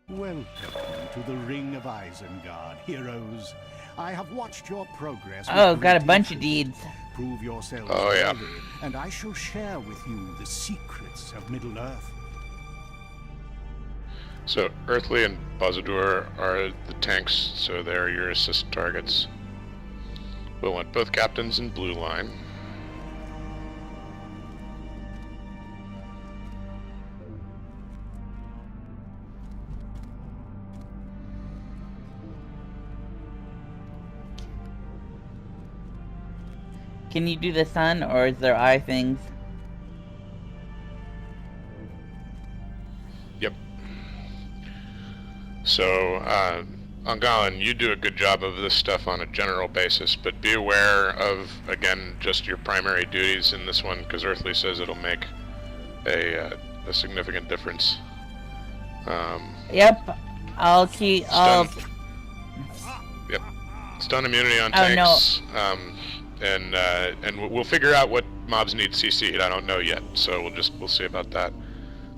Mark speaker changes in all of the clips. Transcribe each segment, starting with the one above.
Speaker 1: Welcome to the Ring of Isengard, heroes. I have watched your progress.
Speaker 2: Oh, got a bunch of deeds.
Speaker 1: Prove yourselves worthy, and I shall share with you the secrets of Middle-earth.
Speaker 3: So, Earthly and Bozador are the tanks, so they're your assist targets. We'll want both captains in blue line.
Speaker 2: Can you do the sun, or is there eye things?
Speaker 3: Yep. So, Angalan, you do a good job of this stuff on a general basis, but be aware of, again, just your primary duties in this one, because Earthly says it'll make a significant difference.
Speaker 2: Yep. I'll keep.
Speaker 3: Yep. Stun immunity on tanks.
Speaker 2: No.
Speaker 3: And we'll figure out what mobs need CC'd. I don't know yet, so we'll see about that.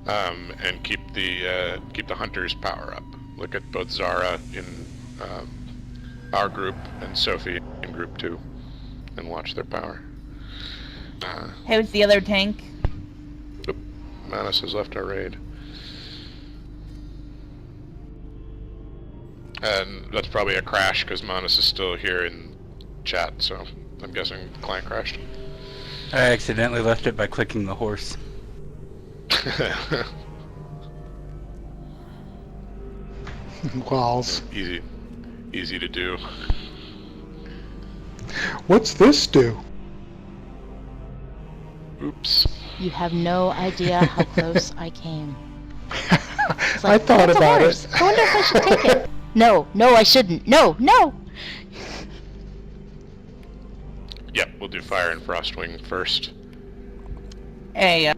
Speaker 3: And keep the hunters power up. Look at both Zara in our group and Sophie in group 2, and watch their power.
Speaker 2: Hey, what's the other tank?
Speaker 3: Oop, Manus has left our raid. And that's probably a crash because Manus is still here in chat, so I'm guessing the client crashed.
Speaker 4: I accidentally left it by clicking the horse.
Speaker 5: Walls.
Speaker 3: Easy to do.
Speaker 5: What's this do?
Speaker 3: Oops.
Speaker 6: You have no idea how close I came. Like,
Speaker 5: I thought about it.
Speaker 6: I wonder if I should take it. No, I shouldn't. No.
Speaker 3: Yep, we'll do Fire and Frostwing first.
Speaker 2: Hey,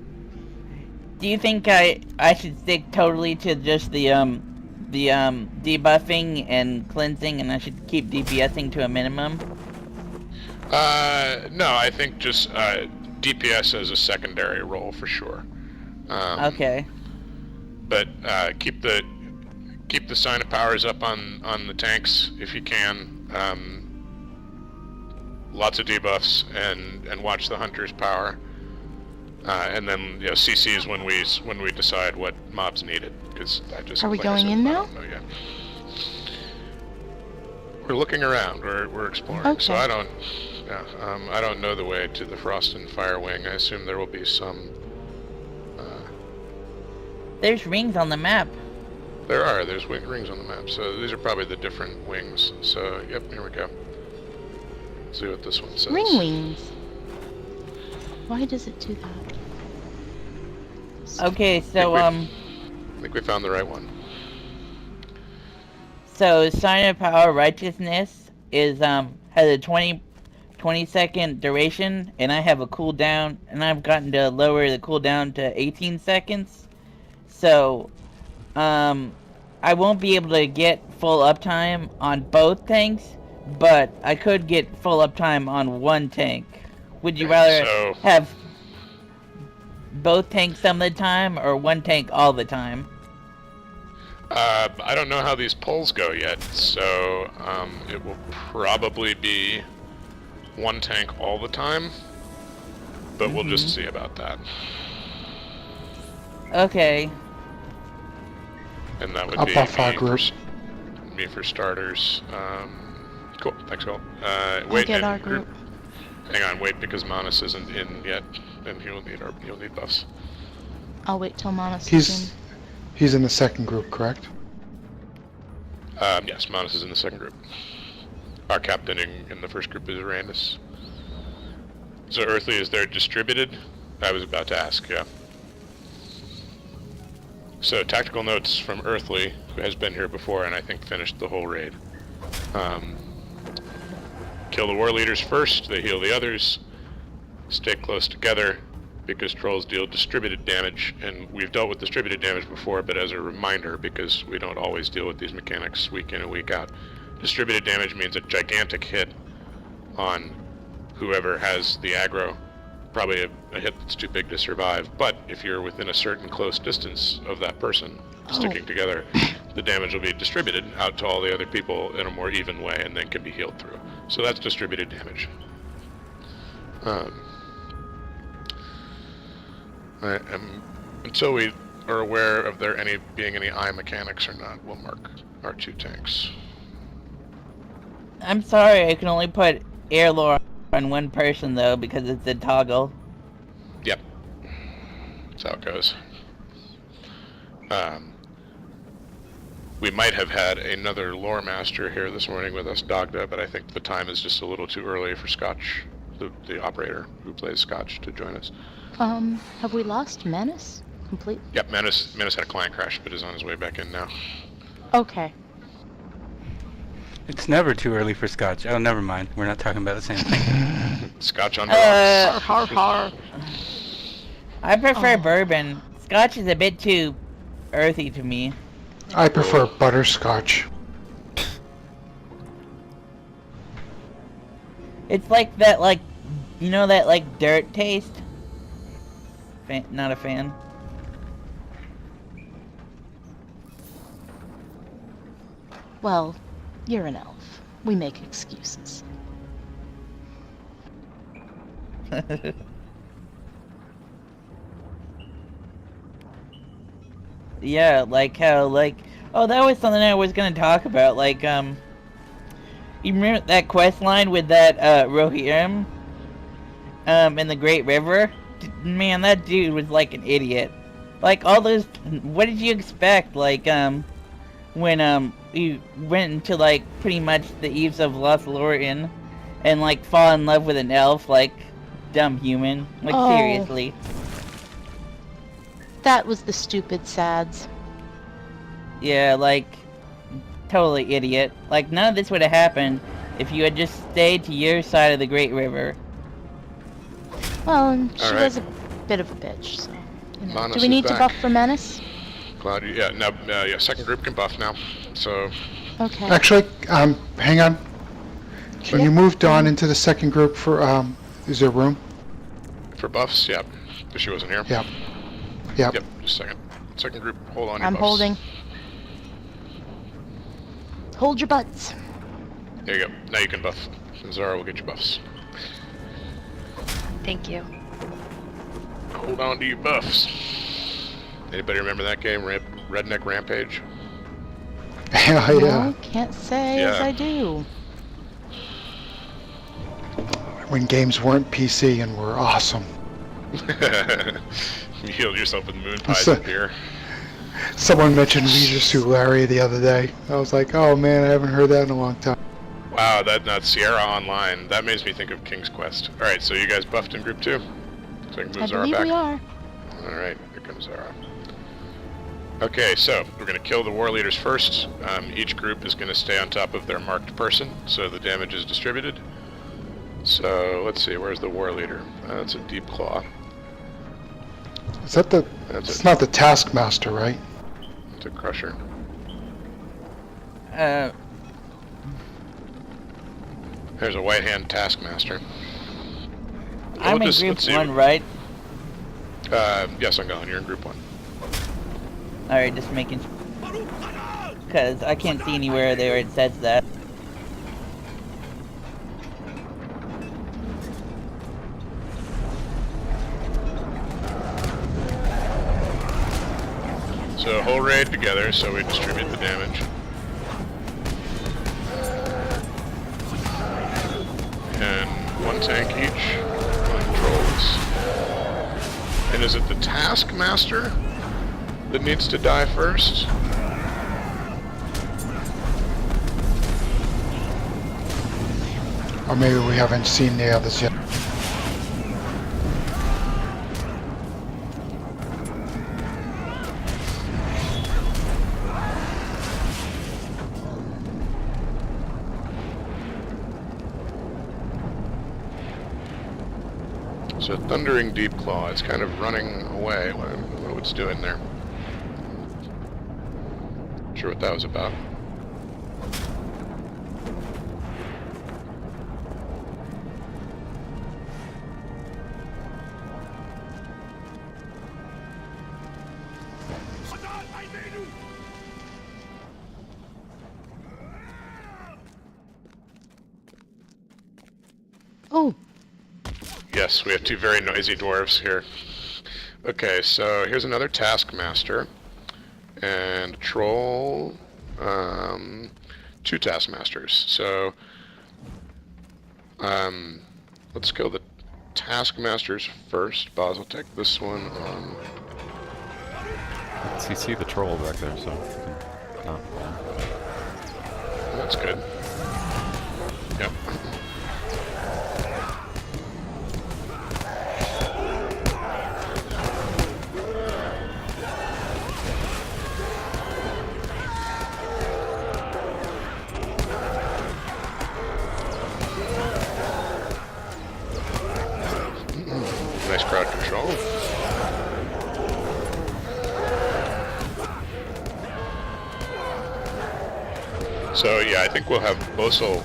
Speaker 2: do you think I should stick totally to just the debuffing and cleansing, and I should keep DPSing to a minimum?
Speaker 3: No, I think just DPS as a secondary role for sure.
Speaker 2: Okay.
Speaker 3: But keep the sign of powers up on the tanks if you can. Lots of debuffs and watch the hunter's power. And then CCs when we decide what mobs needed, because
Speaker 6: Are we going in now?
Speaker 3: I don't know yet. We're looking around. We're exploring.
Speaker 6: Okay.
Speaker 3: So I don't know the way to the Frost and Fire Wing. I assume there will be some.
Speaker 2: There's rings on the map.
Speaker 3: There's rings on the map. So these are probably the different wings. So yep, here we go. Let's see what this one says.
Speaker 6: Ring wings. Why does it do that?
Speaker 2: Okay, so
Speaker 3: I think we found the right one.
Speaker 2: So Sign of Power Righteousness is has a 20 second duration, and I have a cooldown, and I've gotten to lower the cooldown to 18 seconds. So I won't be able to get full uptime on both tanks, but I could get full uptime on one tank. Would you rather have both tanks some of the time, or one tank all the time?
Speaker 3: I don't know how these polls go yet, so it will probably be one tank all the time, but we'll just see about that.
Speaker 2: Okay.
Speaker 3: And that would
Speaker 5: I'll
Speaker 3: be
Speaker 5: buff our group.
Speaker 3: me for starters. Cool, thanks, Cole.
Speaker 6: I'll
Speaker 3: Wait,
Speaker 6: get our group.
Speaker 3: Hang on, wait, because Manus isn't in yet, and he'll need buffs.
Speaker 6: I'll wait till Manus is in.
Speaker 5: He's in the second group, correct?
Speaker 3: Yes, Manus is in the second group. Our captain in the first group is Arandis. So Earthly, is there distributed? I was about to ask, yeah. So tactical notes from Earthly, who has been here before and I think finished the whole raid. Kill the war leaders first, they heal the others. Stay close together, because trolls deal distributed damage, and we've dealt with distributed damage before, but as a reminder, because we don't always deal with these mechanics week in and week out, distributed damage means a gigantic hit on whoever has the aggro, probably a hit that's too big to survive. But if you're within a certain close distance of that person sticking together, the damage will be distributed out to all the other people in a more even way, and then can be healed through. So that's distributed damage. Until we are aware of there being any eye mechanics or not, we'll mark our 2 tanks.
Speaker 2: I'm sorry, I can only put air lore on one person though because it's a toggle.
Speaker 3: Yep. That's how it goes. We might have had another lore master here this morning with us, Dogda, but I think the time is just a little too early for Scotch, the operator who plays Scotch, to join us.
Speaker 6: Have we lost Menace completely?
Speaker 3: Yep, Menace had a client crash, but is on his way back in now.
Speaker 6: Okay.
Speaker 4: It's never too early for Scotch. Oh, never mind. We're not talking about the same thing.
Speaker 3: Scotch on the rocks.
Speaker 6: Har har.
Speaker 2: I prefer bourbon. Scotch is a bit too earthy to me.
Speaker 5: I prefer butterscotch.
Speaker 2: It's like that, like, you know that, like, dirt taste? Not a fan.
Speaker 6: Well, you're an elf. We make excuses.
Speaker 2: Yeah, like how, like, oh, that was something I was gonna talk about, like, you remember that quest line with that, Rohirrim, in the Great River? Man, that dude was like an idiot. Like, all those, what did you expect, like, when, you went into, like, pretty much the Eves of Lothlorien, and, like, fall in love with an elf, like, dumb human, like,
Speaker 6: Oh.
Speaker 2: seriously.
Speaker 6: That was the stupid sads.
Speaker 2: Yeah, like, totally idiot. Like, none of this would have happened if you had just stayed to your side of the Great River.
Speaker 6: Well, and she
Speaker 3: Alright.
Speaker 6: was a bit of a bitch, so... You know.
Speaker 3: Manas
Speaker 6: Do we
Speaker 3: is
Speaker 6: need to
Speaker 3: back.
Speaker 6: buff for Menace?
Speaker 3: Cloud, yeah, now, yeah, second group can buff now. So,
Speaker 6: Okay.
Speaker 5: Actually, hang on. Can you move Dawn into the second group for, is there room?
Speaker 3: for buffs, yep. Because she wasn't here.
Speaker 5: Yep. Yep.
Speaker 3: Yep, just a second. Second group, hold on your
Speaker 6: I'm
Speaker 3: buffs.
Speaker 6: holding. Hold your butts.
Speaker 3: There you go. Now you can buff. Zara will get your buffs.
Speaker 7: Thank you.
Speaker 3: Hold on to your buffs. Anybody remember that game, Redneck Rampage?
Speaker 5: Yeah,
Speaker 6: No,
Speaker 5: yeah.
Speaker 6: can't say as
Speaker 3: Yeah.
Speaker 6: I do.
Speaker 5: When games weren't PC and were awesome.
Speaker 3: You healed yourself with moon pies
Speaker 5: So-
Speaker 3: and beer.
Speaker 5: Someone mentioned Regis Larry the other day. I was like, oh man, I haven't heard that in a long time.
Speaker 3: Wow, that's Sierra Online. That makes me think of King's Quest. Alright, so you guys buffed in group 2? So I can move
Speaker 6: I
Speaker 3: Zara
Speaker 6: believe
Speaker 3: back.
Speaker 6: we are.
Speaker 3: Alright, here comes Zara. Okay, so we're going to kill the war leaders first. Each group is going to stay on top of their marked person, so the damage is distributed. So, let's see, where's the war leader? That's a Deep Claw.
Speaker 5: Is that the...
Speaker 3: That's
Speaker 5: It's
Speaker 3: a,
Speaker 5: not the Taskmaster, right?
Speaker 3: it's a Crusher. There's a White Hand Taskmaster.
Speaker 2: I'm in group
Speaker 3: let's see.
Speaker 2: 1, right?
Speaker 3: Yes, I'm going. You're in group 1.
Speaker 2: Alright, just making... Because I can't see anywhere there it says that.
Speaker 3: So whole raid together, so we distribute the damage. And one tank each. Controls. And is it the Taskmaster that needs to die first?
Speaker 5: Or maybe we haven't seen the others yet.
Speaker 3: So Thundering Deep Claw, it's kind of running away. What it's doing there. Not sure what that was about.
Speaker 6: Oh,
Speaker 3: Yes, we have two very noisy dwarves here. Okay, so here's another taskmaster. And troll, two taskmasters. So, let's kill the taskmasters first. Boz will take this one on.
Speaker 7: You see the troll back there, so... Oh,
Speaker 3: That's good. Yep. Nice crowd control. So yeah, I think we'll have Bosel.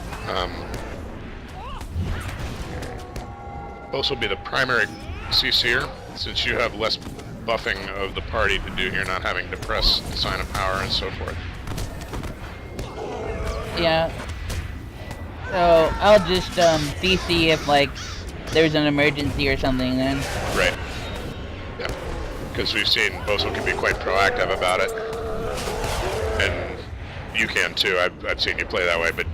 Speaker 3: Bosel will be the primary CC'er, since you have less buffing of the party to do here, not having to press the sign of power and so forth.
Speaker 2: Yeah. So I'll just DC if like there's an emergency or something then.
Speaker 3: Right. Yep. Because we've seen Bosel can be quite proactive about it, and you can too. I've seen you play that way, but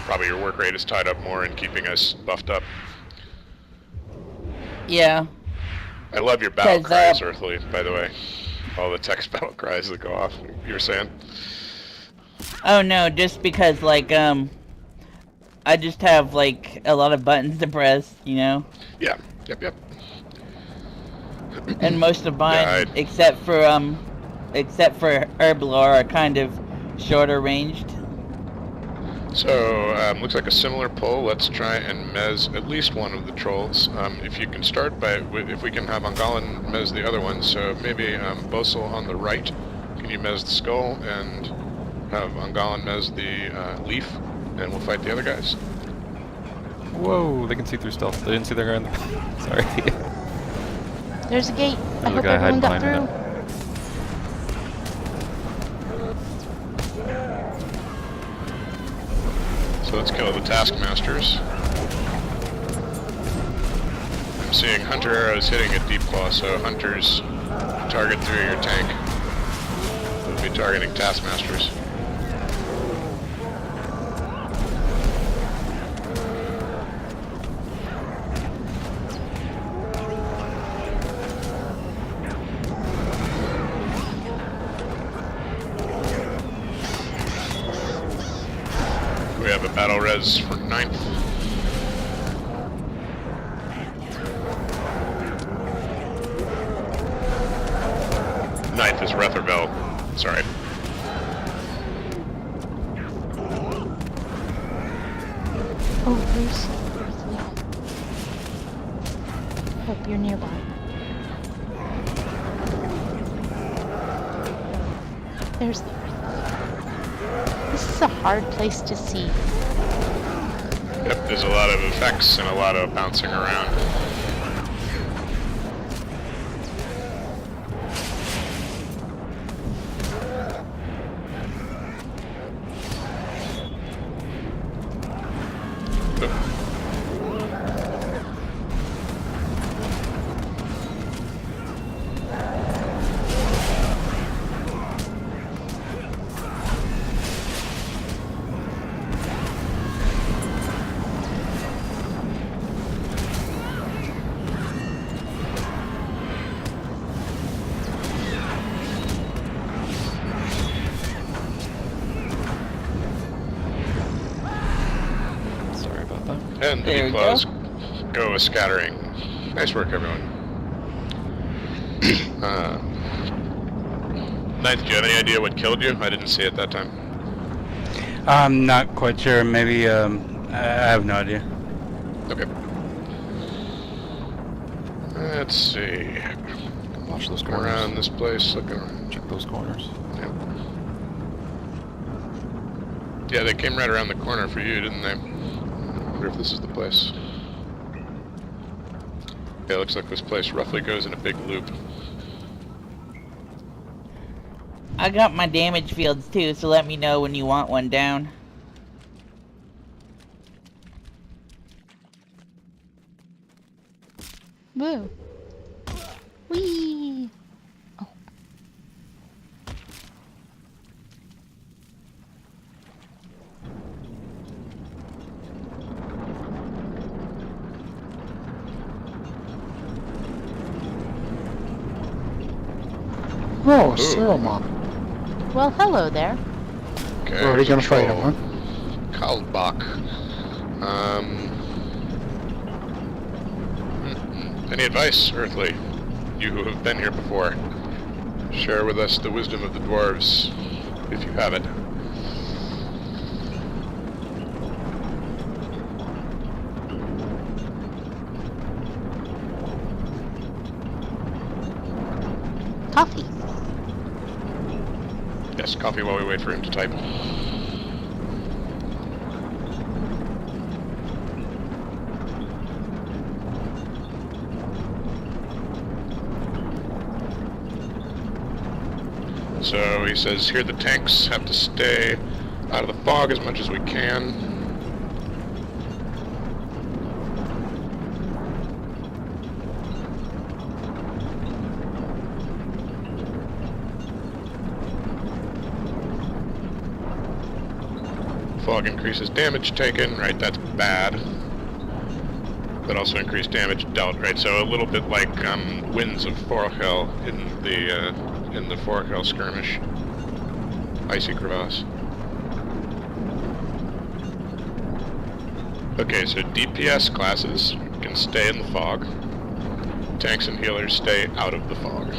Speaker 3: probably your work rate is tied up more in keeping us buffed up.
Speaker 2: Yeah.
Speaker 3: I love your battle
Speaker 2: 'Cause,
Speaker 3: cries, Earthly, by the way. All the text battle cries that go off. You were saying?
Speaker 2: Oh no, just because like I just have like a lot of buttons to press, you know?
Speaker 3: Yeah. Yep.
Speaker 2: And most of mine,
Speaker 3: Yeah,
Speaker 2: except for Herblore, are kind of shorter ranged.
Speaker 3: So, looks like a similar pull. Let's try and mez at least one of the trolls. If you can start by, if we can have Angalan mez the other one, so maybe Bosel on the right. Can you mez the skull and have Angalan mez the leaf, and we'll fight the other guys?
Speaker 7: whoa, they can see through stealth. They didn't see their guy. Sorry.
Speaker 6: there's a gate. I
Speaker 7: There's a
Speaker 6: hope
Speaker 7: guy
Speaker 6: everyone
Speaker 7: hiding
Speaker 6: got
Speaker 7: behind me
Speaker 6: through.
Speaker 7: now.
Speaker 3: So let's kill the taskmasters. I'm seeing hunter arrows hitting a deep claw, so hunters target through your tank. We'll be targeting taskmasters. We have a battle res for 9th. Ninth is Retherville. Sorry.
Speaker 6: Oh, there's Earthly. Hope you're nearby. There's the Earthly. This is a hard place to see.
Speaker 3: Yep, there's a lot of effects and a lot of bouncing around.
Speaker 7: Sorry about that.
Speaker 3: And the
Speaker 2: There we
Speaker 3: claws go with scattering. Nice work, everyone. Ninth, do you have any idea what killed you? I didn't see it that time.
Speaker 4: I'm not quite sure. Maybe, I have no idea.
Speaker 3: Okay. Let's see.
Speaker 7: Watch those
Speaker 3: Looking
Speaker 7: corners.
Speaker 3: around this place, looking around.
Speaker 7: Check those corners.
Speaker 3: Yep. Yeah, they came right around the corner for you, didn't they? I wonder if this is the place. Yeah, it looks like this place roughly goes in a big loop.
Speaker 2: I got my damage fields too, so let me know when you want one down.
Speaker 6: Woo. Whee! Oh.
Speaker 5: Oh, Saruman.
Speaker 6: Well, hello there.
Speaker 3: Okay.
Speaker 5: We're already gonna fight him, huh?
Speaker 3: Kalbach. Any advice, Earthly? You who have been here before. Share with us the wisdom of the dwarves, if you have it.
Speaker 6: Coffee.
Speaker 3: Yes, coffee while we wait for him to type. So he says here the tanks have to stay out of the fog as much as we can. Fog increases damage taken, right? That's bad. But also increased damage dealt, right? So a little bit like winds of Forhel in the Forhel skirmish. Icy crevasse. Okay, so DPS classes can stay in the fog. Tanks and healers stay out of the fog.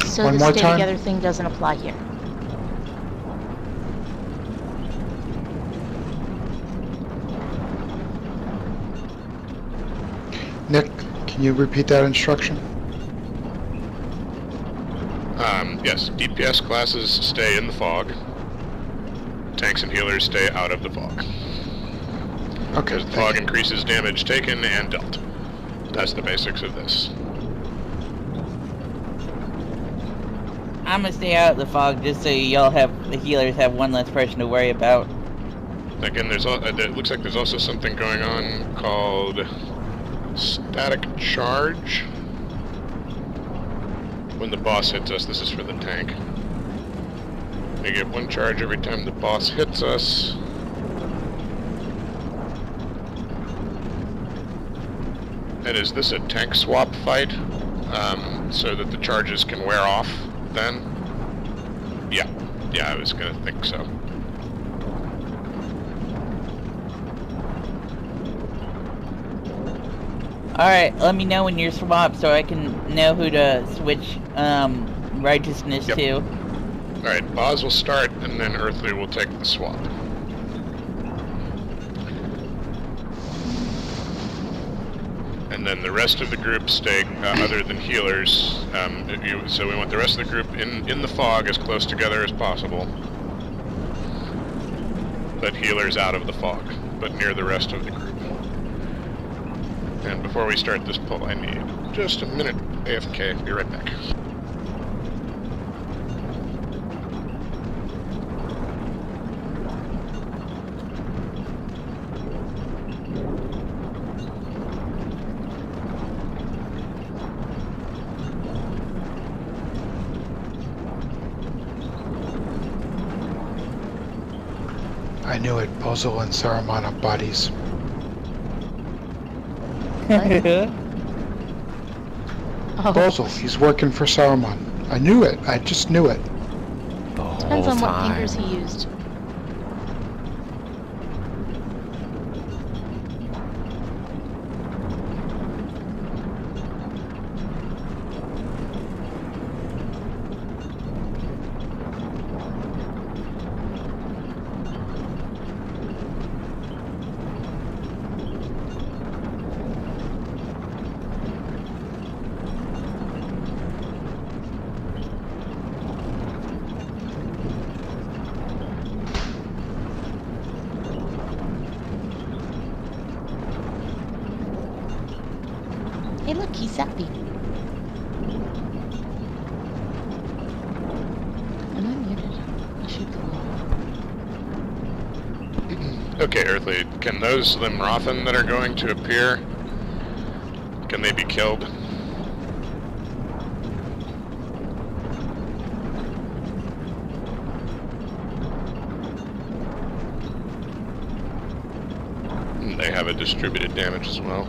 Speaker 6: So
Speaker 5: One
Speaker 6: the
Speaker 5: more
Speaker 6: stay
Speaker 5: time?
Speaker 6: together thing doesn't apply here.
Speaker 5: Nick, can you repeat that instruction?
Speaker 3: Yes, DPS classes stay in the fog. Tanks and healers stay out of the fog.
Speaker 5: Okay,
Speaker 3: Because the fog increases damage taken and dealt. That's the basics of this.
Speaker 2: I'm gonna stay out of the fog just so y'all the healers have one less person to worry about.
Speaker 3: Again, it looks like there's also something going on called static charge. When the boss hits us, this is for the tank. We get one charge every time the boss hits us. And is this a tank swap fight? So that the charges can wear off then? Yeah, I was gonna think so.
Speaker 2: Alright, let me know when you're swapped so I can know who to switch righteousness
Speaker 3: Yep.
Speaker 2: to.
Speaker 3: Alright, Boz will start, and then Earthly will take the swap. And then the rest of the group stay, other than healers, so we want the rest of the group in the fog as close together as possible. But healers out of the fog, but near the rest of the group. And before we start this pull, I need just a minute AFK. Be right back.
Speaker 5: I knew it. Bozo and Saruman are buddies.
Speaker 6: Oh,
Speaker 5: Bozo, he's working for Saruman. I knew it. I just knew it.
Speaker 7: The
Speaker 6: depends
Speaker 7: whole
Speaker 6: on what
Speaker 7: time.
Speaker 6: fingers he used. Hey, look, he's zappy. Am I muted? I should go on.
Speaker 3: Okay, Earthly, can those Limrothan that are going to appear, can they be killed? They have a distributed damage as well.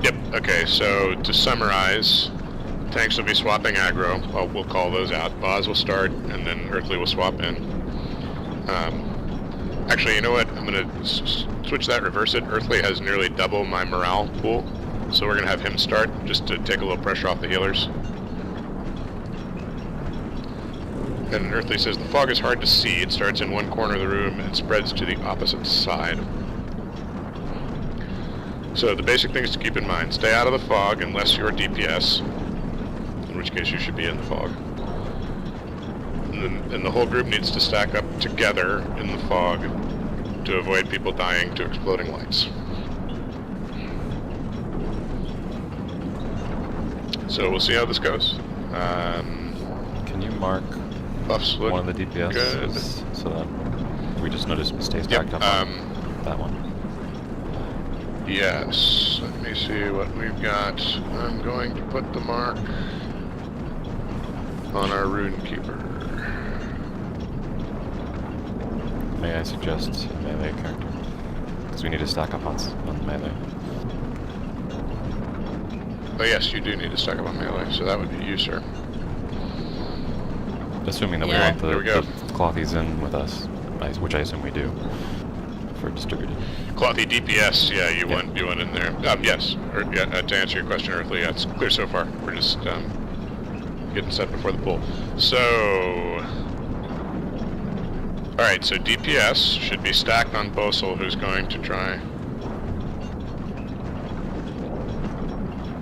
Speaker 3: Yep, okay, so to summarize, tanks will be swapping aggro. Well, we'll call those out. Boz will start, and then Earthly will swap in. Actually, you know what? I'm going to switch that, reverse it. Earthly has nearly double my morale pool, so we're going to have him start, just to take a little pressure off the healers. And Earthly says, the fog is hard to see. It starts in one corner of the room and spreads to the opposite side. So the basic things to keep in mind. Stay out of the fog unless you're DPS, in which case you should be in the fog. And the whole group needs to stack up together in the fog to avoid people dying to exploding lights. So we'll see how this goes.
Speaker 7: Can you mark
Speaker 3: Buffs look
Speaker 7: one of the DPS
Speaker 3: good.
Speaker 7: so that we just notice it stays backed up on that one?
Speaker 3: Yes, let me see what we've got. I'm going to put the mark on our Rune Keeper.
Speaker 7: May I suggest a melee character? Because we need to stack up on the melee.
Speaker 3: Oh yes, you do need to stack up on melee, so that would be you, sir.
Speaker 7: Assuming that
Speaker 2: Yeah.
Speaker 7: we want
Speaker 3: There we go.
Speaker 7: the clothies in with us, which I assume we do, for distributed.
Speaker 3: Clothy DPS, yeah, you want in there. Yes, to answer your question, Earthly, it's clear so far. We're just getting set before the pool. So, all right, so DPS should be stacked on Bosel, who's going to try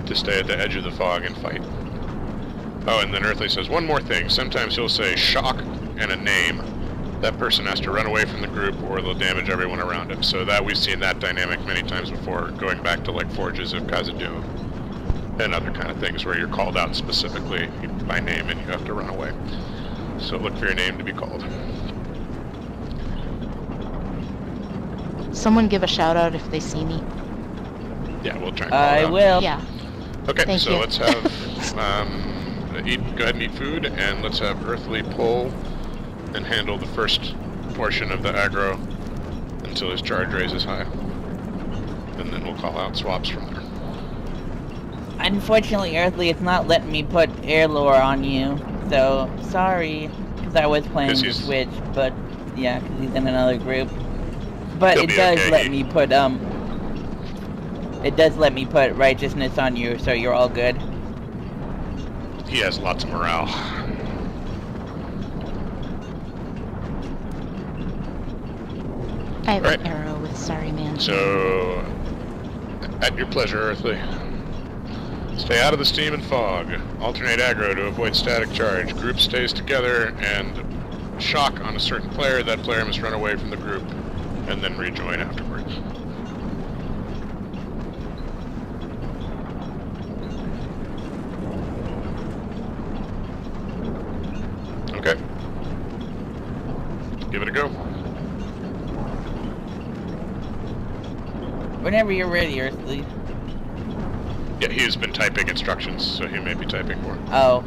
Speaker 3: to stay at the edge of the fog and fight. Oh, and then Earthly says one more thing. Sometimes he'll say shock and a name. That person has to run away from the group or they'll damage everyone around him. So that we've seen that dynamic many times before, going back to like Forges of Khazad-dûm and other kind of things where you're called out specifically by name and you have to run away. So look for your name to be called.
Speaker 6: Someone give a shout out if they see me.
Speaker 3: Yeah, we'll try and call
Speaker 2: I
Speaker 3: it out.
Speaker 2: will.
Speaker 6: Yeah.
Speaker 3: Okay,
Speaker 6: Thank
Speaker 3: so
Speaker 6: you.
Speaker 3: let's have go ahead and eat food, and let's have Earthly pull and handle the first portion of the aggro until his charge raises high. And then we'll call out swaps from there.
Speaker 2: Unfortunately, Earthly, it's not letting me put air lore on you. So, sorry. Because I was playing
Speaker 3: 'Cause
Speaker 2: the
Speaker 3: he's-
Speaker 2: Switch, but yeah, because he's in another group. But
Speaker 3: He'll
Speaker 2: it
Speaker 3: be
Speaker 2: does
Speaker 3: okay.
Speaker 2: let me put, it does let me put righteousness on you, so you're all good.
Speaker 3: He has lots of morale.
Speaker 6: I have
Speaker 3: Right.
Speaker 6: an arrow with Sorry Man.
Speaker 3: So, at your pleasure, Earthly. Stay out of the steam and fog. Alternate aggro to avoid static charge. Group stays together and shock on a certain player. That player must run away from the group and then rejoin afterwards. Okay. Give it a go.
Speaker 2: Whenever you're ready, Earthly.
Speaker 3: Yeah, he has been typing instructions, so he may be typing more.
Speaker 2: Oh.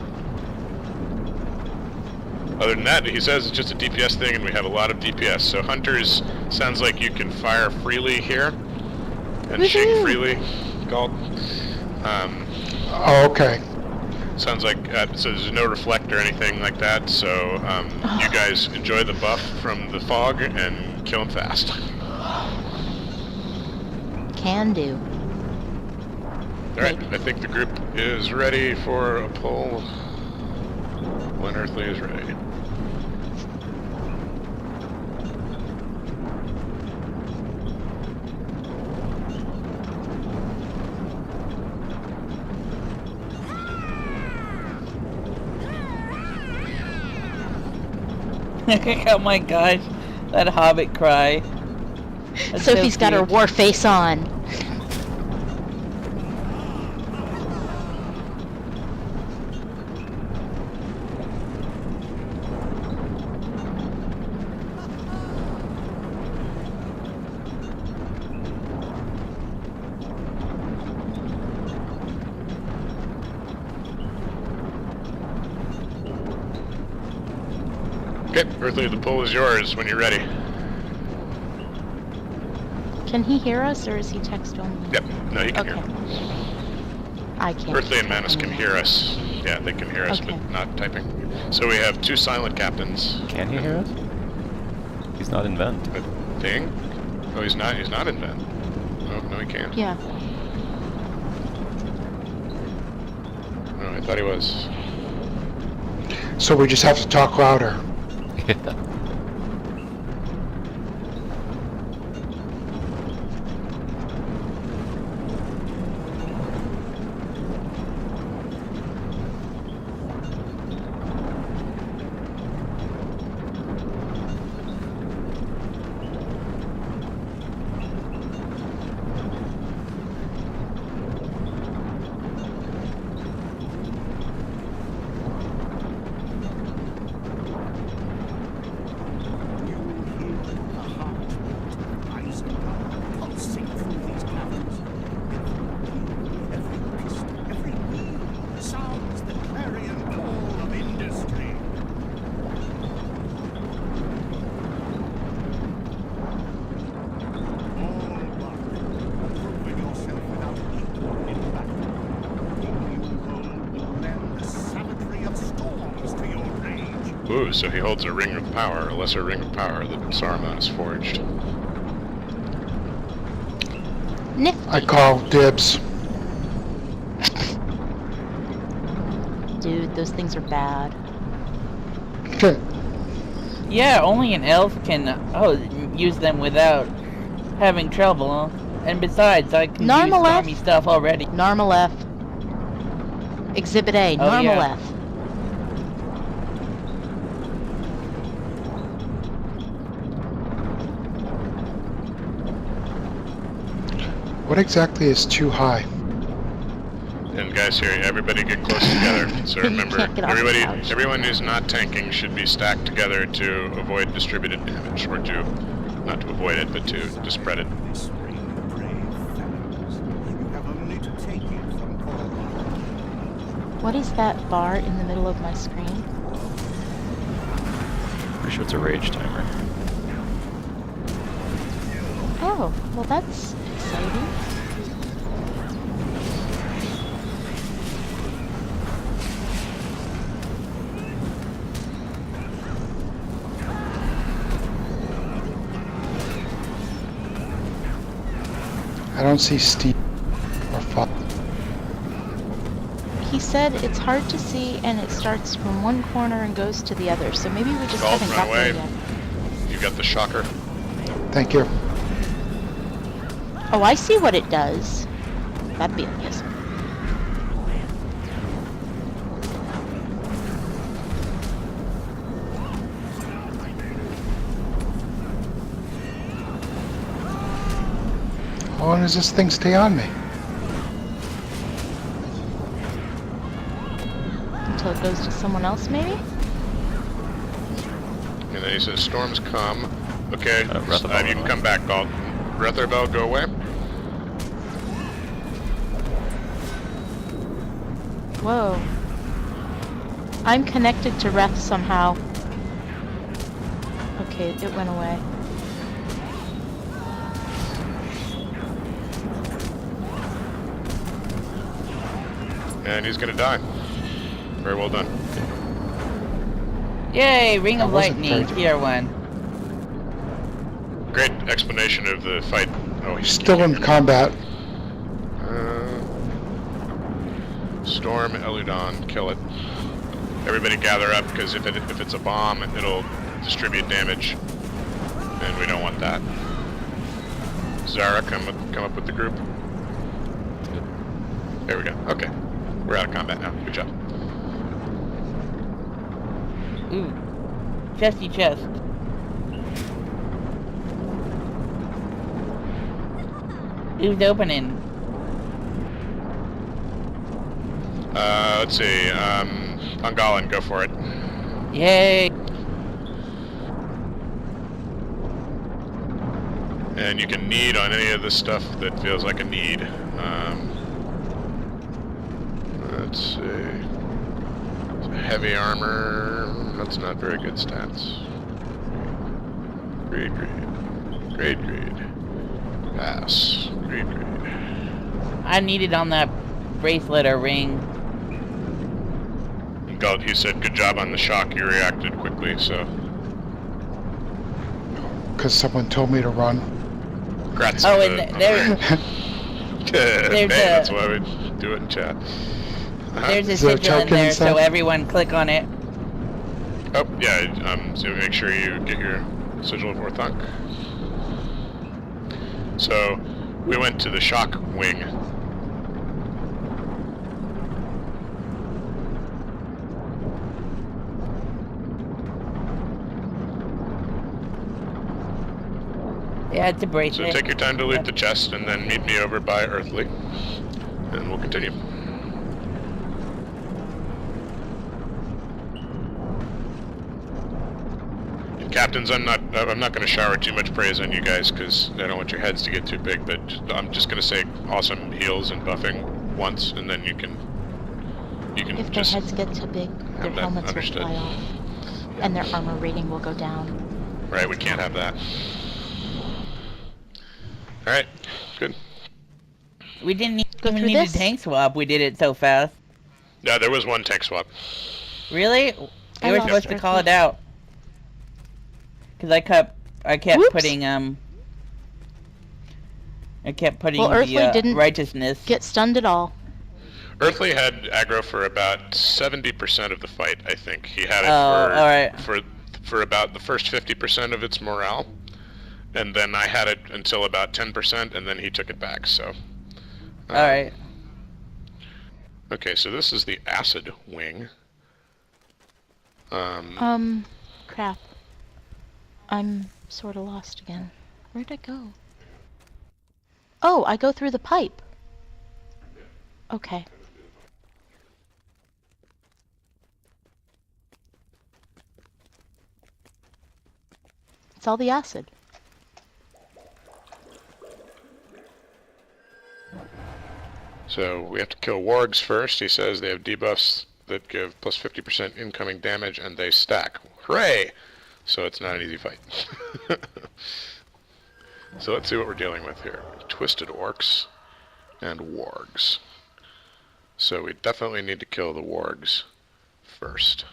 Speaker 3: Other than that, he says it's just a DPS thing, and we have a lot of DPS. So hunters, sounds like you can fire freely here, and shing
Speaker 6: Woohoo!
Speaker 3: freely, called.
Speaker 5: Oh, okay.
Speaker 3: Sounds like so there's no reflect or anything like that. So you guys enjoy the buff from the fog and kill him fast.
Speaker 6: Can do.
Speaker 3: All right, I think the group is ready for a pull when Earthly is ready.
Speaker 2: Oh my gosh, that hobbit cry. That's so
Speaker 6: Sophie's got her
Speaker 2: cute.
Speaker 6: war face on.
Speaker 3: Okay, Earthly, the pull is yours when you're ready.
Speaker 6: Can he hear us, or is he text only?
Speaker 3: Yep, no, he can
Speaker 6: Okay.
Speaker 3: hear.
Speaker 6: I can't.
Speaker 3: Earthly and
Speaker 6: hear
Speaker 3: Manus can
Speaker 6: anymore.
Speaker 3: hear us. Yeah, they can hear us,
Speaker 6: Okay.
Speaker 3: but not typing. So we have 2 silent captains.
Speaker 7: Can he hear us? He's not in vent.
Speaker 3: A thing? Oh, he's not in vent. Oh, no, he can't.
Speaker 6: Yeah.
Speaker 3: Oh, I thought he was.
Speaker 5: So we just have to talk louder.
Speaker 7: Yeah.
Speaker 3: Ooh, so he holds a ring of power, a lesser ring of power that Saruman has forged.
Speaker 6: Nifty.
Speaker 5: I call dibs.
Speaker 6: Dude, those things are bad.
Speaker 2: Yeah, only an elf can use them without having trouble. And besides, I can use
Speaker 6: Narmalef.
Speaker 2: stormy stuff already.
Speaker 6: Narmalef. Exhibit A,
Speaker 2: Oh, yeah.
Speaker 6: Narmalef.
Speaker 5: What exactly is too high?
Speaker 3: And guys here, everybody get close together. So remember,
Speaker 6: Can't get off the couch.
Speaker 3: everyone who's not tanking should be stacked together to avoid distributed damage, or to, not to avoid it, but to spread it.
Speaker 1: This ring, brave fellows. You have only to take it from Corvair.
Speaker 6: What is that bar in the middle of my screen?
Speaker 7: Pretty sure it's a rage timer.
Speaker 6: Oh, well that's exciting.
Speaker 5: I don't see Steve or Fo.
Speaker 6: He said it's hard to see and it starts from one corner and goes to the other, so maybe we just
Speaker 3: Salt,
Speaker 6: haven't
Speaker 3: run
Speaker 6: got there
Speaker 3: away.
Speaker 6: yet.
Speaker 3: You got the shocker.
Speaker 5: Thank you.
Speaker 6: Oh, I see what it does. That'd be amusing.
Speaker 5: How long does this thing stay on me?
Speaker 6: Until it goes to someone else, maybe?
Speaker 3: And then he says, storms come. Okay,
Speaker 7: Rethabel
Speaker 3: you can
Speaker 7: away.
Speaker 3: come back, Balt. Rethabel, go away.
Speaker 6: Whoa. I'm connected to Reth somehow. Okay, it went away.
Speaker 3: And he's gonna die. Very well done.
Speaker 2: Yay, Ring
Speaker 5: I
Speaker 2: of
Speaker 5: wasn't
Speaker 2: Lightning,
Speaker 5: very-
Speaker 2: tier 1.
Speaker 3: Great explanation of the fight. Oh, he's
Speaker 5: Still in combat.
Speaker 3: Storm Eludon, kill it. Everybody gather up, because if it's a bomb, it'll distribute damage, and we don't want that. Zara, come up with the group. There we go. Okay, we're out of combat now. Good job.
Speaker 2: Ooh. Chesty chest. Who's opening?
Speaker 3: Let's see. Ungallen, go for it.
Speaker 2: Yay!
Speaker 3: And you can need on any of this stuff that feels like a need. Let's see. Heavy armor. That's not very good stats. Grade. Pass. Grade.
Speaker 2: I need it on that bracelet or ring.
Speaker 3: Galt, he said, good job on the shock. You reacted quickly, so.
Speaker 5: Because someone told me to run.
Speaker 3: Congrats.
Speaker 2: Oh,
Speaker 3: on
Speaker 2: and
Speaker 3: the-
Speaker 2: there,
Speaker 3: Hey,
Speaker 2: a-
Speaker 3: that's why we do it in chat.
Speaker 2: there's a
Speaker 5: Is there a
Speaker 2: sigil in
Speaker 5: token
Speaker 2: there, so
Speaker 5: inside?
Speaker 2: everyone click on it.
Speaker 3: Oh, yeah, so make sure you get your sigil of Orthanc. So, we went to the shock wing.
Speaker 2: Yeah, it's a
Speaker 3: So
Speaker 2: bracelet.
Speaker 3: take your time to loot the chest and then meet me over by Earthly. And we'll continue. And captains, I'm not going to shower too much praise on you guys because I don't want your heads to get too big, but I'm just going to say awesome heals and buffing once, and then you can
Speaker 6: If their
Speaker 3: just
Speaker 6: heads get too big, their
Speaker 3: have that
Speaker 6: helmets
Speaker 3: understood.
Speaker 6: will fly off. And their armor rating will go down.
Speaker 3: Right, we can't have that. Alright, good.
Speaker 2: We didn't
Speaker 6: Go
Speaker 2: even
Speaker 6: through
Speaker 2: need
Speaker 6: this?
Speaker 2: a tank swap. We did it so fast.
Speaker 3: Yeah, there was one tank swap.
Speaker 2: Really?
Speaker 6: I
Speaker 2: You were
Speaker 6: lost
Speaker 2: supposed to call it
Speaker 6: Earthly.
Speaker 2: out. Cause I kept
Speaker 6: Whoops.
Speaker 2: putting
Speaker 6: Well, Earthly
Speaker 2: the
Speaker 6: didn't
Speaker 2: righteousness.
Speaker 6: Get stunned at all.
Speaker 3: Earthly had aggro for about 70% of the fight, I think. He had it
Speaker 2: alright.
Speaker 3: for about the first 50% of its morale. And then I had it until about 10%, and then he took it back, so.
Speaker 2: Alright.
Speaker 3: Okay, so this is the acid wing.
Speaker 6: Crap. I'm sort of lost again. Where'd I go? Oh, I go through the pipe. Okay. It's all the acid.
Speaker 3: So we have to kill wargs first. He says they have debuffs that give plus 50% incoming damage, and they stack. Hooray! So it's not an easy fight. So let's see what we're dealing with here. Twisted orcs and wargs. So we definitely need to kill the wargs first.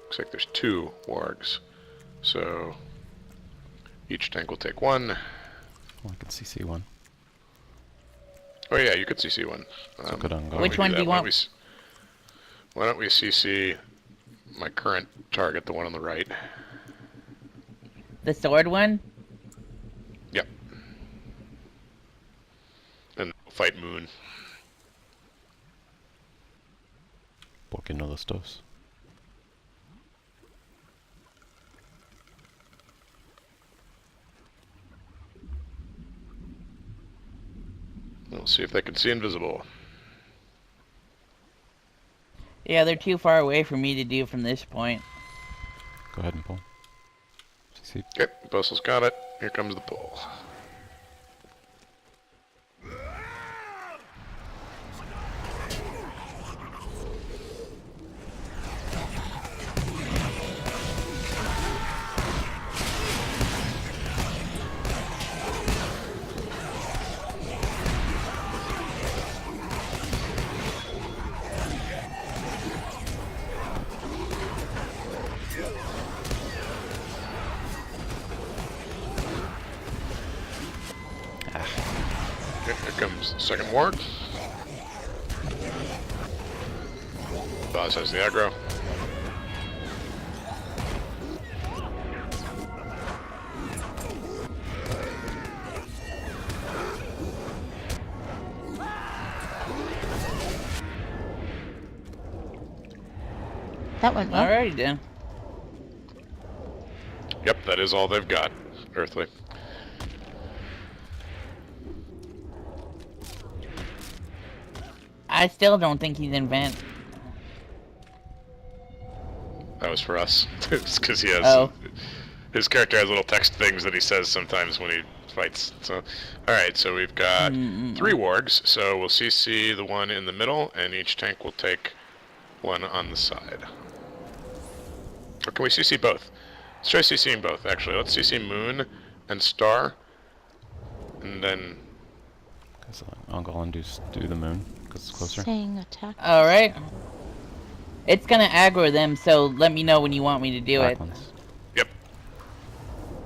Speaker 3: Looks like there's 2 wargs. So each tank will take 1.
Speaker 7: Well, I can CC one.
Speaker 3: Oh yeah, you could CC 1.
Speaker 7: So good on
Speaker 3: why
Speaker 7: go.
Speaker 3: don't
Speaker 2: Which
Speaker 3: we
Speaker 2: one
Speaker 3: that?
Speaker 2: do you
Speaker 3: Why don't
Speaker 2: want?
Speaker 3: we why don't we CC my current target, the one on the right?
Speaker 2: The sword one?
Speaker 3: Yep. And we'll fight Moon.
Speaker 7: Poquito los dos.
Speaker 3: We'll see if they can see invisible.
Speaker 2: Yeah, they're too far away for me to do from this point.
Speaker 7: Go ahead and pull. CC.
Speaker 3: Okay, Bussel's got it. Here comes the pull. Okay, here comes the second ward. Boz has the aggro.
Speaker 6: That went well.
Speaker 2: Alrighty then.
Speaker 3: Yep, that is all they've got, Earthly.
Speaker 2: I still don't think he's in vent.
Speaker 3: That was for us. It's because he has...
Speaker 2: Oh.
Speaker 3: His character has little text things that he says sometimes when he fights. So, alright, so we've got 3 wargs, so we'll CC the one in the middle, and each tank will take one on the side. Or can we CC both? Let's try CCing both, actually. Let's CC Moon and Star, and then...
Speaker 7: Guess I'll go and do the moon, because it's closer.
Speaker 6: Saying attack.
Speaker 2: Alright. It's gonna aggro them, so let me know when you want me to do
Speaker 7: Black
Speaker 2: it.
Speaker 7: ones.
Speaker 3: Yep,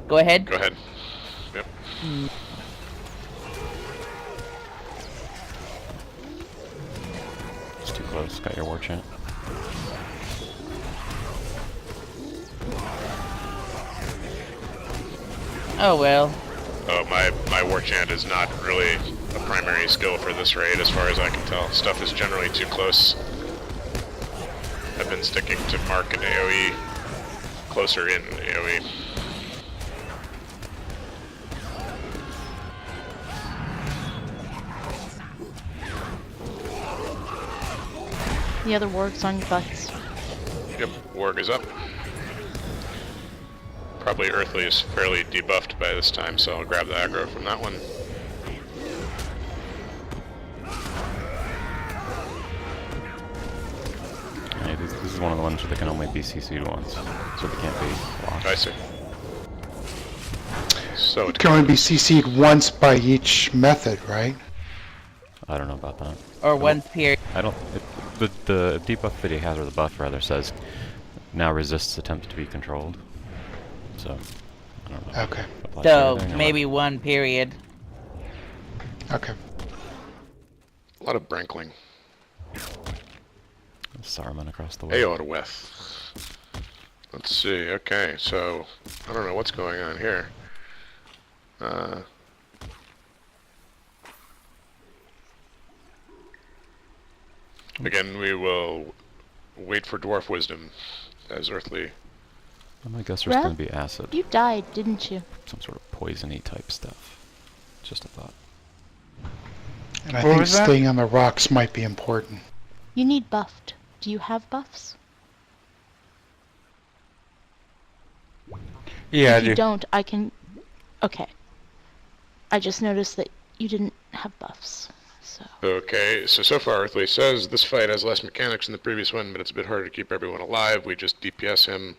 Speaker 2: Go ahead.
Speaker 3: go ahead. Yep.
Speaker 7: It's too close. Got your war chant.
Speaker 2: Oh well.
Speaker 3: Oh, my war chant is not really a primary skill for this raid, as far as I can tell. Stuff is generally too close. I've been sticking to Mark and AoE, closer in AoE.
Speaker 6: The other warg's on your butts.
Speaker 3: Yep, Warg is up. Probably Earthly is fairly debuffed by this time, so I'll grab the aggro from that one.
Speaker 7: Yeah, this is one of the ones where they can only be CC'd once, so they can't be locked.
Speaker 3: I see. So
Speaker 5: It can only be CC'd once by each method, right?
Speaker 7: I don't know about that.
Speaker 2: Or once period.
Speaker 7: I don't... the debuff that he has, or the buff rather, says now resists attempts to be controlled. So, I don't know.
Speaker 5: Okay.
Speaker 7: Applies to
Speaker 2: So
Speaker 7: everything or
Speaker 2: maybe one period.
Speaker 5: Okay.
Speaker 3: a lot of Brankling.
Speaker 7: what? Saruman across the way.
Speaker 3: Aorweth. Let's see, okay, so I don't know what's going on here. Again, we will wait for Dwarf Wisdom as Earthly.
Speaker 7: I guess there's
Speaker 6: Rev?
Speaker 7: going to be acid.
Speaker 6: You died, didn't you?
Speaker 7: Some sort of poisony type stuff. Just a thought.
Speaker 5: And I
Speaker 4: What
Speaker 5: think
Speaker 4: was that?
Speaker 5: staying on the rocks might be important.
Speaker 6: You need buffed. Do you have buffs?
Speaker 4: Yeah, I
Speaker 6: If you
Speaker 4: do.
Speaker 6: don't, I can... Okay. I just noticed that you didn't have buffs, so...
Speaker 3: Okay, so far Earthly says this fight has less mechanics than the previous one, but it's a bit harder to keep everyone alive. We just DPS him.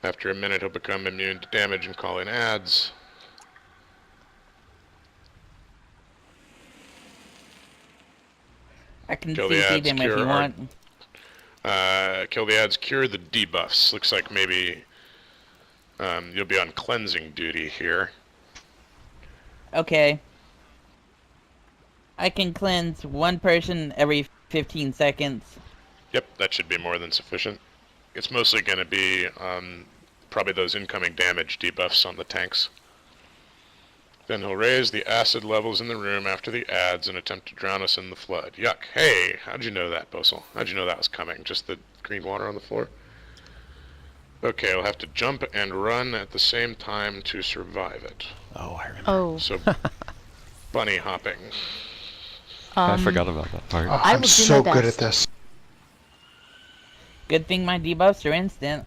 Speaker 3: After a minute, he'll become immune to damage and call in adds.
Speaker 2: I can
Speaker 3: Kill the
Speaker 2: CC
Speaker 3: ads,
Speaker 2: them if
Speaker 3: cure
Speaker 2: you
Speaker 3: art.
Speaker 2: want.
Speaker 3: Kill the ads, cure the debuffs. Looks like maybe you'll be on cleansing duty here.
Speaker 2: Okay. I can cleanse one person every 15 seconds.
Speaker 3: Yep, that should be more than sufficient. It's mostly going to be probably those incoming damage debuffs on the tanks. Then he'll raise the acid levels in the room after the ads and attempt to drown us in the flood. Yuck. Hey, how'd you know that, Bosel? How'd you know that was coming? Just the green water on the floor? Okay, I'll have to jump and run at the same time to survive it.
Speaker 7: Oh, I remember.
Speaker 6: Oh.
Speaker 3: So, bunny hopping.
Speaker 7: I forgot about that part.
Speaker 5: Oh,
Speaker 6: I
Speaker 5: I'm
Speaker 6: will do
Speaker 5: so
Speaker 6: my
Speaker 5: good
Speaker 6: best.
Speaker 5: at this.
Speaker 2: Good thing my debuffs are instant.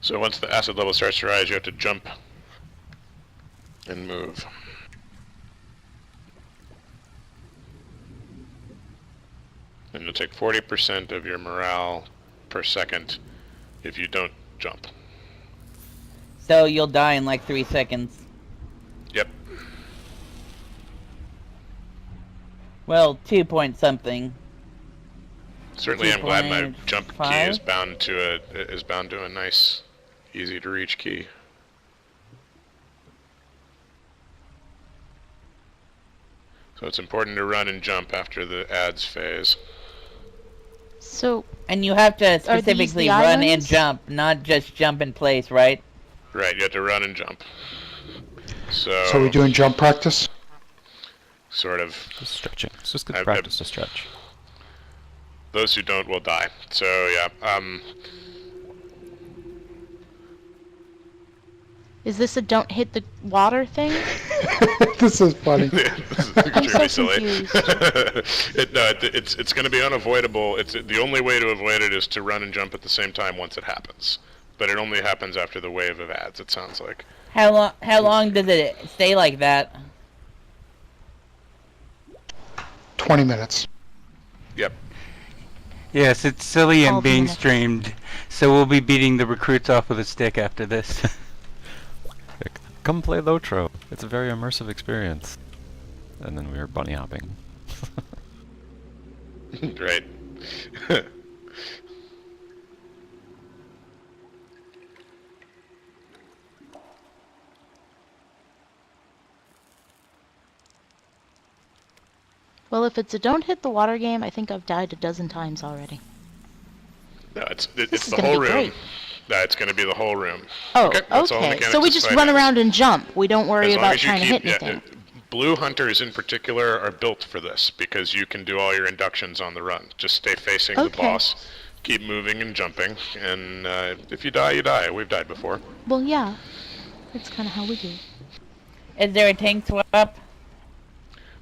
Speaker 3: So once the acid level starts to rise, you have to jump and move. And you'll take 40% of your morale per second if you don't jump.
Speaker 2: So you'll die in like 3 seconds.
Speaker 3: Yep.
Speaker 2: Well, 2 point something.
Speaker 3: Certainly, I'm glad my jump key
Speaker 2: 2.5?
Speaker 3: is bound to a nice, easy to reach key. So it's important to run and jump after the ads phase.
Speaker 6: So,
Speaker 2: And you have to
Speaker 6: these
Speaker 2: specifically
Speaker 6: the
Speaker 2: run and
Speaker 6: islands?
Speaker 2: jump, not just jump in place, right?
Speaker 3: Right, you have to run and jump. So,
Speaker 5: So are we doing jump practice?
Speaker 3: sort of.
Speaker 7: Just stretching. It's just good
Speaker 3: I've-
Speaker 7: practice to stretch.
Speaker 3: Those who don't will die. So yeah.
Speaker 6: Is this a don't hit the water thing?
Speaker 5: This is funny.
Speaker 3: This is
Speaker 6: I'm
Speaker 3: extremely
Speaker 6: so
Speaker 3: silly.
Speaker 6: confused.
Speaker 3: It's going to be unavoidable. It's the only way to avoid it is to run and jump at the same time once it happens. But it only happens after the wave of ads. It sounds like.
Speaker 2: How long does it stay like that?
Speaker 5: 20 minutes.
Speaker 3: Yep.
Speaker 4: Yes, it's silly and
Speaker 6: 12
Speaker 4: being
Speaker 6: minutes.
Speaker 4: streamed, so we'll be beating the recruits off with a stick after this.
Speaker 7: Come play Lotro. It's a very immersive experience. And then we were bunny hopping.
Speaker 3: Right.
Speaker 6: Well, if it's a don't hit the water game, I think I've died a dozen times already.
Speaker 3: No, it's
Speaker 6: is
Speaker 3: the
Speaker 6: gonna
Speaker 3: whole
Speaker 6: be
Speaker 3: room.
Speaker 6: great.
Speaker 3: No, it's going to be the whole room.
Speaker 6: Oh,
Speaker 3: that's all
Speaker 6: okay.
Speaker 3: mechanics
Speaker 6: So we
Speaker 3: is
Speaker 6: just
Speaker 3: fighting
Speaker 6: run
Speaker 3: is.
Speaker 6: around and jump. We don't worry
Speaker 3: As long
Speaker 6: about
Speaker 3: as you
Speaker 6: trying to
Speaker 3: keep,
Speaker 6: hit anything.
Speaker 3: blue hunters in particular are built for this because you can do all your inductions on the run. Just stay facing the
Speaker 6: Okay.
Speaker 3: boss, keep moving and jumping, and if you die, you die. We've died before.
Speaker 6: Well, yeah. That's kind of how we do.
Speaker 2: Is there a tank swap?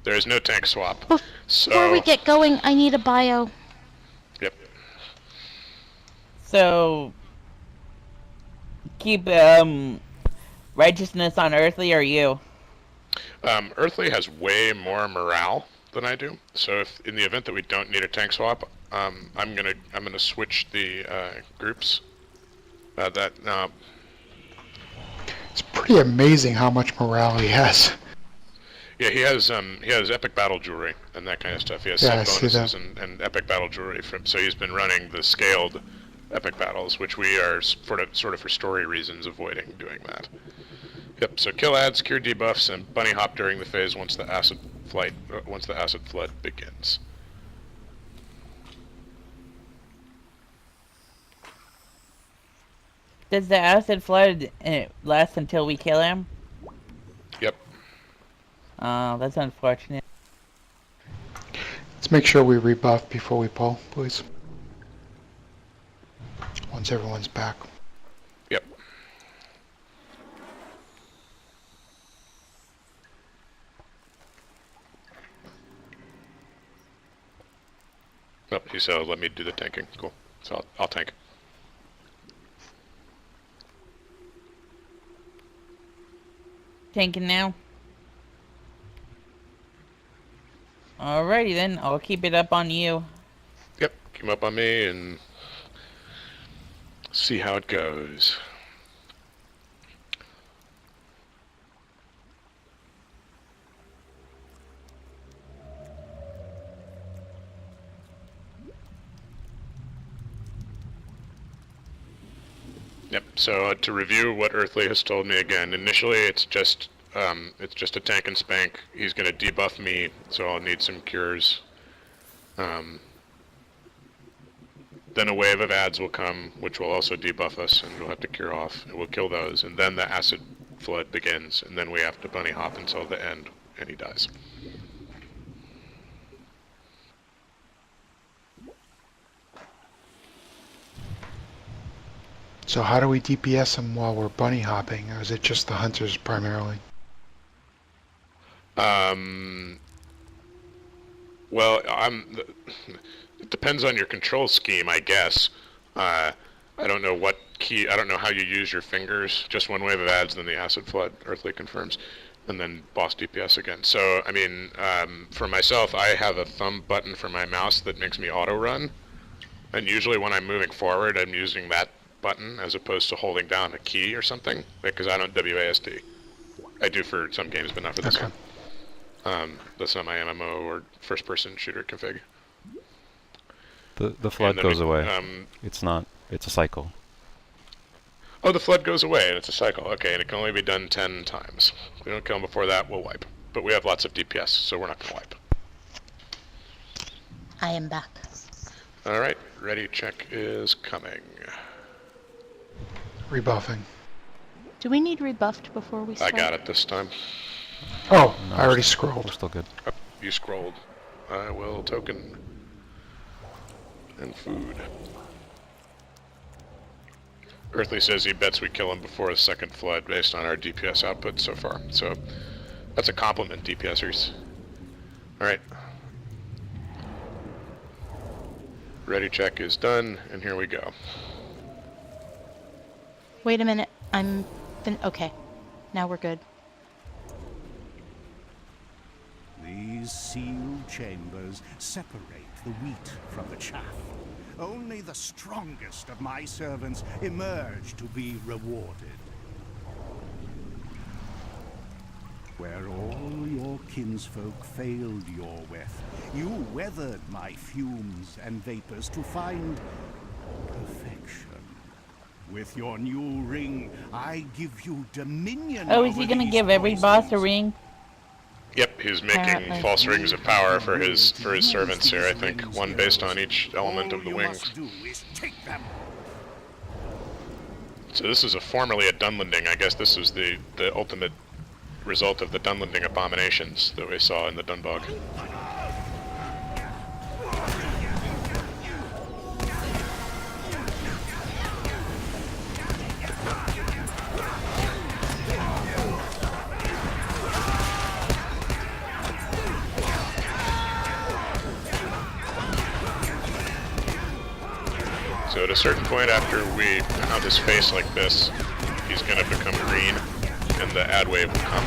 Speaker 3: There is no tank swap.
Speaker 6: Before
Speaker 3: So
Speaker 6: we get going, I need a bio.
Speaker 3: yep.
Speaker 2: So keep righteousness on Earthly or you?
Speaker 3: Earthly has way more morale than I do. So if in the event that we don't need a tank swap, I'm gonna switch the groups.
Speaker 5: It's pretty amazing how much morale he has.
Speaker 3: Yeah, he has epic battle jewelry and that kind of stuff. He has
Speaker 5: Yeah, I
Speaker 3: set
Speaker 5: see that.
Speaker 3: bonuses and epic battle jewelry so he's been running the scaled epic battles, which we are sort of for story reasons avoiding doing that. Yep. So kill ads, cure debuffs, and bunny hop during the phase once the acid flood begins.
Speaker 2: Does the acid flood last until we kill him?
Speaker 3: Yep.
Speaker 2: Oh, that's unfortunate.
Speaker 5: Let's make sure we rebuff before we pull, please. Once everyone's back.
Speaker 3: Yep. Oh, he said let me do the tanking. Cool. So I'll tank.
Speaker 2: Tanking now. Alrighty then, I'll keep it up on you.
Speaker 3: Yep. Come up on me and see how it goes. Yep. So to review what Earthly has told me again, initially it's just a tank and spank. He's going to debuff me, so I'll need some cures. Then a wave of ads will come, which will also debuff us, and we'll have to cure off, and we'll kill those. And then the acid flood begins, and then we have to bunny hop until the end, and he dies.
Speaker 5: So how do we DPS them while we're bunny hopping, or is it just the hunters primarily?
Speaker 3: Well, it depends on your control scheme, I guess. I don't know I don't know how you use your fingers. Just one wave of ads, then the acid flood, Earthly confirms, and then boss DPS again. So, I mean, for myself, I have a thumb button for my mouse that makes me auto run. And usually when I'm moving forward, I'm using that button as opposed to holding down a key or something, because I don't WASD. I do for some games, but not for this
Speaker 5: Okay.
Speaker 3: one. That's not my MMO or first-person shooter config.
Speaker 7: The flood
Speaker 3: And then
Speaker 7: goes
Speaker 3: we-
Speaker 7: away. It's a cycle.
Speaker 3: Oh, the flood goes away, and it's a cycle. Okay, and it can only be done 10 times. If we don't kill them before that, we'll wipe. But we have lots of DPS, so we're not going to wipe.
Speaker 6: I am back.
Speaker 3: Alright, ready check is coming.
Speaker 5: Rebuffing.
Speaker 6: Do we need rebuffed before we
Speaker 3: I
Speaker 6: start?
Speaker 3: got it this time.
Speaker 5: Oh,
Speaker 7: No,
Speaker 5: I already
Speaker 7: we're
Speaker 5: scrolled.
Speaker 7: still good.
Speaker 3: you scrolled. I will token. And food. Earthly says he bets we kill him before the second flood based on our DPS output so far. So that's a compliment, DPSers. Alright. Ready check is done, and here we go.
Speaker 6: Wait a minute. Okay. Now we're good.
Speaker 1: These sealed chambers separate the wheat from the chaff. Only the strongest of my servants emerge to be rewarded. Where all your kinsfolk failed your with, you weathered my fumes and vapors to find perfection. With your new ring, I give you dominion.
Speaker 2: Oh, is he
Speaker 1: over
Speaker 2: gonna
Speaker 1: these
Speaker 2: give every boss a
Speaker 1: poisons.
Speaker 2: ring?
Speaker 3: Yep, he's making
Speaker 6: Apparently.
Speaker 3: false rings of power for his servants here, I think. One based on each element of the
Speaker 1: All you
Speaker 3: wings.
Speaker 1: must do is take them.
Speaker 3: So this is formerly a Dunlending. I guess this is the ultimate result of the Dunlending abominations that we saw in the Dunbog. So at a certain point after we pound his face like this, he's going to become green, and the ad wave will come.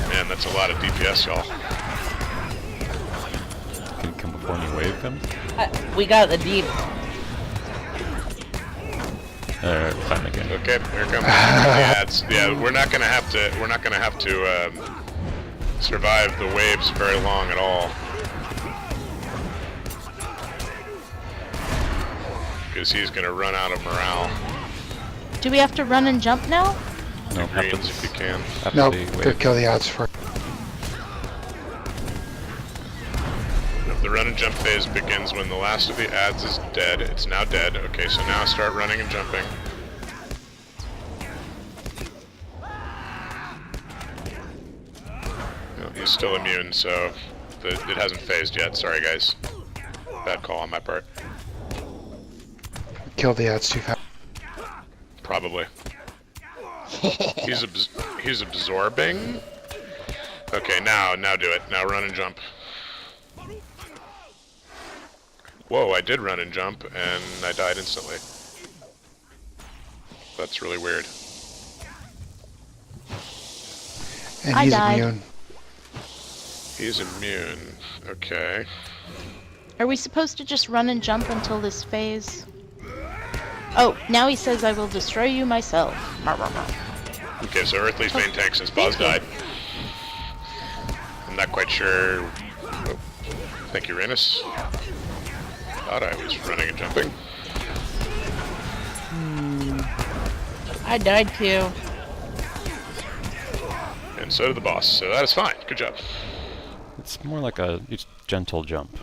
Speaker 3: Man, that's a lot of DPS, y'all.
Speaker 7: Can come before any wave comes?
Speaker 2: We got the deep.
Speaker 7: Time again.
Speaker 3: Okay, here comes the ads. Yeah, we're not gonna have to survive the waves very long at all. Because he's gonna run out of morale.
Speaker 6: Do we have to run and jump now?
Speaker 7: No,
Speaker 3: Greens if you can.
Speaker 7: after
Speaker 5: No,
Speaker 7: the
Speaker 5: could
Speaker 7: wave.
Speaker 5: kill the odds first.
Speaker 3: The run and jump phase begins when the last of the ads is dead. It's now dead. Okay, so now start running and jumping. No, he's still immune, so it hasn't phased yet. Sorry, guys. Bad call on my part.
Speaker 5: Kill the odds too fast.
Speaker 3: Probably. He's absorbing. Okay, now do it. Now run and jump. Whoa, I did run and jump, and I died instantly. That's really weird.
Speaker 5: And
Speaker 6: I
Speaker 5: he's
Speaker 6: died.
Speaker 5: immune.
Speaker 3: He's immune. Okay.
Speaker 6: Are we supposed to just run and jump until this phase? Oh, now he says I will destroy you myself.
Speaker 3: Okay, so Earthly's main tank since Boz died. I'm not quite sure. Oh, thank you, Renus. Thought I was running and jumping.
Speaker 2: I died too.
Speaker 3: And so did the boss, so that is fine. Good job.
Speaker 7: It's more like a gentle jump.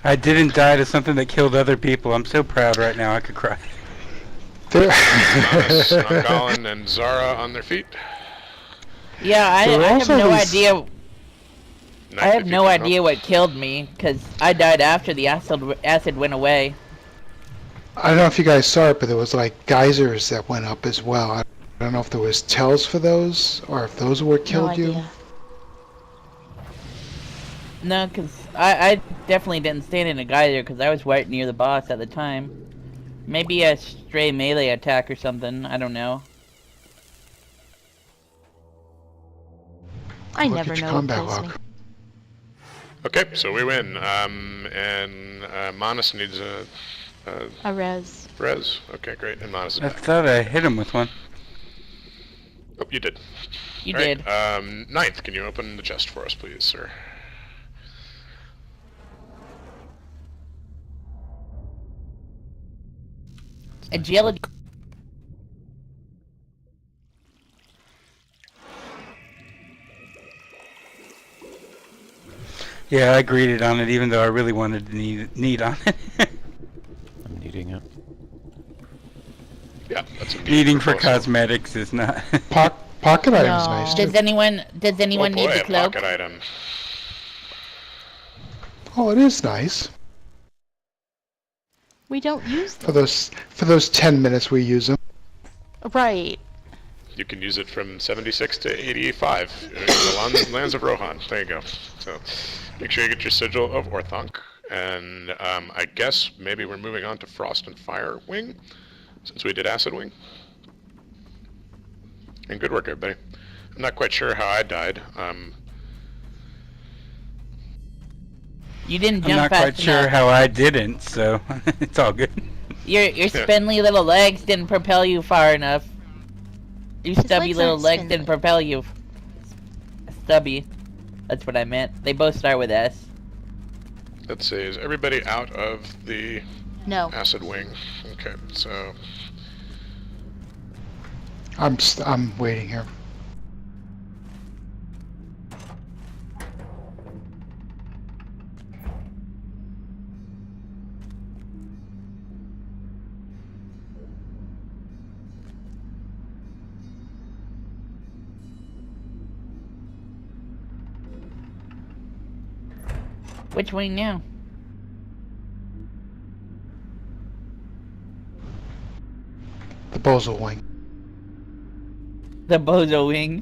Speaker 4: I didn't die to something that killed other people. I'm so proud right now. I could cry.
Speaker 3: Thomas, Colin, and Zara on their feet.
Speaker 2: Yeah, I
Speaker 5: So
Speaker 2: have
Speaker 5: also
Speaker 2: no
Speaker 5: these-
Speaker 2: idea.
Speaker 3: Knife
Speaker 2: I have
Speaker 3: if you
Speaker 2: no
Speaker 3: can
Speaker 2: idea
Speaker 3: help.
Speaker 2: what killed me, because I died after the acid went away.
Speaker 5: I don't know if you guys saw it, but there was like geysers that went up as well. I don't know if there was tells for those, or if those were
Speaker 6: No
Speaker 5: killed you.
Speaker 6: idea.
Speaker 2: No, because I definitely didn't stand in a geyser, because I was right near the boss at the time. Maybe a stray melee attack or something, I don't know.
Speaker 6: I
Speaker 5: Look
Speaker 6: never
Speaker 5: at your
Speaker 6: know what
Speaker 5: combat
Speaker 6: kills me.
Speaker 5: log.
Speaker 3: Okay, so we win. And Manus needs a
Speaker 6: A res.
Speaker 3: res. Okay, great. And Manus is
Speaker 4: I
Speaker 3: back.
Speaker 4: thought I hit him with one.
Speaker 3: Oh, you did.
Speaker 2: You
Speaker 3: All right,
Speaker 2: did.
Speaker 3: Ninth, can you open the chest for us, please, sir?
Speaker 2: Agility.
Speaker 4: Yeah, I greeted on it, even though I really wanted to need on it.
Speaker 7: I'm needing it.
Speaker 3: Yeah, that's a
Speaker 4: Needing for
Speaker 3: proposal.
Speaker 4: cosmetics is not.
Speaker 5: Pocket item's
Speaker 6: No.
Speaker 5: nice too.
Speaker 2: Does anyone
Speaker 3: Oh
Speaker 2: need
Speaker 3: boy,
Speaker 2: the
Speaker 3: a
Speaker 2: cloak?
Speaker 3: pocket item.
Speaker 5: Oh, it is nice.
Speaker 6: We don't use
Speaker 5: For
Speaker 6: them.
Speaker 5: those 10 minutes we use them.
Speaker 6: Right.
Speaker 3: You can use it from 76 to 85 in the lands of Rohan. There you go. So make sure you get your sigil of Orthanc. And I guess maybe we're moving on to Frost and Fire Wing, since we did Acid Wing. And good work, everybody. I'm not quite sure how I died.
Speaker 2: You didn't
Speaker 4: I'm
Speaker 2: jump
Speaker 4: not
Speaker 2: fast
Speaker 4: quite sure
Speaker 2: enough.
Speaker 4: how I didn't, so it's all good.
Speaker 2: Your spindly little legs didn't propel you far enough. Your
Speaker 6: His
Speaker 2: stubby
Speaker 6: legs
Speaker 2: little
Speaker 6: aren't
Speaker 2: legs
Speaker 6: spindly.
Speaker 2: didn't propel you. Stubby. That's what I meant. They both start with S.
Speaker 3: Let's see, is everybody out of the
Speaker 6: No.
Speaker 3: Acid Wing? Okay, so
Speaker 5: I'm waiting here.
Speaker 2: Which wing now?
Speaker 5: The Bozo wing.
Speaker 2: The Bozo wing.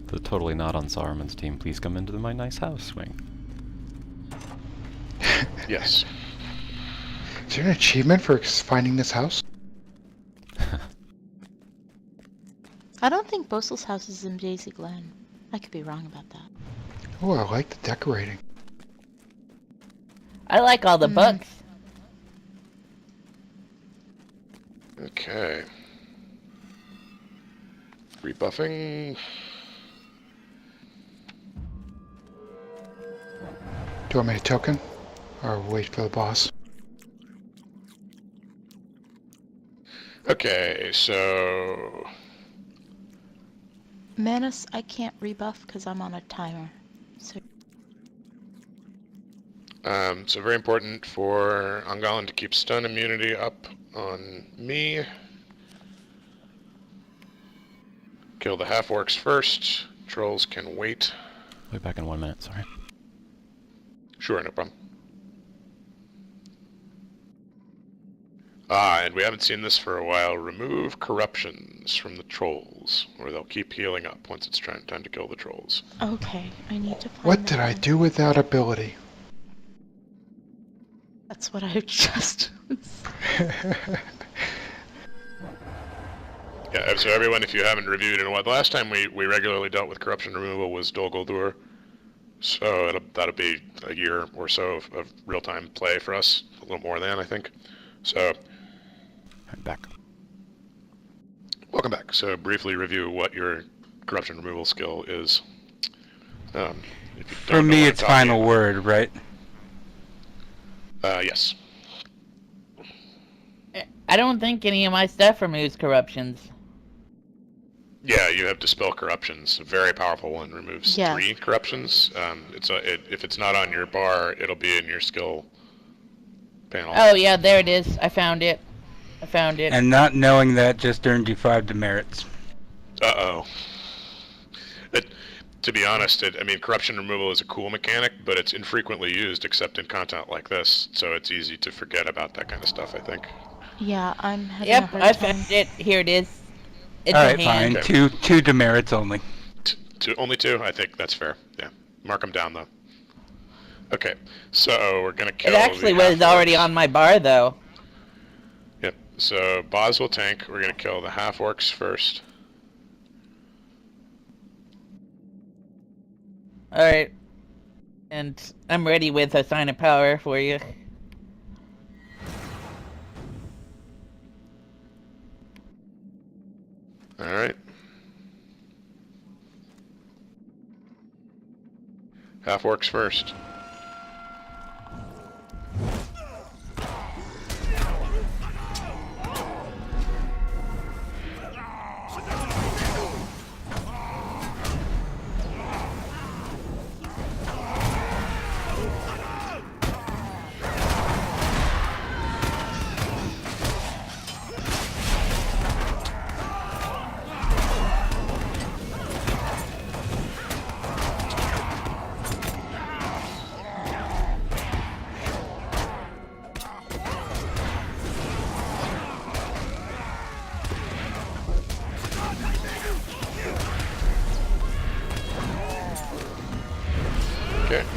Speaker 7: The totally not on Saruman's team, please come into my nice house wing.
Speaker 3: yes.
Speaker 5: Is there an achievement for finding this house?
Speaker 6: I don't think Bosel's house is in Daisy Glen. I could be wrong about that.
Speaker 5: Oh, I like the decorating.
Speaker 2: I like all the books.
Speaker 3: Okay. Rebuffing.
Speaker 5: Do you want me to token? Or wait for the boss?
Speaker 3: Okay, so
Speaker 6: Manus, I can't rebuff because I'm on a timer. So
Speaker 3: very important for Angalan to keep stun immunity up on me. Kill the half-orcs first. Trolls can wait.
Speaker 7: I'll be back in 1 minute, sorry.
Speaker 3: Sure, no problem. And we haven't seen this for a while. Remove corruptions from the trolls, or they'll keep healing up once it's time to kill the trolls.
Speaker 6: Okay, I need to find
Speaker 5: What
Speaker 6: that
Speaker 5: did I
Speaker 6: one.
Speaker 5: do with that ability?
Speaker 6: That's what I just...
Speaker 3: Yeah, so everyone, if you haven't reviewed in a while, the last time we regularly dealt with corruption removal was Dol Guldur. So that'll be a year or so of real-time play for us, a little more than, I think. So,
Speaker 7: I'm back.
Speaker 3: welcome back. So briefly review what your corruption removal skill is. If you
Speaker 4: For
Speaker 3: don't know
Speaker 4: me,
Speaker 3: what I'm
Speaker 4: it's
Speaker 3: talking
Speaker 4: final
Speaker 3: about.
Speaker 4: word, right?
Speaker 3: Yes.
Speaker 2: I don't think any of my stuff removes corruptions.
Speaker 3: Yeah, you have Dispel Corruptions. A very powerful one. Removes
Speaker 6: Yeah.
Speaker 3: 3 corruptions. If it's not on your bar, it'll be in your skill panel.
Speaker 2: Oh yeah, there it is. I found it. I found it.
Speaker 4: And not knowing that just earned you 5 demerits.
Speaker 3: Uh-oh. To be honest, I mean, corruption removal is a cool mechanic, but it's infrequently used except in content like this, so it's easy to forget about that kind of stuff, I think.
Speaker 6: Yeah, I'm having a
Speaker 2: Yep,
Speaker 6: hard
Speaker 2: I
Speaker 6: time.
Speaker 2: found it. Here it is. It's
Speaker 4: Alright,
Speaker 2: a hand.
Speaker 4: fine.
Speaker 3: Okay.
Speaker 4: Two demerits only.
Speaker 3: Only 2? I think that's fair. Yeah. Mark them down, though. Okay, so we're going to kill
Speaker 2: It actually
Speaker 3: the
Speaker 2: was already
Speaker 3: half-orcs.
Speaker 2: on my bar though.
Speaker 3: Yep, so Boz will tank. We're going to kill the half-orcs first.
Speaker 2: Alright. And I'm ready with a sign of power for you.
Speaker 3: Alright. Half-orcs first.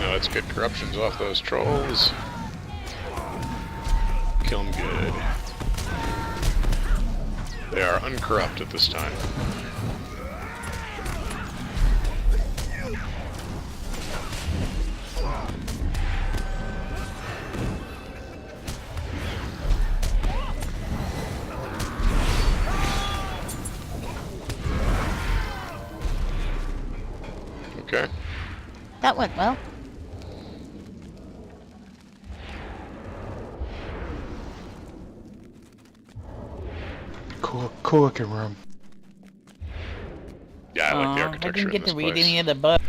Speaker 3: Now let's get corruptions off those trolls. Kill them good. They are uncorrupt at this time. Okay.
Speaker 6: That went well.
Speaker 5: Cool looking room.
Speaker 3: Yeah, I like the
Speaker 2: I
Speaker 3: architecture
Speaker 2: didn't
Speaker 3: in
Speaker 2: get
Speaker 3: this
Speaker 2: to read
Speaker 3: place.
Speaker 2: any of the books.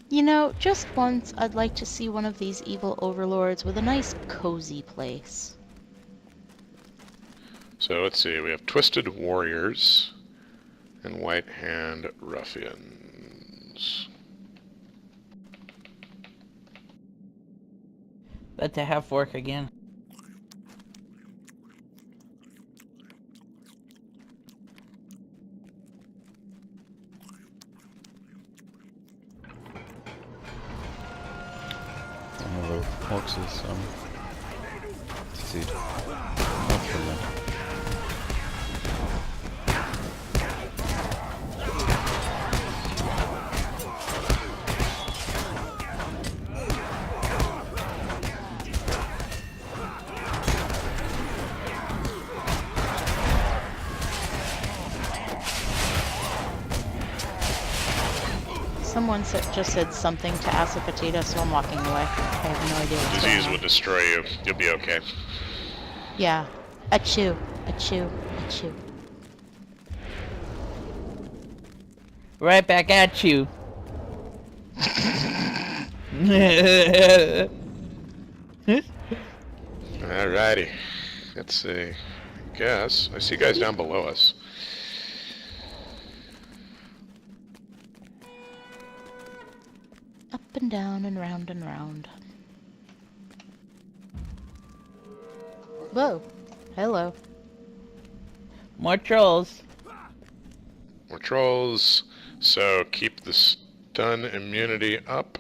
Speaker 6: You know, just once I'd like to see one of these evil overlords with a nice cozy place.
Speaker 3: So let's see, we have Twisted Warriors and White Hand Ruffians.
Speaker 2: That's a half work again.
Speaker 7: Another hoaxes, see. Not from them.
Speaker 6: Someone just said something to Acid Potato, so I'm walking away. I have no idea what's
Speaker 3: Disease
Speaker 6: going
Speaker 3: will
Speaker 6: on.
Speaker 3: destroy you. You'll be okay.
Speaker 6: Yeah. Achoo. Achoo. Achoo.
Speaker 2: Right back at you.
Speaker 3: Alrighty. Let's see. I guess. I see guys down below us.
Speaker 6: Up and down and round and round. Whoa. Hello.
Speaker 2: More trolls.
Speaker 3: More trolls. So keep the stun immunity up.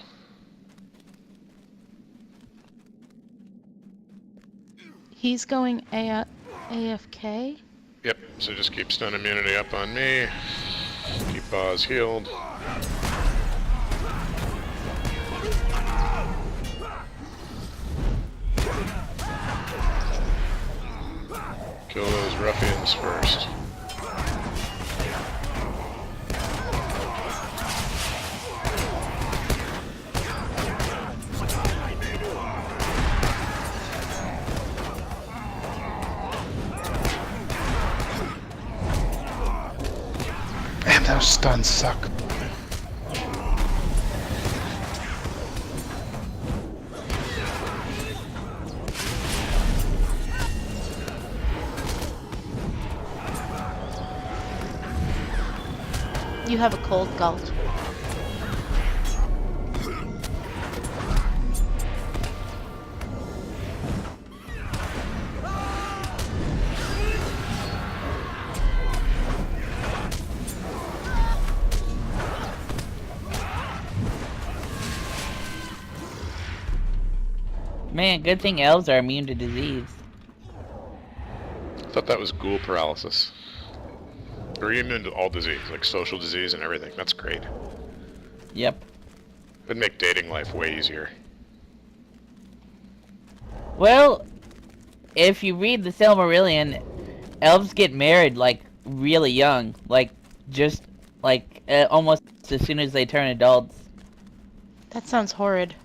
Speaker 6: He's going AFK?
Speaker 3: Yep, so just keep stun immunity up on me. Keep Boz healed. Kill those ruffians first.
Speaker 5: Man, those stuns suck.
Speaker 6: You have a cold, Galt.
Speaker 2: Man, good thing elves are immune to disease.
Speaker 3: I thought that was ghoul paralysis. We're immune to all disease, like social disease and everything. That's great.
Speaker 2: Yep.
Speaker 3: It'd make dating life way easier.
Speaker 2: Well, if you read the Silmarillion, elves get married, like, really young. Like, just, like, almost as soon as they turn adults.
Speaker 6: That sounds horrid.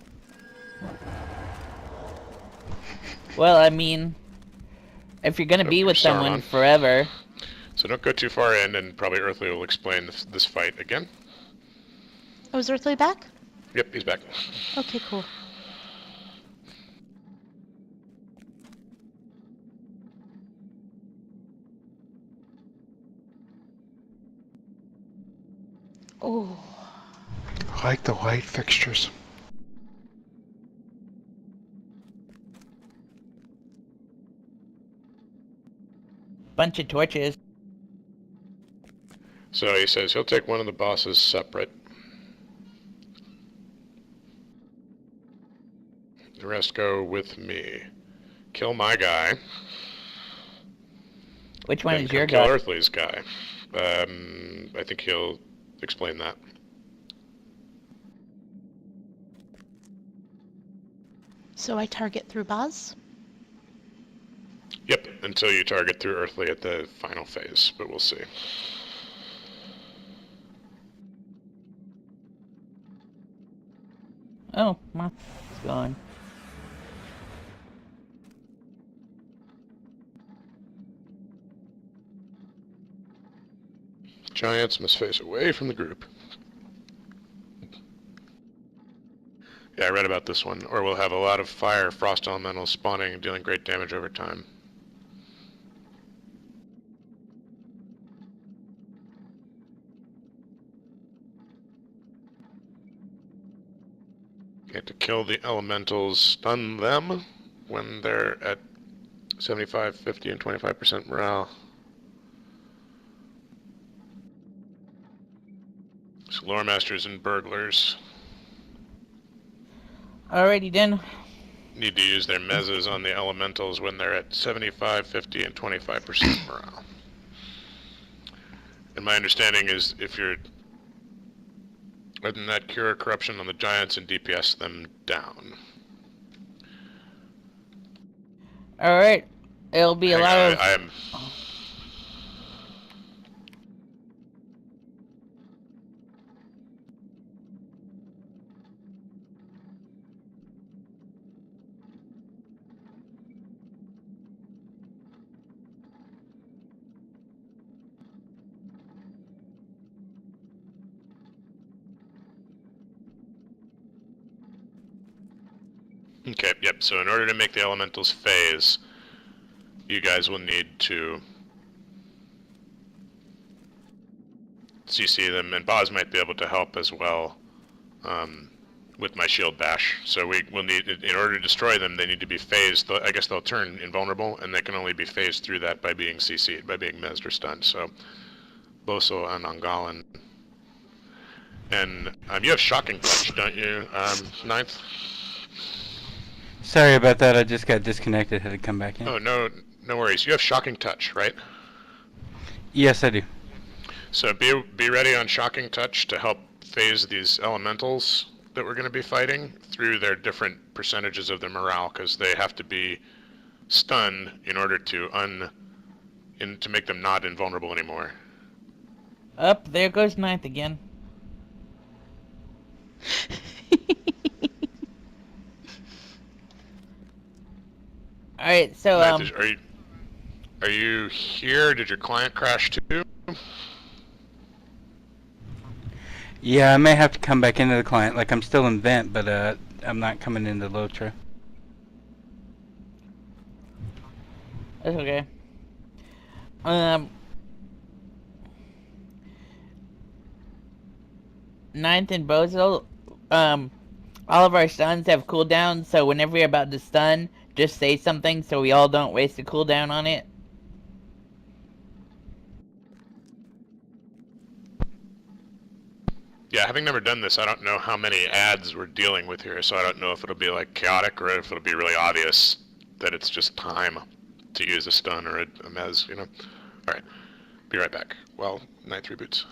Speaker 2: Well, I mean, if you're gonna be with someone
Speaker 3: Saruman.
Speaker 2: forever...
Speaker 3: So don't go too far in, and probably Earthly will explain this fight again.
Speaker 6: Oh, is Earthly back?
Speaker 3: Yep, he's back.
Speaker 6: Okay, cool. Oh.
Speaker 5: I like the light fixtures.
Speaker 2: Bunch of torches.
Speaker 3: So he says he'll take one of the bosses separate. rest go with me. Kill my guy.
Speaker 2: Which one
Speaker 3: Then
Speaker 2: is your
Speaker 3: kill
Speaker 2: guy?
Speaker 3: Earthly's guy. I think he'll explain that.
Speaker 6: So I target through Buzz?
Speaker 3: Yep, until you target through Earthly at the final phase, but we'll see.
Speaker 2: Oh, my it's gone.
Speaker 3: Giants must face away from the group. Yeah, I read about this one. Or we'll have a lot of fire frost elementals spawning and dealing great damage over time. You have to kill the elementals, stun them when they're at 75, 50, and 25% morale. So lore masters and burglars
Speaker 2: Alrighty then.
Speaker 3: need to use their mezzas on the elementals when they're at 75, 50, and 25% morale. And my understanding is if you're letting that cure corruption on the giants and DPS them down.
Speaker 2: Alright. It'll be a lot of...
Speaker 3: I'm Okay, yep, so in order to make the elementals phase, you guys will need to CC them, and Boz might be able to help as well with my shield bash. So we will need, in order to destroy them, they need to be phased. I guess they'll turn invulnerable, and they can only be phased through that by being CC'd, by being mezzed or stunned. So Boso and Angalan. And you have Shocking Touch, don't you, Ninth?
Speaker 4: Sorry about that. I just got disconnected. Had to come back in.
Speaker 3: Oh, no worries. You have Shocking Touch, right?
Speaker 4: Yes, I do.
Speaker 3: So be ready on Shocking Touch to help phase these elementals that we're going to be fighting through their different percentages of their morale, because they have to be stunned in order to make them not invulnerable anymore.
Speaker 2: Up, there goes Ninth again. Alright, so,
Speaker 3: Ninth, are you here? Did your client crash too?
Speaker 4: Yeah, I may have to come back into the client. Like, I'm still in vent, but I'm not coming into Lotra.
Speaker 2: that's okay. Ninth and Bozo, all of our stuns have cooldowns, so whenever you're about to stun, just say something so we all don't waste a cooldown on it.
Speaker 3: Yeah, having never done this, I don't know how many ads we're dealing with here, so I don't know if it'll be like chaotic or if it'll be really obvious that it's just time to use a stun or a mez, you know? Alright, be right back. Well, Ninth reboots.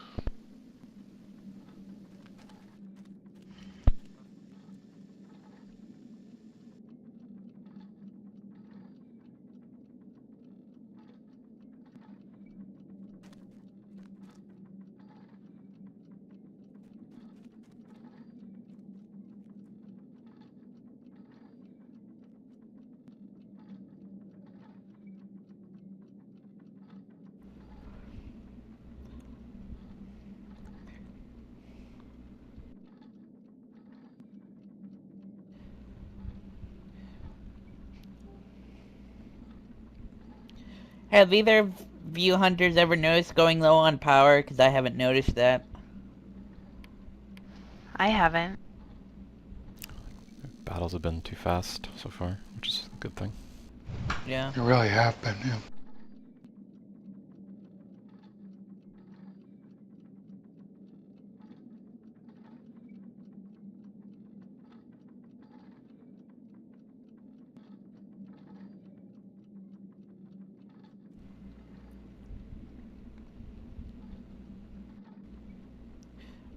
Speaker 2: Have either of you hunters ever noticed going low on power? Because I haven't noticed that.
Speaker 8: I haven't.
Speaker 7: Battles have been too fast so far, which is a good thing.
Speaker 2: Yeah.
Speaker 5: You really have been, yeah.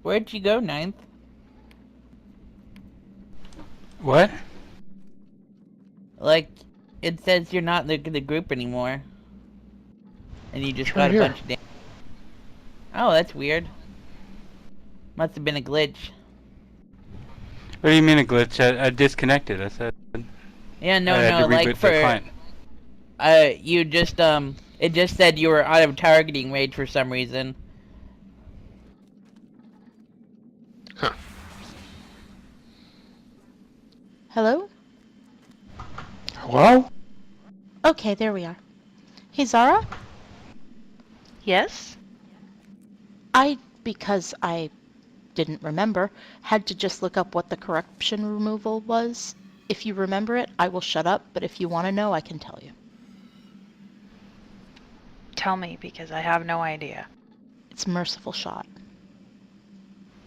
Speaker 2: Where'd you go, Ninth?
Speaker 4: What?
Speaker 2: Like, it says you're not in the group anymore. And you just
Speaker 5: It's
Speaker 2: got
Speaker 5: right
Speaker 2: a
Speaker 5: here.
Speaker 2: bunch of Oh, that's weird. Must have been a glitch.
Speaker 4: What do you mean a glitch? I disconnected. I said
Speaker 2: Yeah,
Speaker 4: I
Speaker 2: no,
Speaker 4: had to
Speaker 2: no, like
Speaker 4: reboot the
Speaker 2: for...
Speaker 4: client.
Speaker 2: You just, it just said you were out of targeting range for some reason.
Speaker 3: Huh.
Speaker 6: Hello?
Speaker 5: Hello?
Speaker 6: Okay, there we are. Hey, Zara?
Speaker 8: Yes?
Speaker 6: Because I didn't remember, had to just look up what the corruption removal was. If you remember it, I will shut up, but if you want to know, I can tell you.
Speaker 8: Tell me, because I have no idea.
Speaker 6: It's merciful shot.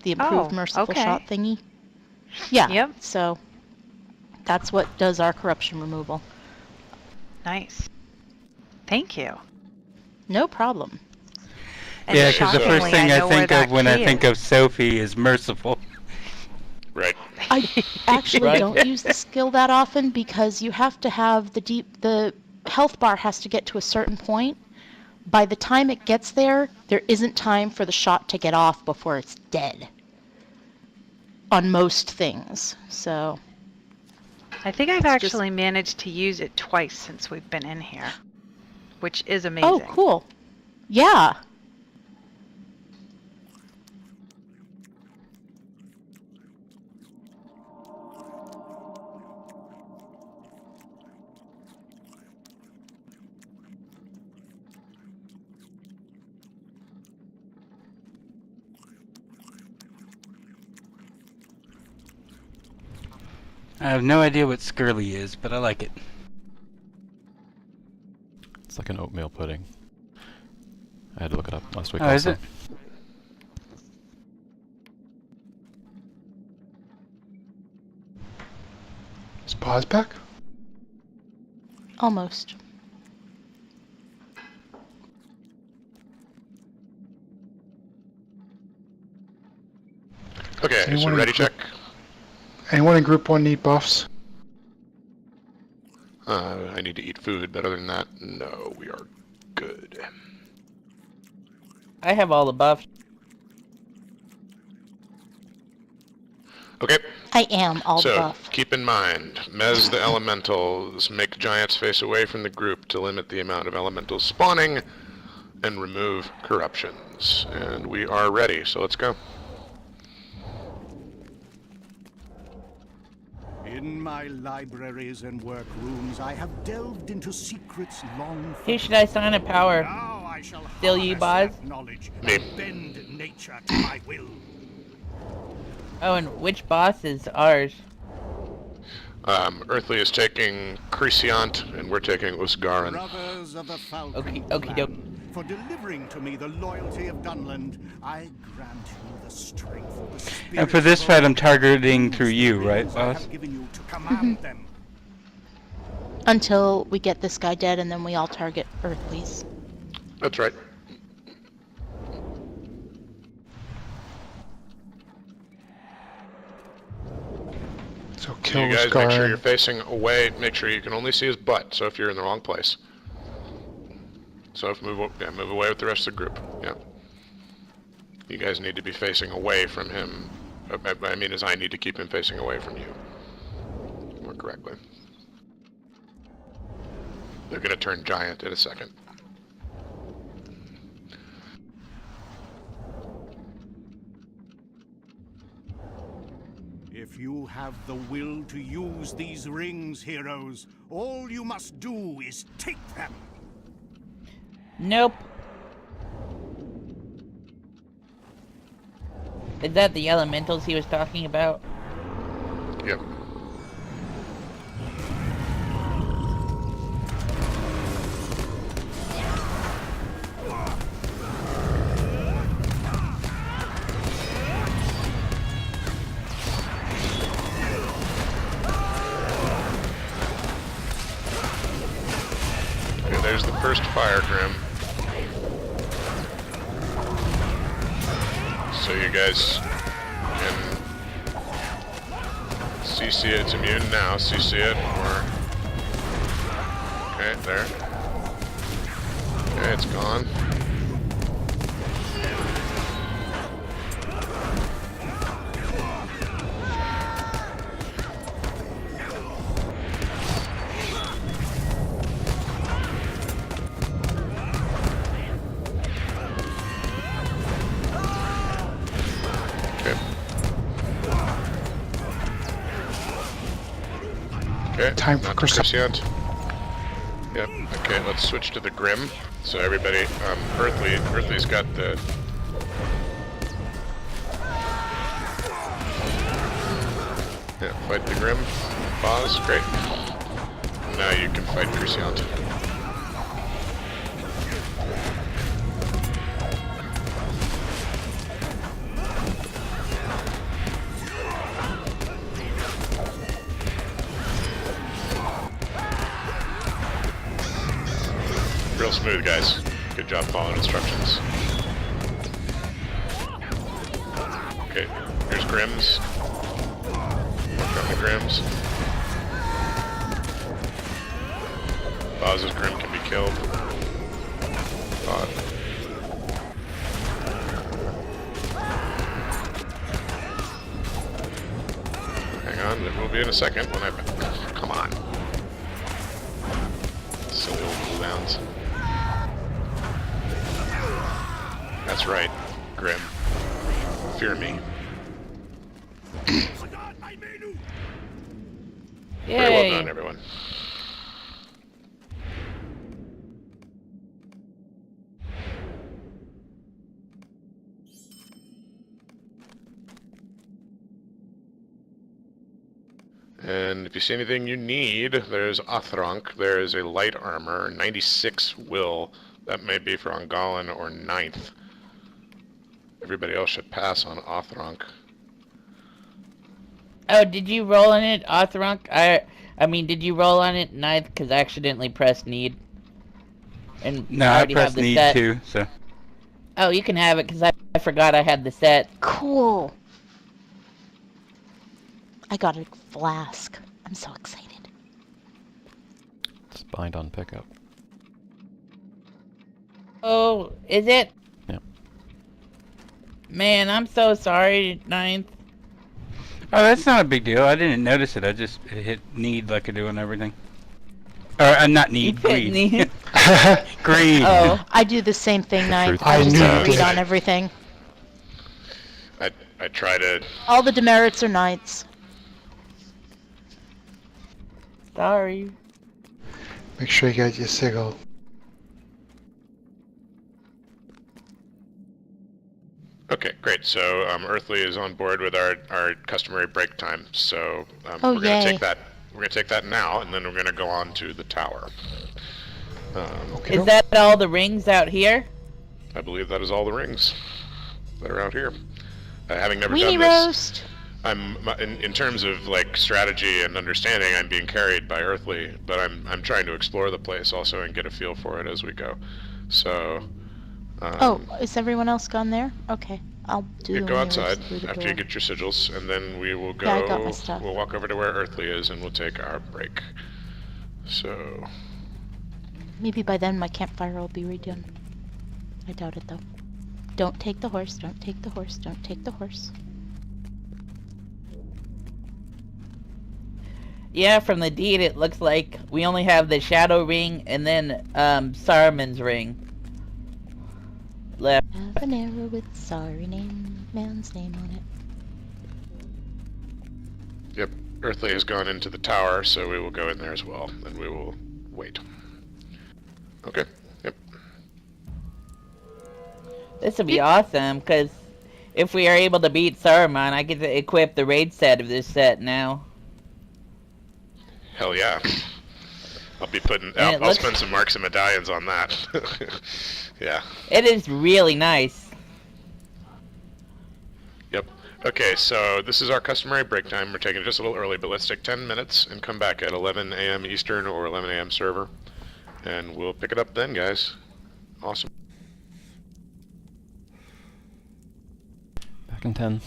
Speaker 6: The improved
Speaker 8: Oh,
Speaker 6: merciful
Speaker 8: okay.
Speaker 6: shot thingy. Yeah,
Speaker 8: Yep.
Speaker 6: so that's what does our corruption removal.
Speaker 8: Nice. Thank you.
Speaker 6: No problem.
Speaker 8: And
Speaker 4: Yeah, because the first
Speaker 8: shockingly,
Speaker 4: thing I
Speaker 8: know where
Speaker 4: think
Speaker 8: that
Speaker 4: of when I
Speaker 8: key
Speaker 4: think
Speaker 8: is.
Speaker 4: of Sophie is merciful.
Speaker 3: Right.
Speaker 6: I actually
Speaker 2: Right.
Speaker 6: don't use the skill that often because you have to have the health bar has to get to a certain point. By the time it gets there, there isn't time for the shot to get off before it's dead. On most things, so.
Speaker 8: I think I've
Speaker 6: It's just-
Speaker 8: actually managed to use it twice since we've been in here, which is amazing.
Speaker 6: Oh, cool. Yeah.
Speaker 4: I have no idea what Skirly is, but I like it.
Speaker 7: It's like an oatmeal pudding. I had to look it up last week
Speaker 4: Oh, is
Speaker 7: also.
Speaker 4: it?
Speaker 5: Is Pause back?
Speaker 6: Almost.
Speaker 3: Okay, so
Speaker 5: Anyone
Speaker 3: ready
Speaker 5: in
Speaker 3: check.
Speaker 5: Anyone in Group 1 need buffs?
Speaker 3: I need to eat food, but other than that, no, we are good.
Speaker 2: I have all the buffs.
Speaker 3: Okay,
Speaker 6: I am all
Speaker 3: so
Speaker 6: buff.
Speaker 3: keep in mind, Mez the Elementals make giants face away from the group to limit the amount of elementals spawning and remove corruptions. And we are ready, so let's go.
Speaker 1: In my libraries and workrooms, I have delved into secrets long
Speaker 2: Who should I sign a power?
Speaker 1: Now I shall
Speaker 2: Still you,
Speaker 1: harness
Speaker 2: boss?
Speaker 1: that knowledge
Speaker 3: Me.
Speaker 1: and bend nature to my will.
Speaker 2: Oh, and which boss is ours?
Speaker 3: Earthly is taking Crescient, and we're taking Usgaran.
Speaker 1: Brothers of the Falcon
Speaker 2: Okie doke.
Speaker 1: clan, for delivering to me the loyalty of Dunland, I grant you the strength of the spirit.
Speaker 4: And for this
Speaker 1: of
Speaker 4: fight, I'm
Speaker 1: all
Speaker 4: targeting through
Speaker 1: the
Speaker 4: you, right,
Speaker 1: rings I
Speaker 4: boss?
Speaker 1: have given you to command them.
Speaker 6: Until we get this guy dead and then we all target Earthlies.
Speaker 3: That's right.
Speaker 5: So kill
Speaker 3: You
Speaker 5: this
Speaker 3: guys
Speaker 5: guy.
Speaker 3: make sure you're facing away. Make sure you can only see his butt. So if you're in the wrong place, so if move away with the rest of the group. Yeah. You guys need to be facing away from him. I mean, as I need to keep him facing away from you. More correctly. They're gonna turn giant in a second.
Speaker 1: If you have the will to use these rings, heroes, all you must do is take them.
Speaker 2: Nope. Is that the elementals he was talking about?
Speaker 3: Yep. Okay, there's the first fire grim. So you guys CC it. It's immune now. CC it. Or... Okay, there. Okay, it's gone. Okay,
Speaker 5: Time for
Speaker 3: not
Speaker 5: Crescent.
Speaker 3: Yep, okay, let's switch to the Grim. So everybody, Earthly's got the... Yeah, fight the Grim. Pause, great. Now you can fight Crescent. Real smooth, guys. Good job following instructions. Okay, here's Grims. Work on the Grims. Boz's Grim can be killed. Hang on, it will be in a second when I... Come on. Silly old cooldowns. That's right, Grim. Fear me. Very well done, everyone. And if you see anything you need, there's Orthanc. There is a light armor, 96 will. That may be for Angalan or 9th. Everybody else should pass on Orthanc.
Speaker 2: Oh, did you roll on it, Orthanc? I mean, did you roll on it 9th? Because I accidentally pressed need. And
Speaker 4: No, I pressed need
Speaker 2: set.
Speaker 4: too, so...
Speaker 2: Oh, you can have it, because I forgot I had the set.
Speaker 6: Cool. I got a flask. I'm so excited.
Speaker 7: It's bind on pickup.
Speaker 2: Oh, is it?
Speaker 7: Yep.
Speaker 2: Man, I'm so sorry, 9th.
Speaker 4: Oh, that's not a big deal. I didn't notice it. I just hit need like I do on everything. Or, not need, greed.
Speaker 2: Need.
Speaker 4: Greed.
Speaker 2: Oh,
Speaker 6: I do the same thing, 9th.
Speaker 5: I
Speaker 6: I just
Speaker 5: knew
Speaker 6: read
Speaker 5: it.
Speaker 6: on everything.
Speaker 3: I try to...
Speaker 6: All the demerits are 9ths.
Speaker 2: sorry.
Speaker 5: Make sure you got your sigil.
Speaker 3: Okay, great. So Earthly is on board with our customary break time. So
Speaker 6: Oh,
Speaker 3: we're gonna
Speaker 6: yay.
Speaker 3: take that. We're gonna take that now, and then we're gonna go on to the tower.
Speaker 2: Is that all the rings out here?
Speaker 3: I believe that is all the rings that are out here. Having never
Speaker 6: Weenie
Speaker 3: done this,
Speaker 6: roast.
Speaker 3: I'm in terms of like strategy and understanding, I'm being carried by Earthly, but I'm trying to explore the place also and get a feel for it as we go. So.
Speaker 6: Oh, is everyone else gone there? Okay, I'll do
Speaker 3: You
Speaker 6: the
Speaker 3: go
Speaker 6: weenie
Speaker 3: outside
Speaker 6: roast through the
Speaker 3: after
Speaker 6: door.
Speaker 3: you get your sigils, and then we will go.
Speaker 6: Yeah, I got my stuff.
Speaker 3: We'll walk over to where Earthly is, and we'll take our break. So.
Speaker 6: Maybe by then my campfire will be redone. I doubt it though. Don't take the horse, don't take the horse, don't take the horse.
Speaker 2: Yeah, from the deed it looks like we only have the Shadow Ring and then Saruman's ring left.
Speaker 6: Have an arrow with sorry man's name on it.
Speaker 3: Yep, Earthly has gone into the tower, so we will go in there as well, and we will wait. Okay. Yep.
Speaker 2: This will be awesome, because if we are able to beat Saruman, I get to equip the raid set of this set now.
Speaker 3: Hell yeah. I'll be putting.
Speaker 2: And it
Speaker 3: I'll
Speaker 2: looks-
Speaker 3: spend some marks and medallions on that. Yeah.
Speaker 2: It is really nice.
Speaker 3: Yep. Okay, so this is our customary break time. We're taking it just a little early, but let's take 10 minutes and come back at 11 a.m. Eastern or 11 a.m. server, and we'll pick it up then, guys. Awesome.
Speaker 7: Back in 10.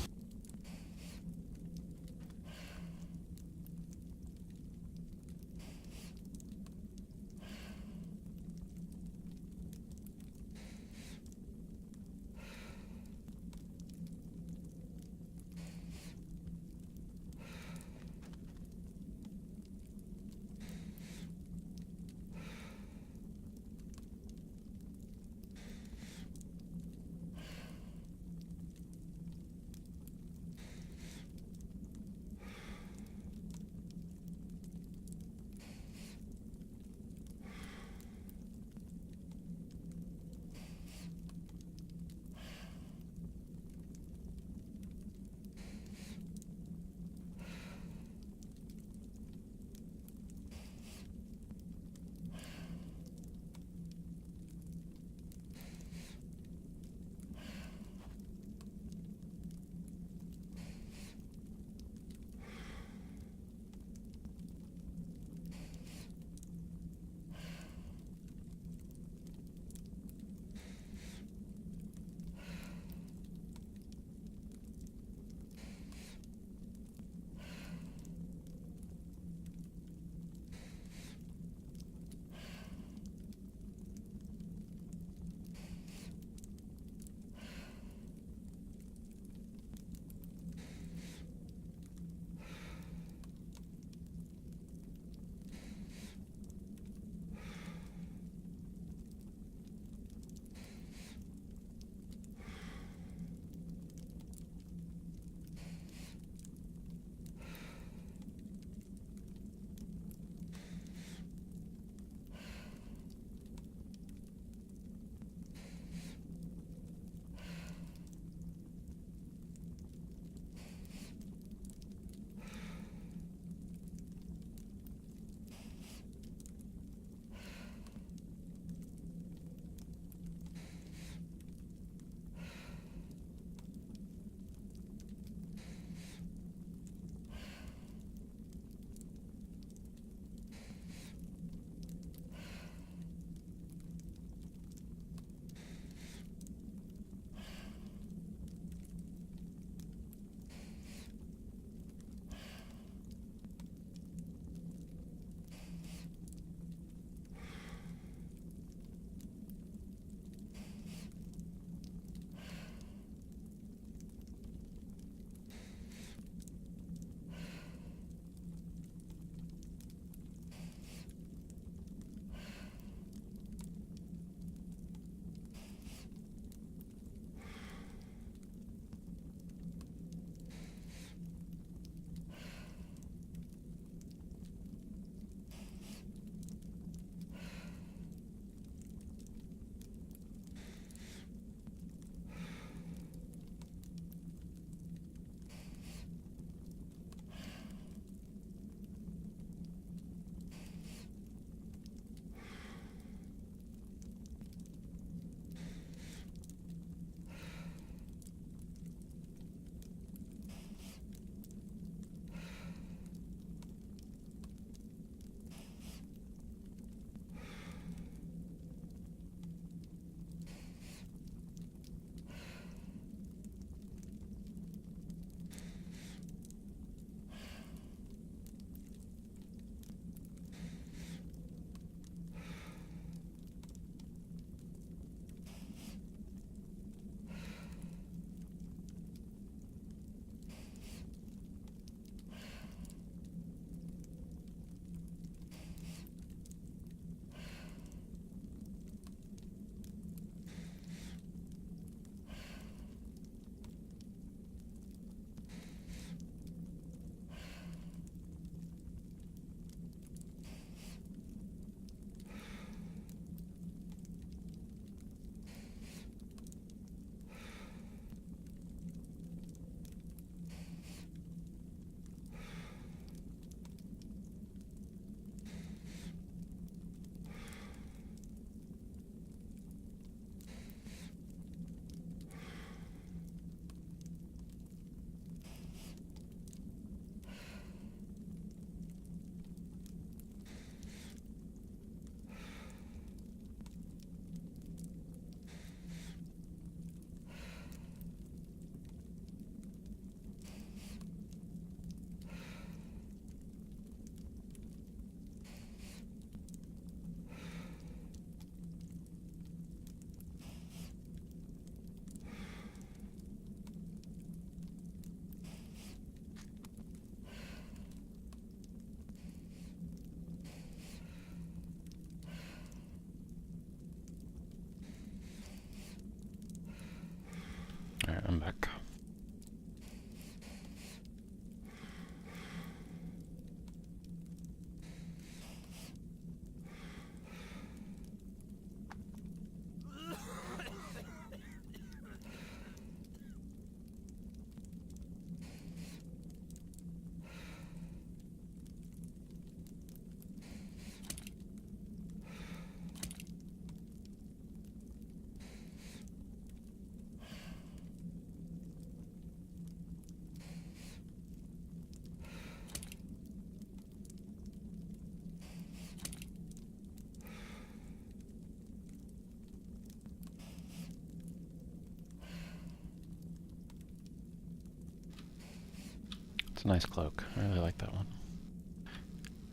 Speaker 7: It's a nice cloak. I really like that one.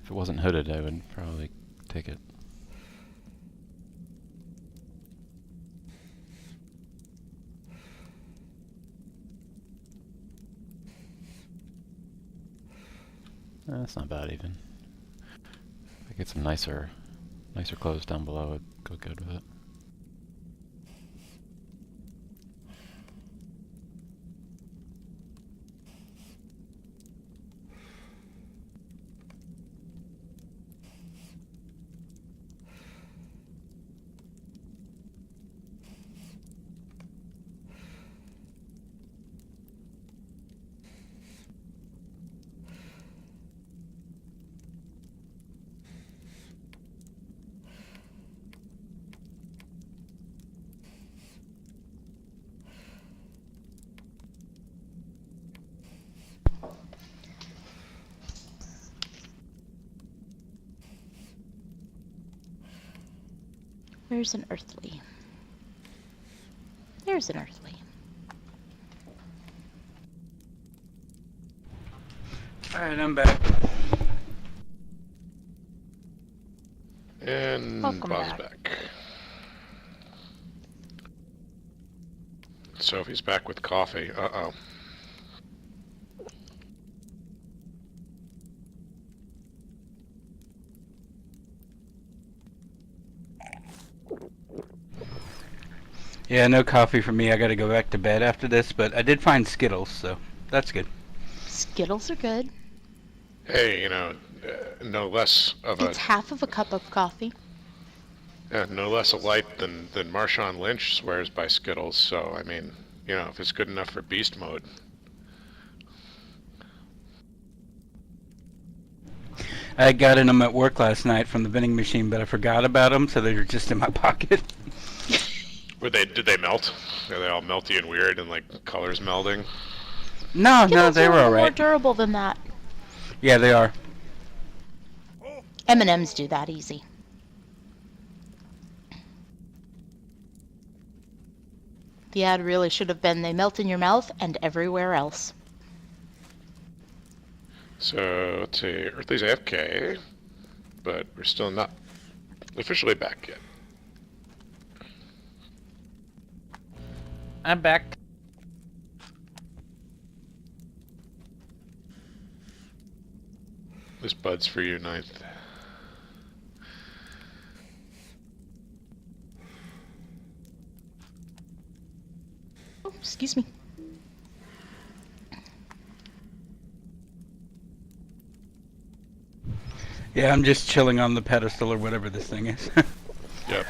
Speaker 7: If it wasn't hooded, I would probably take it. That's not bad even. If I get some nicer clothes down below, it'd go good with it.
Speaker 6: Where's an earthly? There's an earthly.
Speaker 4: Alright, I'm back.
Speaker 3: And
Speaker 8: Welcome
Speaker 3: Bob's
Speaker 8: back.
Speaker 3: back. Sophie's back with coffee. Uh-oh.
Speaker 4: Yeah, no coffee for me. I gotta go back to bed after this, but I did find Skittles, so that's good.
Speaker 6: Skittles are good.
Speaker 3: Hey, you know, no less of a
Speaker 6: It's half of a cup of coffee.
Speaker 3: no less a light than Marshawn Lynch swears by Skittles. So I mean, you know, if it's good enough for beast mode.
Speaker 4: I got them at work last night from the vending machine, but I forgot about them, so they were just in my pocket.
Speaker 3: Did they melt? Are they all melty and weird and like colors melding?
Speaker 4: No,
Speaker 6: Skittles
Speaker 4: they
Speaker 6: are
Speaker 4: were
Speaker 6: a little more
Speaker 4: alright.
Speaker 6: durable than that.
Speaker 4: Yeah, they are.
Speaker 6: M&Ms do that easy. The ad really should have been, they melt in your mouth and everywhere else.
Speaker 3: So let's see, Earthly's AFK, but we're still not officially back yet.
Speaker 2: I'm back.
Speaker 3: This bud's for you, Ninth.
Speaker 6: Oh, excuse me.
Speaker 4: Yeah, I'm just chilling on the pedestal or whatever this thing is.
Speaker 3: Yep.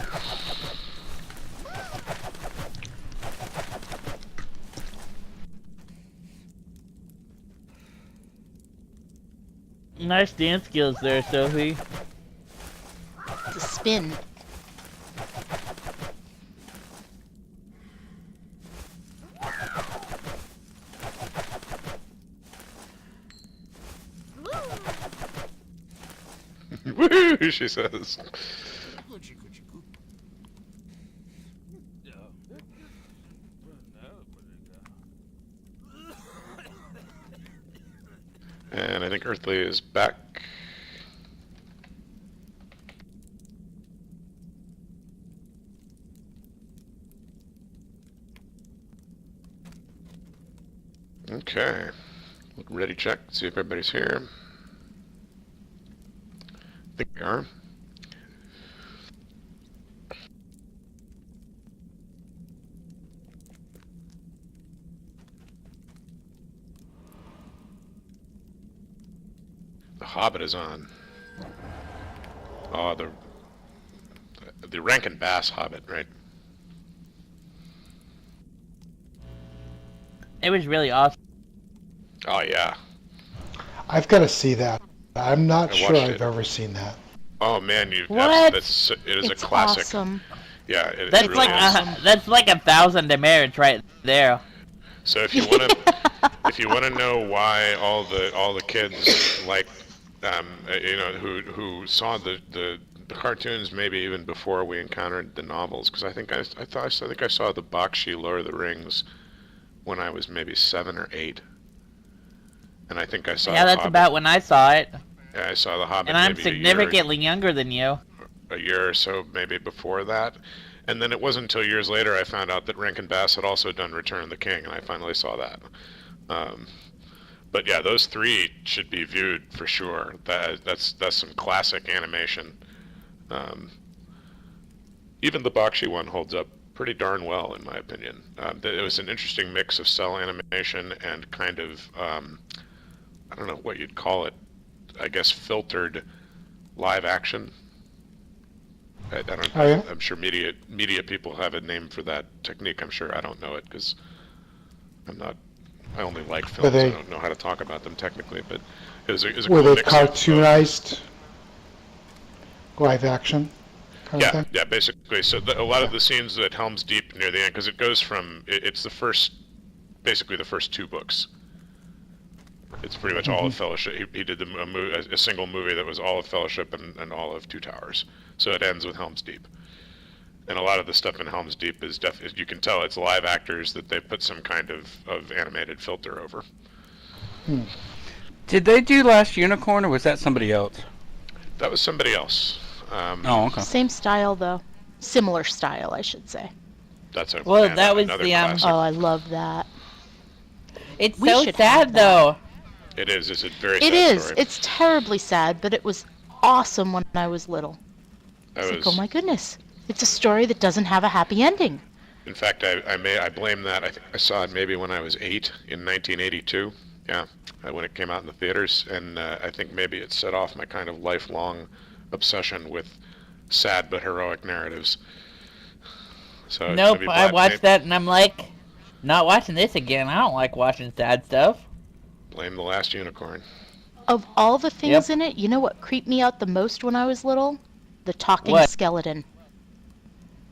Speaker 2: Nice dance skills there, Sophie.
Speaker 6: The spin.
Speaker 3: Woo! She says. And I think Earthly is back. Okay. Ready check, see if everybody's here. I think we are. The Hobbit is on. Oh, the Rankin Bass Hobbit, right?
Speaker 2: It was really awesome.
Speaker 3: Oh yeah.
Speaker 5: I've got to see that. I'm not
Speaker 3: I
Speaker 5: sure
Speaker 3: watched
Speaker 5: I've
Speaker 3: it.
Speaker 5: ever seen that.
Speaker 3: Oh man,
Speaker 6: What?
Speaker 3: it is
Speaker 6: It's
Speaker 3: a classic.
Speaker 6: awesome.
Speaker 3: Yeah, it
Speaker 2: That's
Speaker 3: really
Speaker 2: like
Speaker 3: is.
Speaker 2: that's like 1,000 demerits right there.
Speaker 3: So if you want to know why all the kids like you know who saw the cartoons maybe even before we encountered the novels, because I think I saw the Bakshi Lord of the Rings when I was maybe 7 or 8, and I think I saw.
Speaker 2: Yeah,
Speaker 3: The
Speaker 2: that's
Speaker 3: Hobbit.
Speaker 2: about when I saw it.
Speaker 3: Yeah, I saw The Hobbit.
Speaker 2: And I'm
Speaker 3: maybe
Speaker 2: significantly younger than you.
Speaker 3: a year or so maybe before that. And then it wasn't until years later I found out that Rankin Bass had also done Return of the King, and I finally saw that. But yeah, those three should be viewed for sure. That's some classic animation. Even the Bakshi one holds up pretty darn well, in my opinion. It was an interesting mix of cell animation and kind of, I don't know what you'd call it, I guess filtered live action. I don't.
Speaker 5: Oh, yeah?
Speaker 3: I'm sure media people have a name for that technique. I'm sure I don't know it because I'm not. I only like films. I don't know how to talk about them technically, but it was a
Speaker 5: Were
Speaker 3: cool
Speaker 5: they
Speaker 3: mix
Speaker 5: cartoonized live action kind of thing?
Speaker 3: Yeah, basically. So a lot of the scenes at Helm's Deep near the end, because it goes from it's basically the first two books. It's pretty much all of Fellowship. He did a single movie that was all of Fellowship and all of Two Towers. So it ends with Helm's Deep. And a lot of the stuff in Helm's Deep is you can tell it's live actors that they put some kind of animated filter over.
Speaker 4: Did they do Last Unicorn, or was that somebody else?
Speaker 3: That was somebody else.
Speaker 4: Oh, okay.
Speaker 6: Same style, though. Similar style, I should say.
Speaker 3: That's a
Speaker 2: Well, that was
Speaker 3: another
Speaker 2: the,
Speaker 3: classic.
Speaker 6: Oh, I love that.
Speaker 2: It's
Speaker 6: We
Speaker 2: so
Speaker 6: should
Speaker 2: sad,
Speaker 6: have that.
Speaker 2: though.
Speaker 3: It is. It's a very
Speaker 6: It
Speaker 3: sad
Speaker 6: is.
Speaker 3: story.
Speaker 6: It's terribly sad, but it was awesome when I was little.
Speaker 3: I
Speaker 6: It's
Speaker 3: was,
Speaker 6: like, oh my goodness. It's a story that doesn't have a happy ending.
Speaker 3: In fact, I blame that. I think I saw it maybe when I was 8 in 1982. Yeah, when it came out in the theaters, and I think maybe it set off my kind of lifelong obsession with sad but heroic narratives. So
Speaker 2: Nope,
Speaker 3: maybe
Speaker 2: I watched that and I'm like, not watching this again. I don't like watching sad stuff.
Speaker 3: Blame The Last Unicorn.
Speaker 6: Of all the things
Speaker 2: Yep.
Speaker 6: in it, you know what creeped me out the most when I was little? The talking
Speaker 2: What?
Speaker 6: skeleton.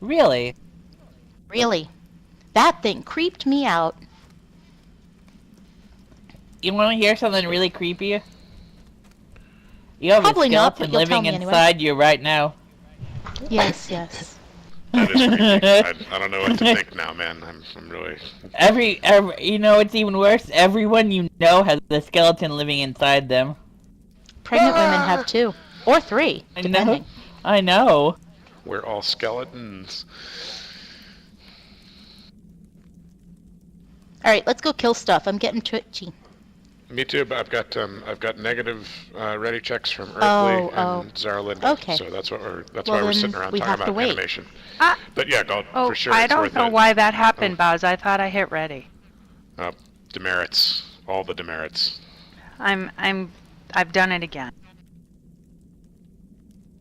Speaker 2: Really?
Speaker 6: Really. That thing creeped me out.
Speaker 2: You want to hear something really creepy? You have
Speaker 6: Probably
Speaker 2: a
Speaker 6: not,
Speaker 2: skeleton
Speaker 6: but you'll tell
Speaker 2: living
Speaker 6: me anyway.
Speaker 2: inside you right now.
Speaker 6: Yes, yes.
Speaker 3: That is creepy. I don't know what to think now, man. I'm really.
Speaker 2: Every, you know what's even worse? Everyone you know has a skeleton living inside them.
Speaker 6: Pregnant women have 2. Or 3,
Speaker 2: I
Speaker 6: depending.
Speaker 2: know. I know.
Speaker 3: We're all skeletons.
Speaker 6: Alright, let's go kill stuff. I'm getting twitchy.
Speaker 3: Me too, but I've got negative ready checks from Earthly
Speaker 6: Oh.
Speaker 3: and Zara Linda.
Speaker 6: Okay.
Speaker 3: So that's why
Speaker 6: Well,
Speaker 3: we're
Speaker 6: then
Speaker 3: sitting around
Speaker 6: we
Speaker 3: talking
Speaker 6: have to
Speaker 3: about
Speaker 6: wait.
Speaker 3: animation.
Speaker 8: Ah.
Speaker 3: But yeah,
Speaker 8: Oh,
Speaker 3: for sure.
Speaker 8: I
Speaker 3: it's
Speaker 8: don't
Speaker 3: worth
Speaker 8: know
Speaker 3: it.
Speaker 8: why that happened, Buzz. I thought I hit ready.
Speaker 3: Demerits, all the demerits.
Speaker 8: I've done it again.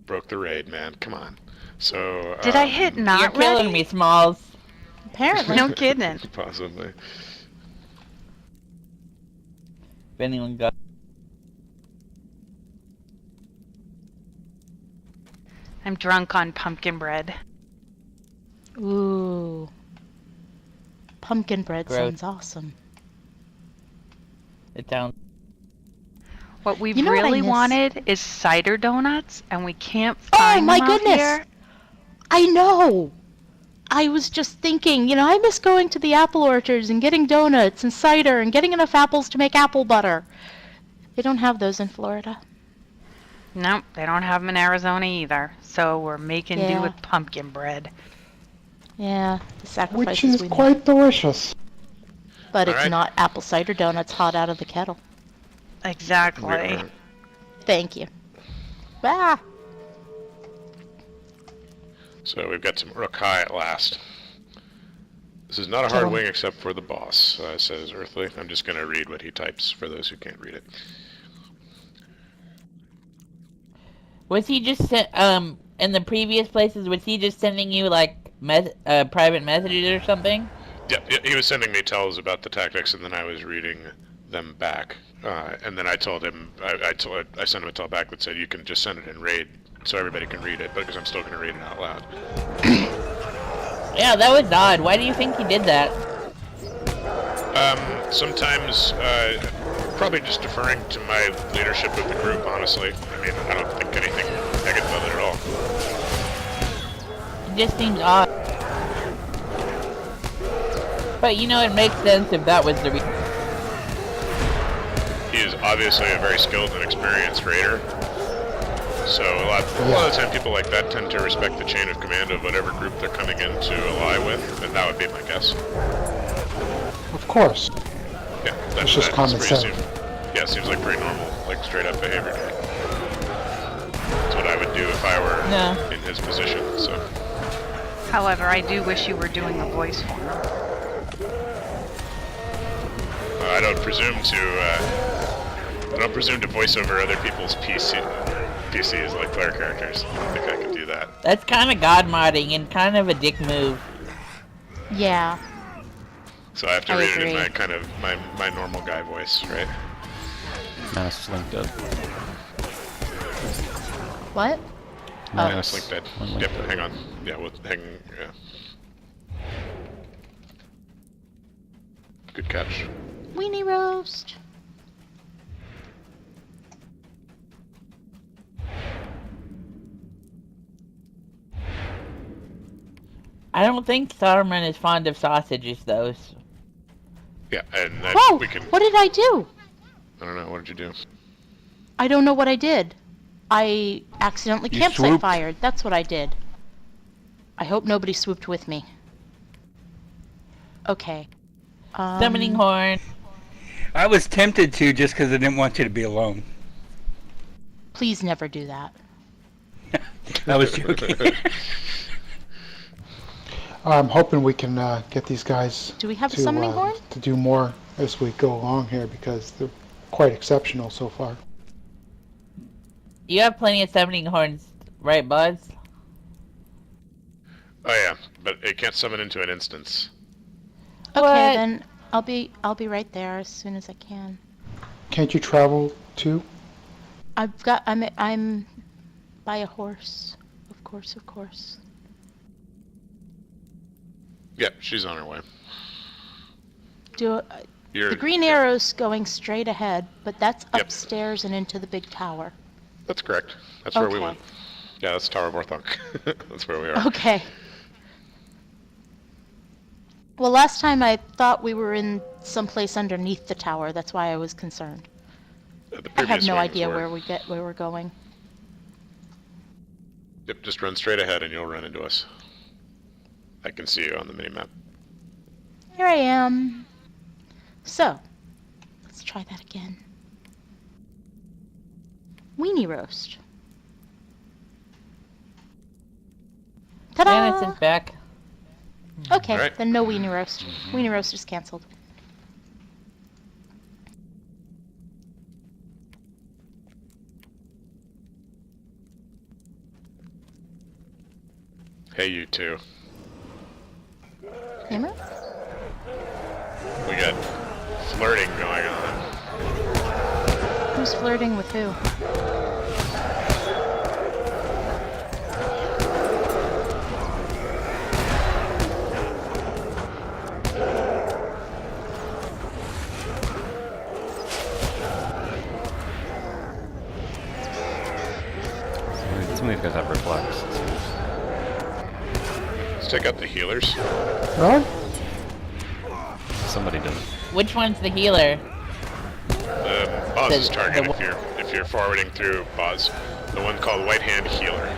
Speaker 3: Broke the raid, man. Come on. So.
Speaker 8: Did I hit not
Speaker 2: You're killing
Speaker 8: ready?
Speaker 2: me, Smalls.
Speaker 6: Apparently.
Speaker 8: No kidding.
Speaker 3: Possibly.
Speaker 2: If anyone got...
Speaker 8: I'm drunk on pumpkin bread.
Speaker 6: Ooh. Pumpkin bread
Speaker 2: Gross.
Speaker 6: sounds awesome.
Speaker 2: It sounds...
Speaker 8: What we
Speaker 6: You know what I
Speaker 8: really
Speaker 6: miss?
Speaker 8: wanted is cider donuts, and we can't find
Speaker 6: Oh my
Speaker 8: them out
Speaker 6: goodness!
Speaker 8: here.
Speaker 6: I know! I was just thinking, I miss going to the apple orchards and getting donuts and cider and getting enough apples to make apple butter. They don't have those in Florida.
Speaker 8: Nope, they don't have them in Arizona either. So we're making do
Speaker 6: Yeah.
Speaker 8: with pumpkin bread.
Speaker 6: Yeah, the sacrifices
Speaker 5: Which is
Speaker 6: we
Speaker 5: quite delicious.
Speaker 6: make. But it's
Speaker 3: Alright.
Speaker 6: not apple cider donuts hot out of the kettle.
Speaker 8: Exactly.
Speaker 6: Thank you. Ah!
Speaker 3: So we've got some Uruk-hai at last. This is not a
Speaker 6: Kill
Speaker 3: hard
Speaker 6: him.
Speaker 3: wing except for the boss, says Earthly. I'm just going to read what he types for those who can't read it.
Speaker 2: Was he just in the previous places, was he just sending you, like, private messages or something?
Speaker 3: Yeah, he was sending me tells about the tactics, and then I was reading them back. And then I told him, I sent him a tell back that said you can just send it in raid so everybody can read it, because I'm still going to read it out loud.
Speaker 2: Yeah, that was odd. Why do you think he did that?
Speaker 3: Sometimes, probably just deferring to my leadership of the group, honestly. I mean, I don't think anything negative of it at all.
Speaker 2: It just seems odd. But, it makes sense if that was the reason.
Speaker 3: He is obviously a very skilled and experienced raider. So a lot of the time people like that tend to respect the chain of command of whatever group they're coming in to ally with, and that would be my guess.
Speaker 5: Of course.
Speaker 3: Yeah,
Speaker 5: It's just common sense.
Speaker 3: Yeah, seems like pretty normal, like straight up behavior to me. That's what I would do if I were in his position, so.
Speaker 8: However, I do wish you were doing a voice for him.
Speaker 3: I don't presume to voice over other people's PCs like player characters. I don't think I can do that.
Speaker 2: That's kind of god modding and kind of a dick move.
Speaker 6: Yeah.
Speaker 3: So I have to
Speaker 6: I
Speaker 3: read
Speaker 6: agree.
Speaker 3: it in my kind of my normal guy voice, right?
Speaker 7: Manus Link dead.
Speaker 6: What?
Speaker 3: Manus Link dead.
Speaker 7: One link
Speaker 3: Yep,
Speaker 7: dead.
Speaker 3: hang on. Yeah, yeah. Good catch.
Speaker 6: Weenie roast.
Speaker 2: I don't think Saruman is fond of sausages, though.
Speaker 3: Yeah, and
Speaker 6: Whoa!
Speaker 3: we can.
Speaker 6: What did I do?
Speaker 3: I don't know. What did you do?
Speaker 6: I don't know what I did. I accidentally
Speaker 4: You
Speaker 6: campsite
Speaker 4: swooped.
Speaker 6: fired. That's what I did. I hope nobody swooped with me. Okay.
Speaker 2: Summoning horn.
Speaker 4: I was tempted to just because I didn't want you to be alone.
Speaker 6: Please never do that.
Speaker 4: I was joking.
Speaker 5: I'm hoping we can get these guys
Speaker 6: Do we have a summoning horn?
Speaker 5: to do more as we go along here because they're quite exceptional so far.
Speaker 2: You have plenty of summoning horns, right, Buzz?
Speaker 3: Oh yeah, but it can't summon into an instance.
Speaker 6: Okay,
Speaker 2: What?
Speaker 6: then I'll be right there as soon as I can.
Speaker 5: Can't you travel too?
Speaker 6: I'm by a horse. Of course.
Speaker 3: Yeah, she's on her way.
Speaker 6: The green arrow's going straight ahead, but that's
Speaker 3: Yep.
Speaker 6: upstairs and into the big tower.
Speaker 3: That's correct. That's where we
Speaker 6: Okay.
Speaker 3: went. Yeah, that's Tower of Orthanc. That's where we are.
Speaker 6: Okay. Well, last time I thought we were in someplace underneath the tower. That's why I was concerned.
Speaker 3: The
Speaker 6: I have
Speaker 3: previous
Speaker 6: no
Speaker 3: ones
Speaker 6: idea
Speaker 3: were-
Speaker 6: where we're going.
Speaker 3: Yep, just run straight ahead and you'll run into us. I can see you on the minimap.
Speaker 6: Here I am. So, let's try that again. Weenie roast. Ta-da!
Speaker 2: Manus is back.
Speaker 6: Okay,
Speaker 3: Alright.
Speaker 6: then no weenie roast. Weenie roast is canceled.
Speaker 3: Hey, you two.
Speaker 6: Hammer?
Speaker 3: We got flirting going on.
Speaker 6: Who's flirting with who?
Speaker 7: Some of these guys have reflex.
Speaker 3: Let's take out the healers.
Speaker 5: What?
Speaker 7: Somebody didn't.
Speaker 2: Which one's the healer?
Speaker 3: Boz's
Speaker 2: The-
Speaker 3: target
Speaker 2: the-
Speaker 3: if you're forwarding through Boz. The one called White Hand Healer.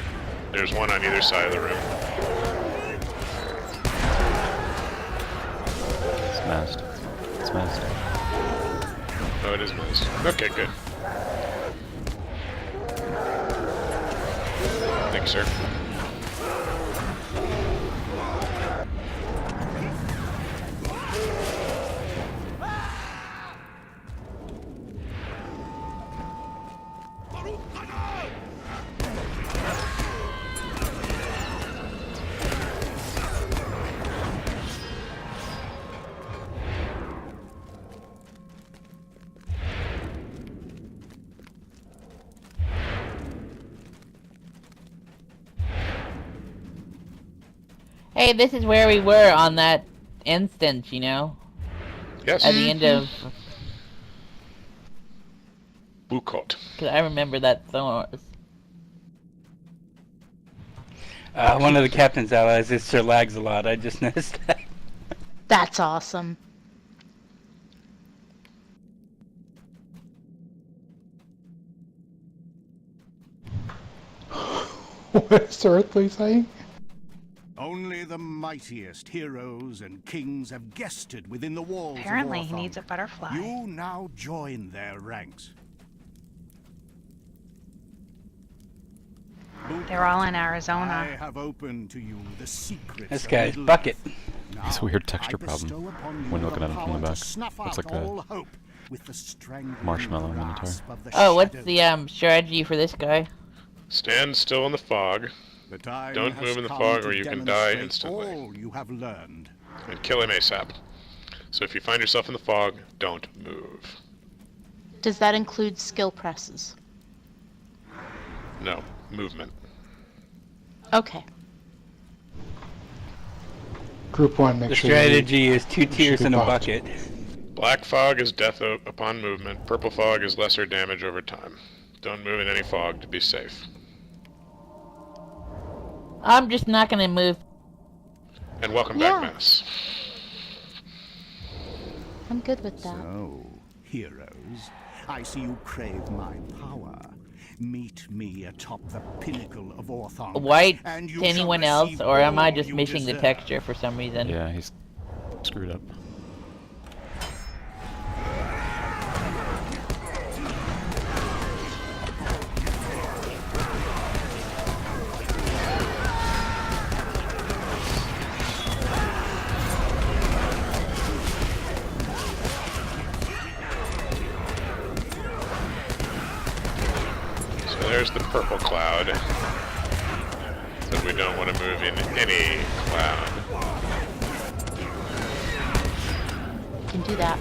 Speaker 3: There's one on either side of the room.
Speaker 7: It's masked. It's masked.
Speaker 3: Oh, it is nice. Okay, good. Thank you, sir.
Speaker 2: Hey, this is where we were on that instance, you know?
Speaker 3: Yes.
Speaker 2: At the end of...
Speaker 3: Bukot.
Speaker 2: Because I remember that so...
Speaker 4: One of the captain's allies is Sir Lags-a-lot. I just noticed that.
Speaker 6: That's awesome.
Speaker 5: What's Earthly saying?
Speaker 1: Only the mightiest heroes and kings have guested within the walls
Speaker 8: Apparently
Speaker 1: of
Speaker 8: he
Speaker 1: Orthanc.
Speaker 8: needs a butterfly.
Speaker 1: You now join their ranks.
Speaker 8: They're all in
Speaker 1: I
Speaker 8: Arizona.
Speaker 1: have opened to you the secrets
Speaker 4: This
Speaker 1: of
Speaker 4: guy's
Speaker 1: Middle
Speaker 4: bucket.
Speaker 1: Earth.
Speaker 7: It's a
Speaker 1: Now,
Speaker 7: weird texture
Speaker 1: I bestow
Speaker 7: problem
Speaker 1: upon you
Speaker 7: when looking at him from the
Speaker 1: power to
Speaker 7: back.
Speaker 1: snuff
Speaker 7: Looks
Speaker 1: out
Speaker 7: like a
Speaker 1: all hope with the strangling
Speaker 7: marshmallow
Speaker 1: grasp
Speaker 7: minotaur.
Speaker 1: of the
Speaker 2: Oh, what's
Speaker 1: shadows.
Speaker 2: the strategy for this guy?
Speaker 3: Stand still in the fog
Speaker 1: The time
Speaker 3: Don't
Speaker 1: has
Speaker 3: move in the
Speaker 1: come
Speaker 3: fog
Speaker 1: to
Speaker 3: or you can die
Speaker 1: demonstrate
Speaker 3: instantly.
Speaker 1: all you have learned.
Speaker 3: and kill him ASAP. So if you find yourself in the fog, don't move.
Speaker 6: Does that include skill presses?
Speaker 3: No, movement.
Speaker 6: Okay.
Speaker 5: Group 1, make
Speaker 4: The
Speaker 5: sure
Speaker 4: strategy is 2 tiers
Speaker 5: be
Speaker 4: in a
Speaker 5: buffed.
Speaker 4: bucket.
Speaker 3: Black fog is death upon movement. Purple fog is lesser damage over time. Don't move in any fog to be safe.
Speaker 2: I'm just not gonna move.
Speaker 3: And welcome
Speaker 6: Yeah.
Speaker 3: back, Mass.
Speaker 6: I'm good with that.
Speaker 1: So, heroes, I see you crave my power. Meet me atop the pinnacle of Orthanc.
Speaker 2: White
Speaker 1: and you
Speaker 2: to
Speaker 1: shall
Speaker 2: anyone else,
Speaker 1: receive
Speaker 2: or am I
Speaker 1: all
Speaker 2: just
Speaker 1: you
Speaker 2: missing the
Speaker 1: deserve.
Speaker 2: texture for some reason?
Speaker 7: Yeah, he's screwed up.
Speaker 3: So there's the purple cloud. So we don't want to move in any cloud.
Speaker 6: Can do that.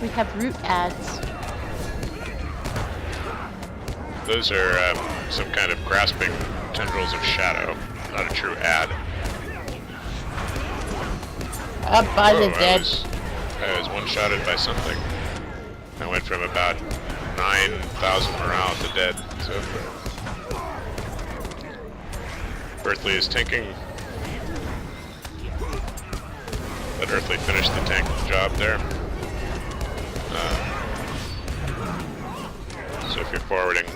Speaker 6: We have root ads.
Speaker 3: Those are some kind of grasping tendrils of shadow, not a true ad.
Speaker 2: Up by the
Speaker 3: I
Speaker 2: dead.
Speaker 3: was one-shotted by something. I went from about 9,000 morale to dead. So Earthly is tanking. Let Earthly finish the tank job there. So if you're forwarding,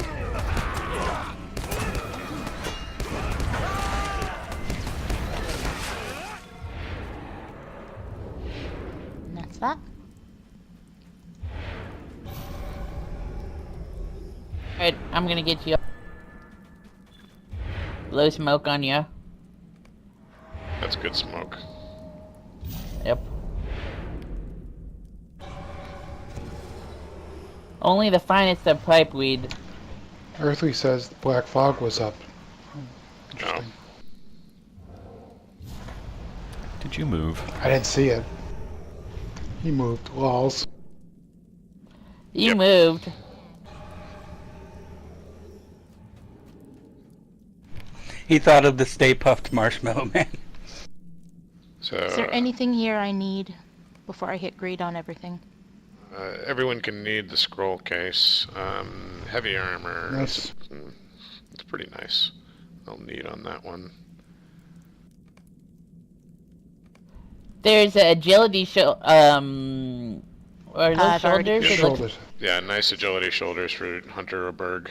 Speaker 6: And that's that.
Speaker 2: Alright, I'm gonna get you. Blow smoke on you.
Speaker 3: that's good smoke.
Speaker 2: Yep. Only the finest of pipeweed.
Speaker 5: Earthly says the black fog was up. Interesting.
Speaker 7: Did you move?
Speaker 5: I didn't see it. He moved. Lols.
Speaker 2: You
Speaker 3: Yep.
Speaker 2: moved.
Speaker 4: He thought of the Stay Puffed Marshmallow Man.
Speaker 3: So
Speaker 6: Is there anything here I need before I hit greed on everything?
Speaker 3: everyone can need the scroll case. Heavy armor.
Speaker 5: Nice.
Speaker 3: It's pretty nice. I'll need on that one.
Speaker 2: There's a agility show. Are those
Speaker 6: I've already
Speaker 2: shoulders?
Speaker 6: greeted.
Speaker 2: It looks-
Speaker 5: Shoulders.
Speaker 3: Yeah, nice agility shoulders for Hunter or Berg.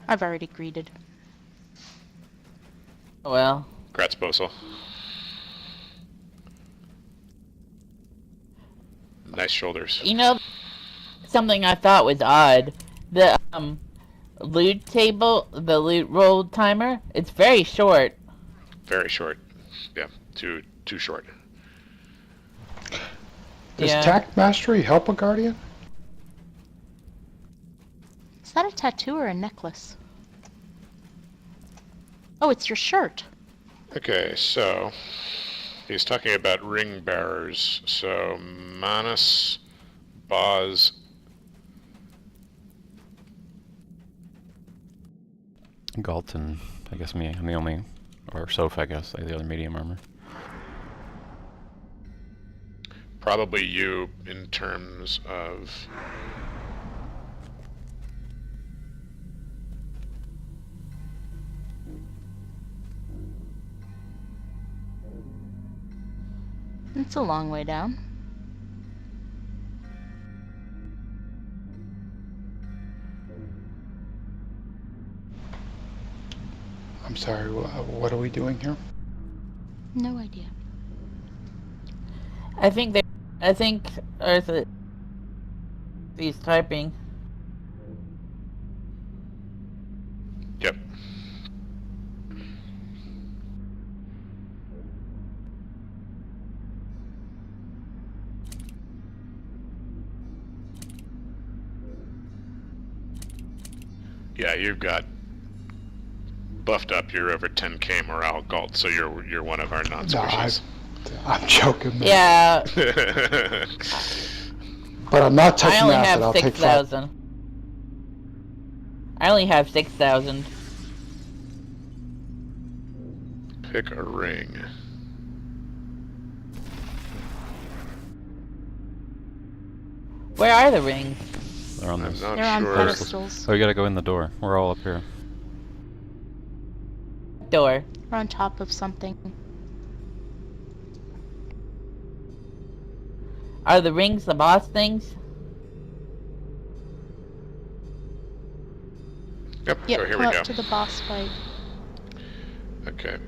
Speaker 6: I've already greeted.
Speaker 2: Well,
Speaker 3: Gratzbosel. Nice shoulders.
Speaker 2: you know, something I thought was odd. The loot table, the loot roll timer, it's very short.
Speaker 3: Very short. Yeah, too short.
Speaker 5: Does
Speaker 2: Yeah.
Speaker 5: Tact Mastery help a Guardian?
Speaker 6: Is that a tattoo or a necklace? Oh, it's your shirt.
Speaker 3: Okay, so he's talking about ring bearers. So Manus, Boz,
Speaker 7: Galton, I guess me. I'm the only, or Soph, I guess, like the other medium armor.
Speaker 3: probably you in terms of
Speaker 6: It's a long way down.
Speaker 5: I'm sorry, what are we doing here?
Speaker 6: No idea.
Speaker 2: I think Earth he's typing.
Speaker 3: Yep. Yeah, you've got buffed up. You're over 10k morale gold, so you're one of our
Speaker 5: No,
Speaker 3: non-squishies.
Speaker 5: I'm joking, man.
Speaker 2: Yeah,
Speaker 5: But I'm not
Speaker 2: I
Speaker 5: touching
Speaker 2: only
Speaker 5: acid.
Speaker 2: have
Speaker 5: I'll take
Speaker 2: 6,000. I only have 6,000.
Speaker 3: Pick a ring.
Speaker 2: Where are the rings?
Speaker 7: They're on
Speaker 3: I'm
Speaker 7: this.
Speaker 3: not
Speaker 6: They're on
Speaker 3: sure.
Speaker 6: pedestals.
Speaker 7: Oh, you gotta go in the door. We're all up here.
Speaker 2: Door.
Speaker 6: We're on top of something.
Speaker 2: Are the rings the boss things?
Speaker 3: Yep.
Speaker 6: Yep,
Speaker 3: So here
Speaker 6: come
Speaker 3: we go.
Speaker 6: up to the boss fight.
Speaker 3: Okay.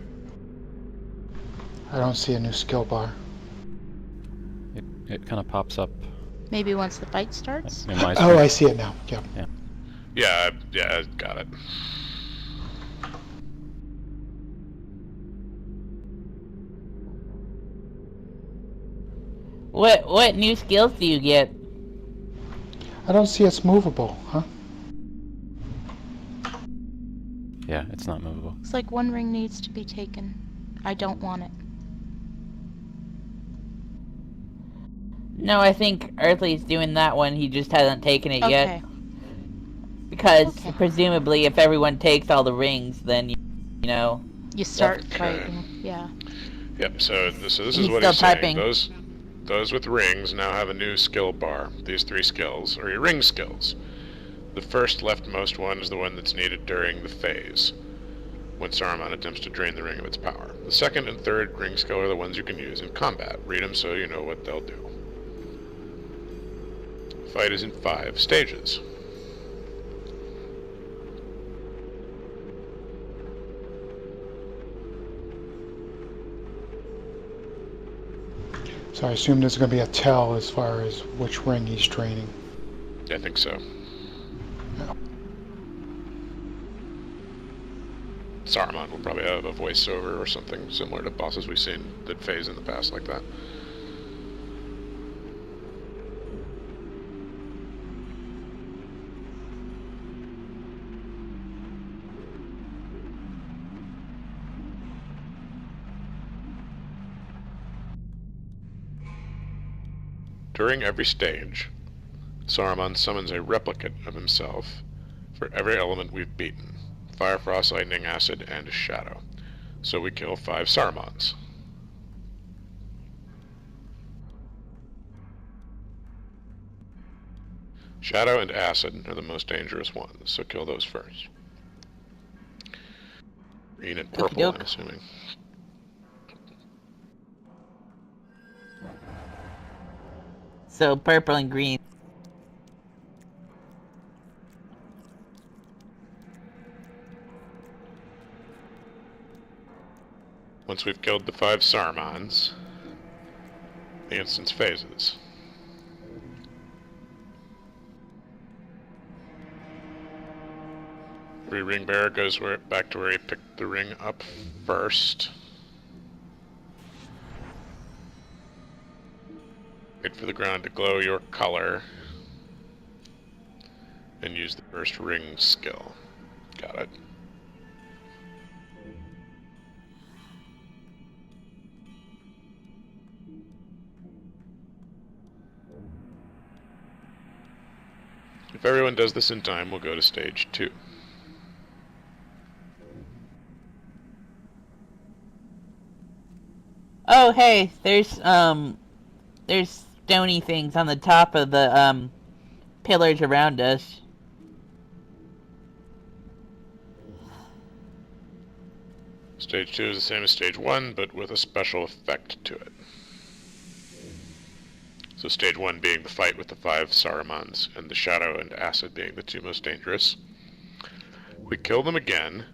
Speaker 5: I don't see a new skill bar.
Speaker 7: It kind of pops up
Speaker 6: Maybe once the fight starts?
Speaker 7: in my
Speaker 5: Oh,
Speaker 7: screen.
Speaker 5: I see it now. Yep.
Speaker 3: Yeah, I got it.
Speaker 2: What new skills do you get?
Speaker 5: I don't see it's movable, huh?
Speaker 7: Yeah, it's not movable.
Speaker 6: It's like one ring needs to be taken. I don't want it.
Speaker 2: No, I think Earthly's doing that one. He just hasn't taken it
Speaker 6: Okay.
Speaker 2: yet. Because
Speaker 6: Okay.
Speaker 2: presumably, if everyone takes all the rings, then you know.
Speaker 6: You start
Speaker 3: Okay.
Speaker 6: fighting. Yeah.
Speaker 3: Yep. So this is
Speaker 2: He's
Speaker 3: what
Speaker 2: still
Speaker 3: he's saying.
Speaker 2: typing.
Speaker 3: Those with rings now have a new skill bar. These 3 skills are your ring skills. The first leftmost one is the one that's needed during the phase, when Saruman attempts to drain the ring of its power. The second and third ring skill are the ones you can use in combat. Read them so you know what they'll do. The fight is in 5 stages.
Speaker 5: So I assume there's going to be a tell as far as which ring he's training.
Speaker 3: I think so. Saruman will probably have a voiceover or something similar to bosses we've seen that phase in the past like that. During every stage, Saruman summons a replicate of himself for every element we've beaten. Fire, frost, lightning, acid, and shadow. So we kill 5 Sarumans. Shadow and acid are the most dangerous ones, so kill those first. Green and purple,
Speaker 2: Okey-doke.
Speaker 3: I'm assuming.
Speaker 2: So purple and green.
Speaker 3: Once we've killed the 5 Sarumans, the instance phases. Every ring bearer goes back to where he picked the ring up first. Wait for the ground to glow your color. And use the first ring skill. Got it. If everyone does this in time, we'll go to stage 2.
Speaker 2: Oh, hey, there's stony things on the top of the pillars around us.
Speaker 3: Stage 2 is the same as stage 1, but with a special effect to it. So stage 1 being the fight with the 5 Saurumans, and the Shadow and Acid being the 2 most dangerous. We kill them again.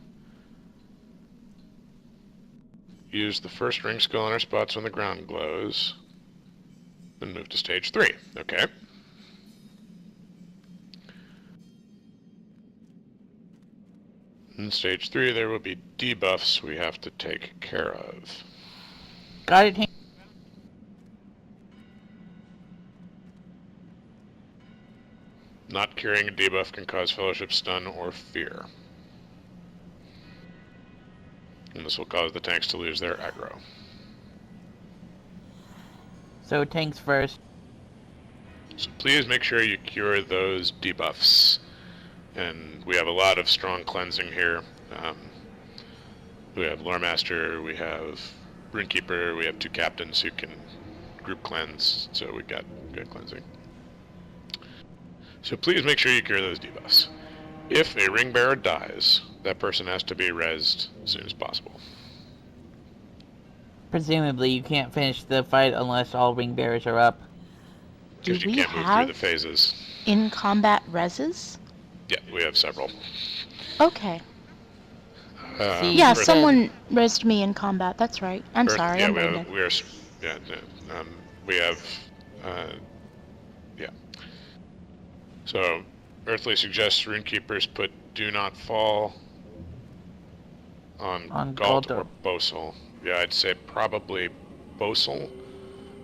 Speaker 3: Use the first ring skill on our spots when the ground glows. Then move to stage 3. Okay. In stage 3 there will be debuffs we have to take care of.
Speaker 2: Got it.
Speaker 3: Not carrying a debuff can cause Fellowship stun or fear. And this will cause the tanks to lose their aggro.
Speaker 2: So tanks first.
Speaker 3: So please make sure you cure those debuffs. And we have a lot of strong cleansing here. We have Lore Master, we have Runekeeper, we have 2 captains who can group cleanse, so we got good cleansing. So please make sure you cure those debuffs. If a ring bearer dies, that person has to be rezzed as soon as possible.
Speaker 2: Presumably, you can't finish the fight unless all ring bearers are up.
Speaker 6: Do
Speaker 3: Because you
Speaker 6: we
Speaker 3: can't move through
Speaker 6: have
Speaker 3: the phases.
Speaker 6: in combat reses?
Speaker 3: Yeah, we have several.
Speaker 6: Okay.
Speaker 2: See,
Speaker 6: Yeah,
Speaker 3: for-
Speaker 6: someone rezzed me in combat. That's right. I'm
Speaker 3: Earth-
Speaker 6: sorry.
Speaker 3: Yeah,
Speaker 6: I'm
Speaker 3: we
Speaker 6: brain
Speaker 3: have,
Speaker 6: dead.
Speaker 3: we are, yeah, no, we have, yeah. So, Earthly suggests Runekeepers put Do Not Fall on Galt or Bosel. Yeah, I'd say probably Bosel,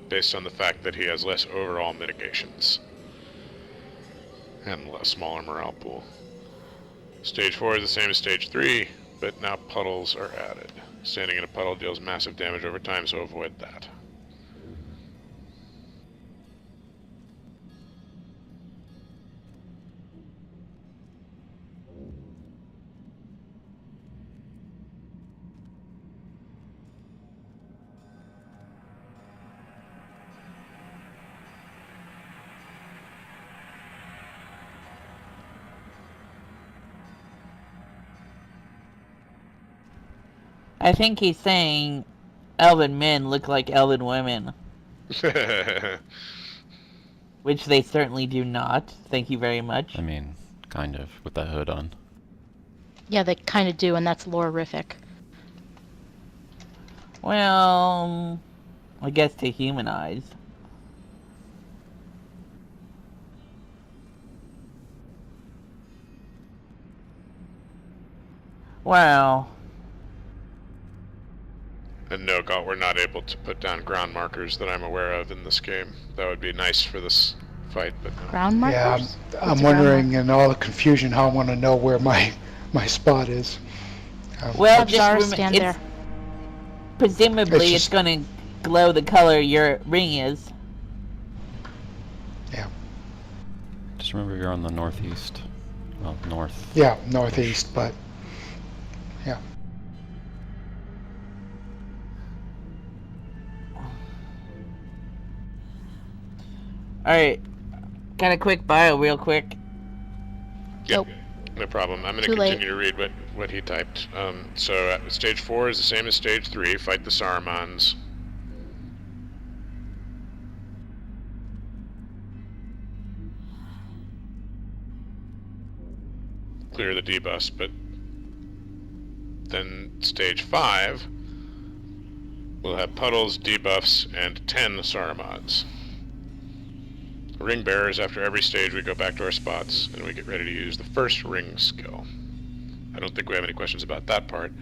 Speaker 3: based on the fact that he has less overall mitigations and a smaller morale pool. Stage 4 is the same as Stage 3, but now puddles are added. Standing in a puddle deals massive damage over time, so avoid that.
Speaker 2: I think he's saying elven men look like elven women, which they certainly do not. Thank you very much.
Speaker 7: I mean, kind of, with that hood on.
Speaker 6: Yeah, they kind of do, and that's lore-rific.
Speaker 2: Well, I guess to human eyes. Well,
Speaker 3: And no, Galt, we're not able to put down ground markers that I'm aware of in this game. That would be nice for this fight, but no.
Speaker 6: Ground
Speaker 5: Yeah,
Speaker 6: markers?
Speaker 5: I'm
Speaker 6: What's a ground
Speaker 5: wondering
Speaker 6: marker?
Speaker 5: in all the confusion how I want to know where my spot is.
Speaker 2: well,
Speaker 6: Have
Speaker 2: just
Speaker 6: Zara
Speaker 2: remember,
Speaker 6: stand there.
Speaker 2: presumably
Speaker 5: It's
Speaker 2: it's gonna glow the color your ring is.
Speaker 7: Just remember you're on the northeast. Well, north.
Speaker 5: Yeah, northeast, but yeah.
Speaker 2: Alright, got a quick bio real quick.
Speaker 3: Yep,
Speaker 6: Nope.
Speaker 3: no problem. I'm going to
Speaker 6: Too late.
Speaker 3: continue to read what he typed. Stage 4 is the same as Stage 3. Fight the Saurumans. Clear the debuffs, but then Stage 5 will have puddles, debuffs, and 10 Saurumans. Ring bearers, after every stage we go back to our spots and we get ready to use the first ring skill. I don't think we have any questions about that part.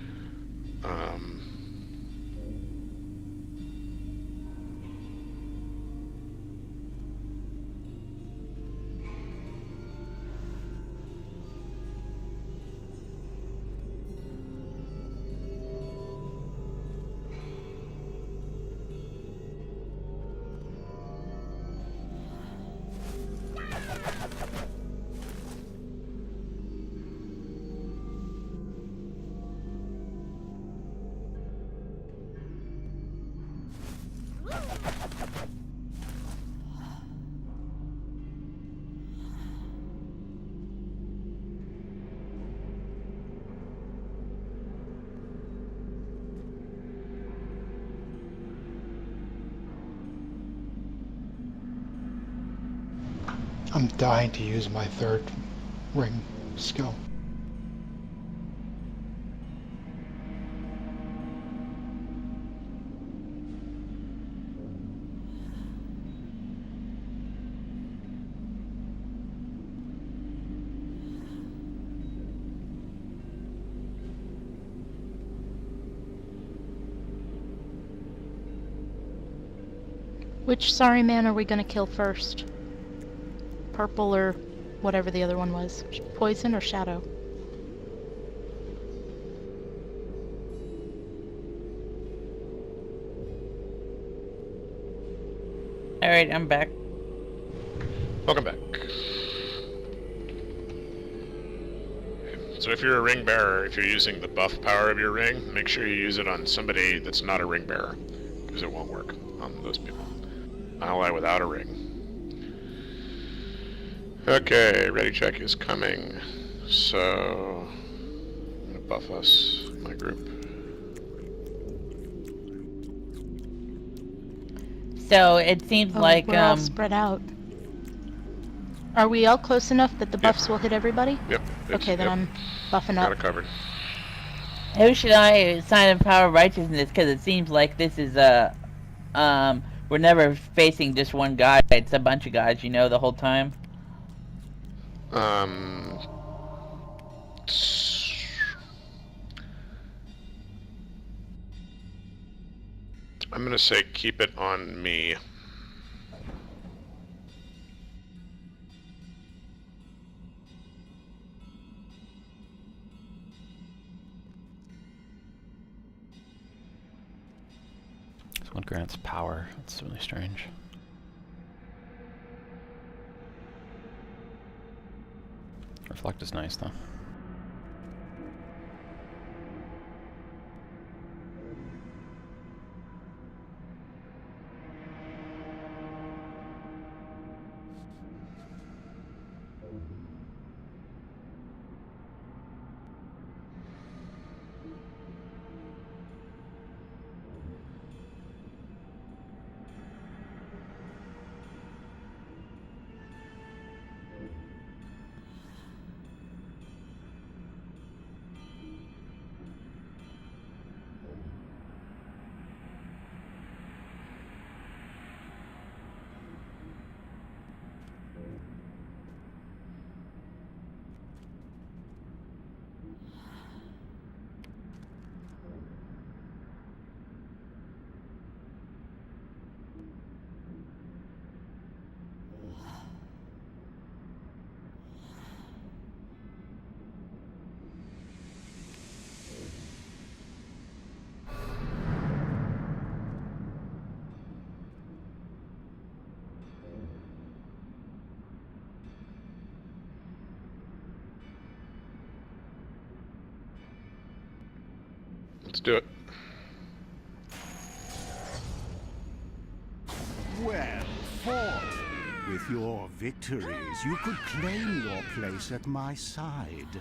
Speaker 5: I'm dying to use my third ring skill.
Speaker 6: Which sorry man are we gonna kill first? Purple or whatever the other one was. Poison or shadow?
Speaker 2: Alright, I'm back.
Speaker 3: Welcome back. So if you're a ring bearer, if you're using the buff power of your ring, make sure you use it on somebody that's not a ring bearer, because it won't work on those people. Ally without a ring. Okay, ready check is coming. So I'm gonna buff us, my group.
Speaker 2: So it seems like
Speaker 6: we're all spread out. Are we all close enough that the buffs will hit everybody?
Speaker 3: Yep.
Speaker 6: Okay, then I'm buffing
Speaker 3: got
Speaker 6: up.
Speaker 3: it covered.
Speaker 2: who should I assign a power of righteousness? Because it seems like this is we're never facing just one guy. It's a bunch of guys, you know, the whole time.
Speaker 3: I'm gonna say keep it on me.
Speaker 7: This one grants power. That's really strange. Reflect is nice though.
Speaker 3: Let's do it.
Speaker 1: Well fought. With your victories, you could claim your place at my side.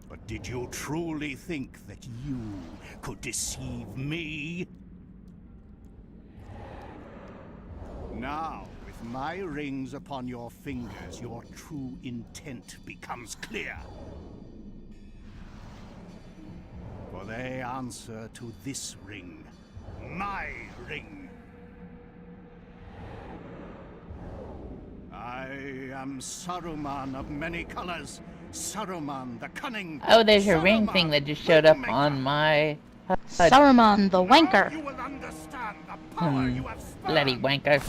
Speaker 1: But did you truly think that you could deceive me? Now, with my rings upon your fingers, your true intent becomes clear. For they answer to this ring, my ring. I am Saruman of many colors, Saruman the cunning.
Speaker 2: Oh, there's a ring
Speaker 1: Saruman,
Speaker 2: thing that just showed up
Speaker 1: Ringmaker.
Speaker 2: on my HUD.
Speaker 6: Saruman the
Speaker 1: Now
Speaker 6: wanker.
Speaker 1: you will understand the power you have spurned.
Speaker 2: Bloody wanker.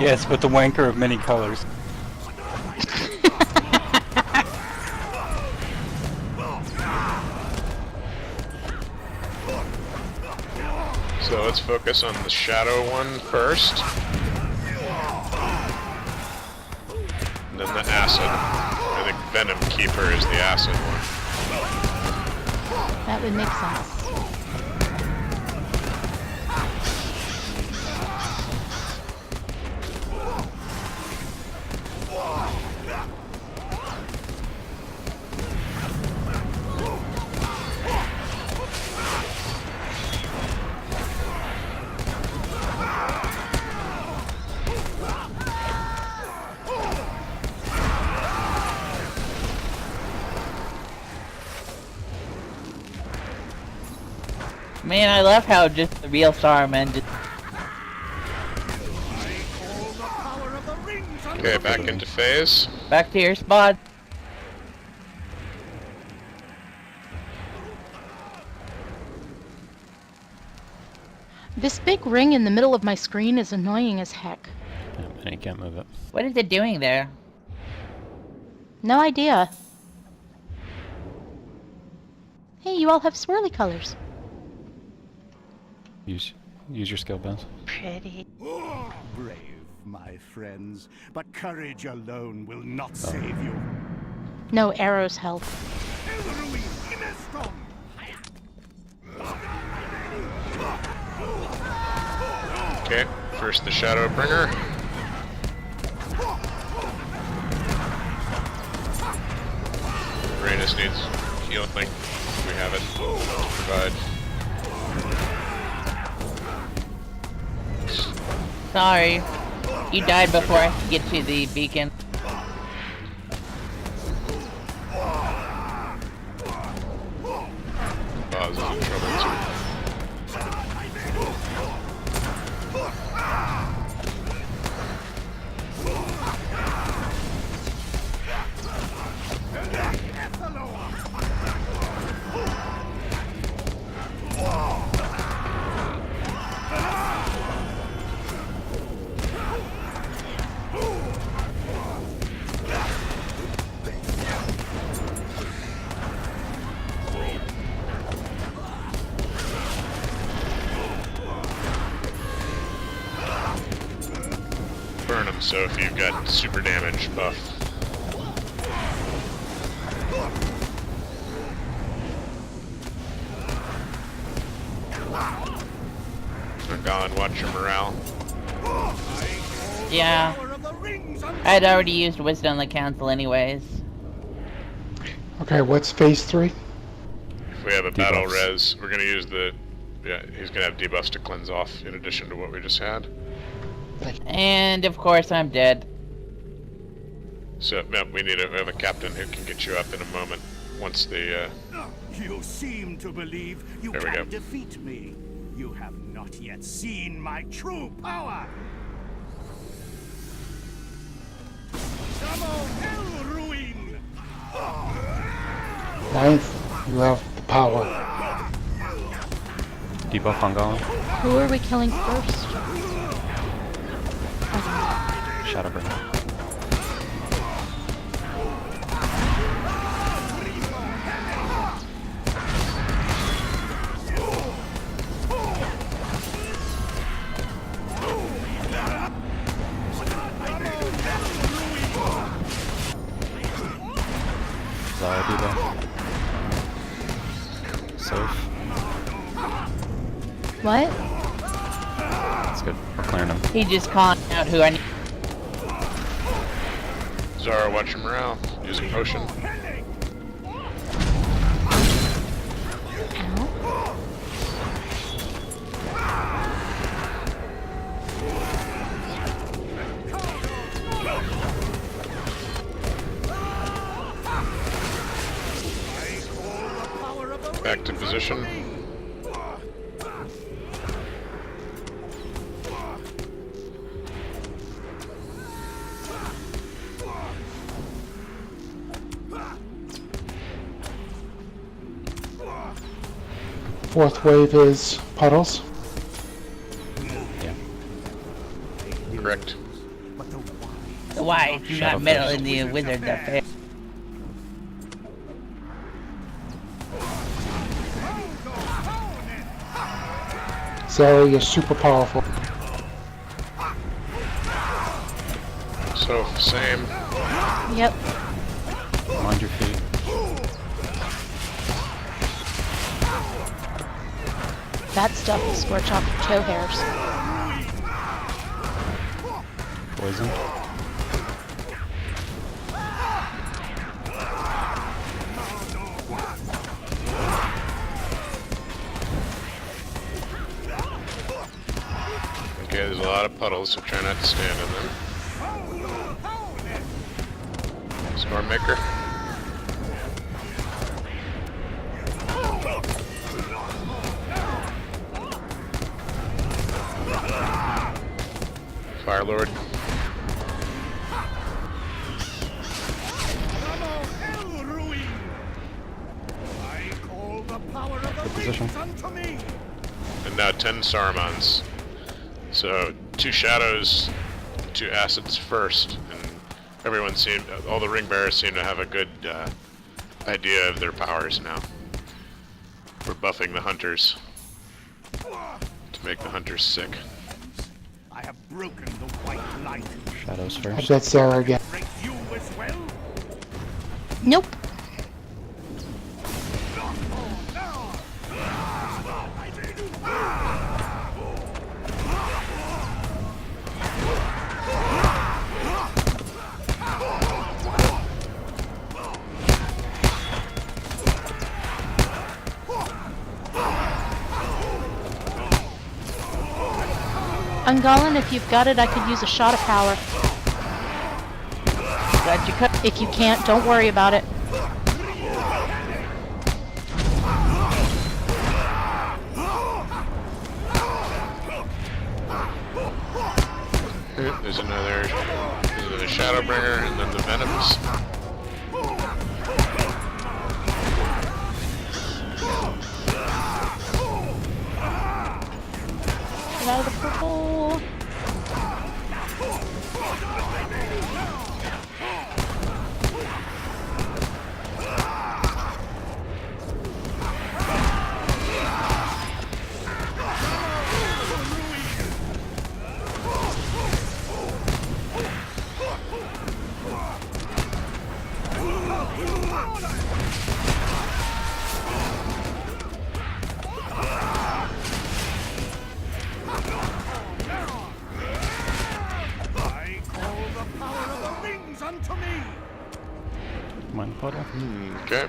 Speaker 4: Yes, but the wanker of many colors.
Speaker 3: So let's focus on the shadow one first. And then the acid. I think Venom Keeper is the acid one.
Speaker 6: That would make sense.
Speaker 2: Man, I love how just the real Saruman just...
Speaker 3: Okay, back into phase.
Speaker 2: Back to your spot.
Speaker 6: This big ring in the middle of my screen is annoying as heck.
Speaker 7: Yeah, and you can't move it.
Speaker 2: What is it doing there?
Speaker 6: No idea. Hey, you all have swirly colors.
Speaker 7: Use your skill, Benz.
Speaker 8: Pretty.
Speaker 1: Brave, my friends, but courage alone will not save you.
Speaker 6: No, arrows help.
Speaker 3: Okay, first the Shadowbringer. Rhaenys needs healing. We have it to provide.
Speaker 2: Sorry. You died before I could get to the beacon.
Speaker 3: Boz is in trouble too. Burn him, so if you've got super damage buff. Gone, watch your morale.
Speaker 2: Yeah. I'd already used Wisdom on the Council anyways.
Speaker 5: Okay, what's phase 3?
Speaker 3: If we have a battle
Speaker 7: Debuffs.
Speaker 3: res, we're gonna use the... Yeah, he's gonna have debuffs to cleanse off in addition to what we just had.
Speaker 2: And of course I'm dead.
Speaker 3: So, yeah, we have a captain who can get you up in a moment once the,
Speaker 1: You seem to believe you
Speaker 3: There we
Speaker 1: can
Speaker 3: go.
Speaker 1: defeat me. You have not yet seen my true power. Summon hell ruin.
Speaker 5: 9th, you have the power.
Speaker 7: Debuff on Golem.
Speaker 6: Who are we killing first?
Speaker 7: Shadowbringer. Zara debuff. Safe.
Speaker 6: What?
Speaker 7: That's good. We're clearing them.
Speaker 2: He just calling out who I need.
Speaker 3: Zara, watch your morale. Using potion.
Speaker 6: Ow.
Speaker 3: Back to position.
Speaker 5: Fourth wave is puddles.
Speaker 7: Yeah.
Speaker 3: Correct.
Speaker 1: But the wise
Speaker 2: The wise do not
Speaker 7: Shadowfish.
Speaker 2: meddle in the wizard's affair.
Speaker 5: Zara, you're super powerful.
Speaker 3: So, same.
Speaker 6: Yep.
Speaker 7: Mind your feet.
Speaker 6: That stuff will scorch off your toe hairs.
Speaker 7: Poison.
Speaker 3: Okay, there's a lot of puddles, so try not to stand in them. Stormmaker. Fire Lord.
Speaker 7: Good position.
Speaker 3: And now 10 Sarumans. So 2 shadows, 2 acids first, and everyone seemed, all the ring bearers seem to have a good idea of their powers now. We're buffing the hunters to make the hunters sick.
Speaker 1: I have broken the white light.
Speaker 7: Shadows
Speaker 5: I
Speaker 7: first.
Speaker 5: bet Sarah again.
Speaker 1: Break you as well.
Speaker 6: Nope. Ungolin, if you've got it, I could use a shot of power.
Speaker 2: Glad you cut.
Speaker 6: If you can't, don't worry about it.
Speaker 3: There's another Shadowbringer, and then the Venoms.
Speaker 6: Get out of the purple.
Speaker 7: Mind puddle.
Speaker 3: Okay.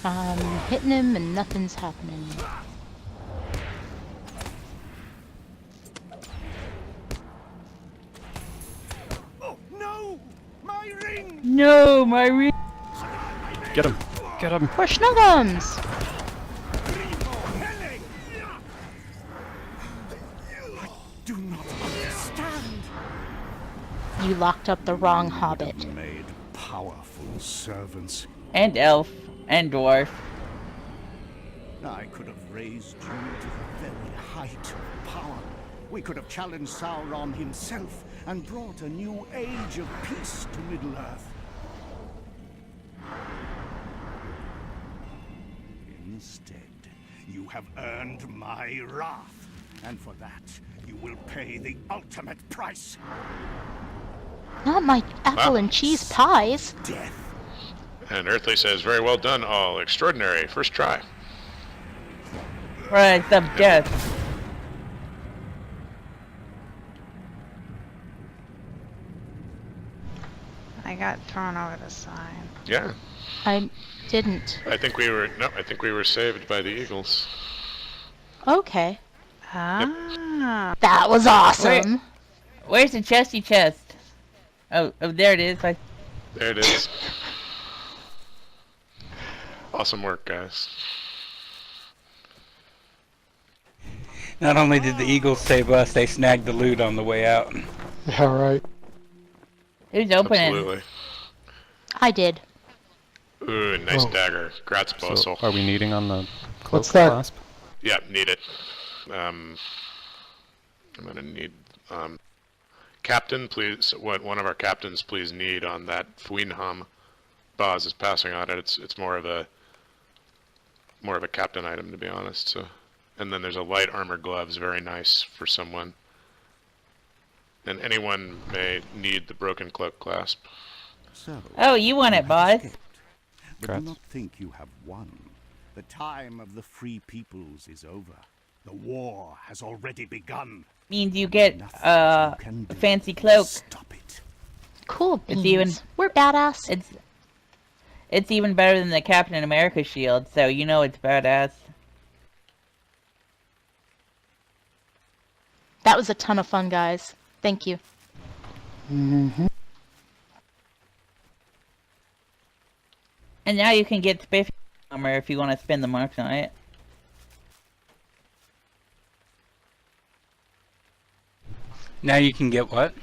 Speaker 6: I'm hitting him and nothing's happening.
Speaker 1: Oh no! My ring!
Speaker 2: No, my ring.
Speaker 7: Get him! Get him!
Speaker 6: We're Schnuggums!
Speaker 1: Do not understand.
Speaker 6: You locked up the wrong hobbit.
Speaker 1: Made powerful servants.
Speaker 2: And elf. And dwarf.
Speaker 1: I could have raised you to the very height of power. We could have challenged Sauron himself and brought a new age of peace to Middle-earth. Instead, you have earned my wrath, and for that, you will pay the ultimate price.
Speaker 6: Not my apple and cheese pies.
Speaker 1: Death.
Speaker 3: And Earthly says, very well done, all. Extraordinary. First try.
Speaker 2: Right, of death.
Speaker 8: I got thrown over the side.
Speaker 3: Yeah.
Speaker 6: I didn't.
Speaker 3: I think we were saved by the Eagles.
Speaker 6: Okay.
Speaker 8: Ah.
Speaker 6: That was awesome.
Speaker 2: Where's the chesty chest? Oh, there it is.
Speaker 3: There it is. Awesome work, guys.
Speaker 4: Not only did the Eagles save us, they snagged the loot on the way out.
Speaker 5: Yeah, right.
Speaker 2: Who's opening?
Speaker 3: Absolutely.
Speaker 6: I did.
Speaker 3: Ooh, nice
Speaker 5: Oh.
Speaker 3: dagger. Grats,
Speaker 7: So,
Speaker 3: Bossel.
Speaker 7: are we needing on the cloak
Speaker 5: What's that?
Speaker 7: clasp?
Speaker 3: Yeah, need it. I'm gonna need captain, please. One of our captains, please need on that Fuinham. Boz is passing on it. It's more of a captain item, to be honest. So, and then there's a light armor gloves, very nice for someone. And anyone may need the broken cloak clasp.
Speaker 1: So,
Speaker 2: Oh, you want it, boss.
Speaker 1: but do
Speaker 7: Congrats.
Speaker 1: not think you have won. The time of the free peoples is over. The war has already begun.
Speaker 2: Means you get
Speaker 1: Nothing
Speaker 2: a
Speaker 1: you can do.
Speaker 2: fancy cloak.
Speaker 1: Stop it.
Speaker 6: Cool
Speaker 2: It's
Speaker 6: beans.
Speaker 2: even-
Speaker 6: We're badass.
Speaker 2: It's even better than the Captain America shield, so you know it's badass.
Speaker 6: That was a ton of fun, guys. Thank you.
Speaker 5: Mm-hmm.
Speaker 2: And now you can get space armor if you want to spend the marks on it.
Speaker 4: Now you can get what?